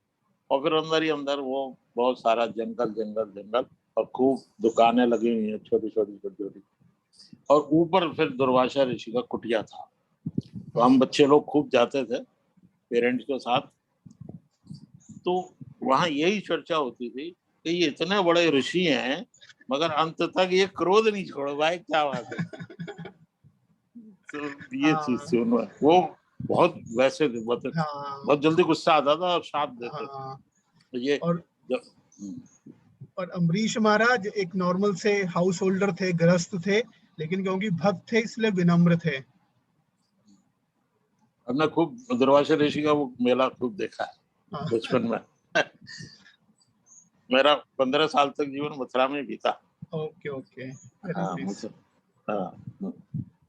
और फिर अंदर ही अंदर वो बहुत सारा जंगल जंगल जंगल, और खूब दुकानें लगी हुई हैं छोटी छोटी, और ऊपर फिर दुर्वासा ऋषि का कुटिया था। तो हम बच्चे लोग खूब जाते थे पेरेंट्स के साथ, तो वहाँ यही चर्चा होती थी कि ये इतने बड़े ऋषि हैं मगर अंत तक ये क्रोध नहीं छोड़ पाए, क्या बात है। तो ये चीज सुनो, वो बहुत वैसे थे, बहुत जल्दी गुस्सा आता था और शाप देते थे। तो ये और अम्बरीश महाराज एक नॉर्मल से हाउस होल्डर थे, गृहस्थ थे, लेकिन क्योंकि भक्त थे इसलिए विनम्र थे। हमने खूब दुर्वासा ऋषि का वो मेला खूब देखा है बचपन में। मेरा 15 साल तक जीवन मथुरा में बीता। ओके।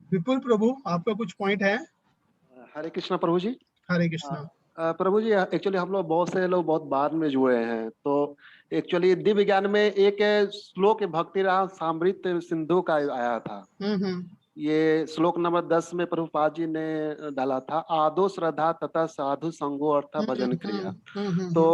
विपुल प्रभु, आपका कुछ पॉइंट है? हरे कृष्णा प्रभु जी। हरे कृष्णा प्रभु जी, एक्चुअली हम लोग बहुत से लोग बहुत बाद में जुड़े हैं, तो एक्चुअली दिव्य ज्ञान में एक श्लोक भक्ति राम सामृत सिंधु का आया था। ये श्लोक नंबर 10 में प्रभुपाद जी ने डाला था, आदो श्रद्धा तथा साधु संगो अर्थ भजन क्रिया। तो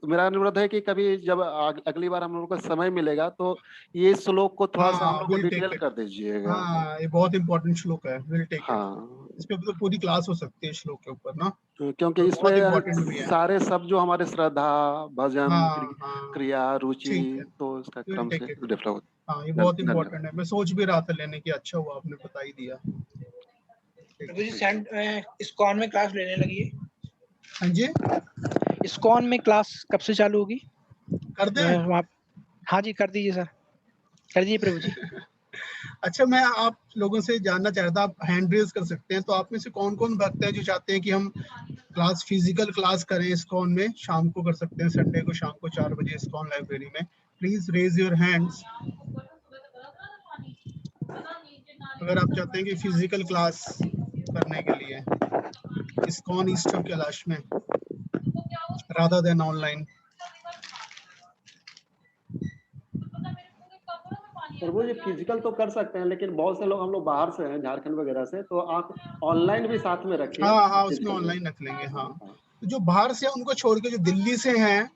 मेरा अनुरोध है कि कभी जब अगली बार हम लोगों को समय मिलेगा तो ये श्लोक को थोड़ा सा हम लोग को डिटेल कर दीजिएगा। ये बहुत इंपॉर्टेंट श्लोक है, विल टेक इट। इस पे तो पूरी क्लास हो सकती है श्लोक के ऊपर ना, क्योंकि इसमें सारे सब जो हमारे श्रद्धा भजन क्रिया रुचि, तो इसका क्रम से डेवलप होता है। ये बहुत इंपॉर्टेंट है, मैं सोच भी रहा था लेने की, अच्छा हुआ आपने बता ही दिया। इस्कॉन में क्लास लेने लगी है। हाँ जी, इस्कॉन में क्लास कब से चालू होगी? कर दें? हाँ जी, कर दीजिए सर, कर दीजिए प्रभु जी। अच्छा, मैं आप लोगों से जानना चाह रहा था, आप हैंड रेज कर सकते हैं, तो आप में से कौन कौन भक्त है जो चाहते हैं कि हम क्लास, फिजिकल क्लास करें इस्कॉन में? शाम को कर सकते हैं, संडे को शाम को 4 बजे इस्कॉन लाइब्रेरी में। प्लीज रेज योर हैंड्स अगर आप चाहते हैं कि फिजिकल क्लास करने के लिए इस्कॉन ईस्टर्न कैलाश में रादर देन ऑनलाइन। प्रभु जी फिजिकल तो कर सकते हैं, लेकिन बहुत से लोग हम लोग बाहर से हैं, झारखंड वगैरह से, तो आप ऑनलाइन भी साथ में रखिए। हाँ हाँ, उसमें ऑनलाइन रख लेंगे। हाँ, तो जो बाहर से उनको छोड़ के जो दिल्ली से हैं,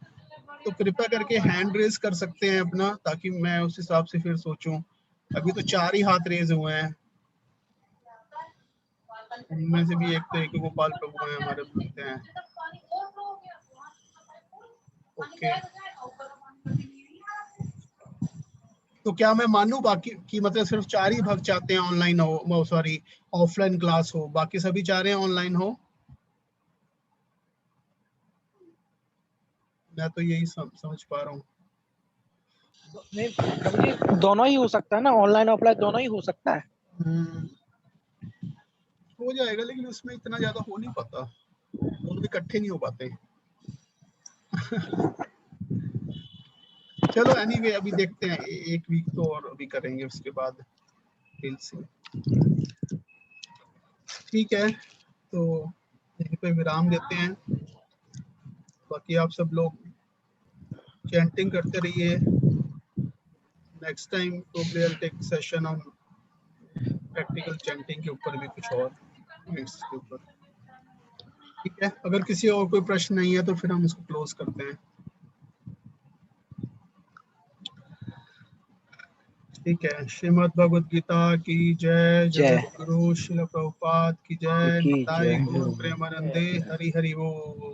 तो कृपया करके हैंड रेज कर सकते हैं अपना, ताकि मैं उस हिसाब से फिर सोचूं। अभी तो 4 ही हाथ रेज हुए हैं, उनमें से भी एक तो एक गोपाल प्रभु हैं हमारे बोलते हैं। ओके, तो क्या मैं मानूं बाकी की, मतलब सिर्फ 4 ही भक्त चाहते हैं ऑनलाइन हो, सॉरी ऑफलाइन क्लास हो, बाकी सभी चाह रहे हैं ऑनलाइन हो? मैं तो यही समझ पा रहा हूँ। नहीं, दोनों ही हो सकता है ना, ऑनलाइन ऑफलाइन दोनों ही हो सकता है। हो जाएगा, लेकिन उसमें इतना ज्यादा हो नहीं पाता, दोनों इकट्ठे नहीं हो पाते। चलो एनीवे, अभी देखते हैं, एक वीक तो और अभी करेंगे, उसके बाद फिर से। ठीक है, तो यहीं पे विराम देते हैं। बाकी आप सब लोग चैंटिंग करते रहिए। Next time probably I take session on practical chanting के ऊपर भी, कुछ और पॉइंट्स के ऊपर। ठीक है, अगर किसी और कोई प्रश्न नहीं है तो फिर हम इसको क्लोज करते हैं। ठीक है, श्रीमद् भगवद गीता की जय, जगद्गुरु श्रील प्रभुपाद की जय, निताई गौर प्रेमानंदे, हरि हरि बोल।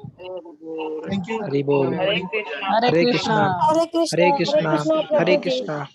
Thank you. हरि बोल। हरे कृष्णा। हरे कृष्णा, हरे कृष्णा, हरे कृष्णा।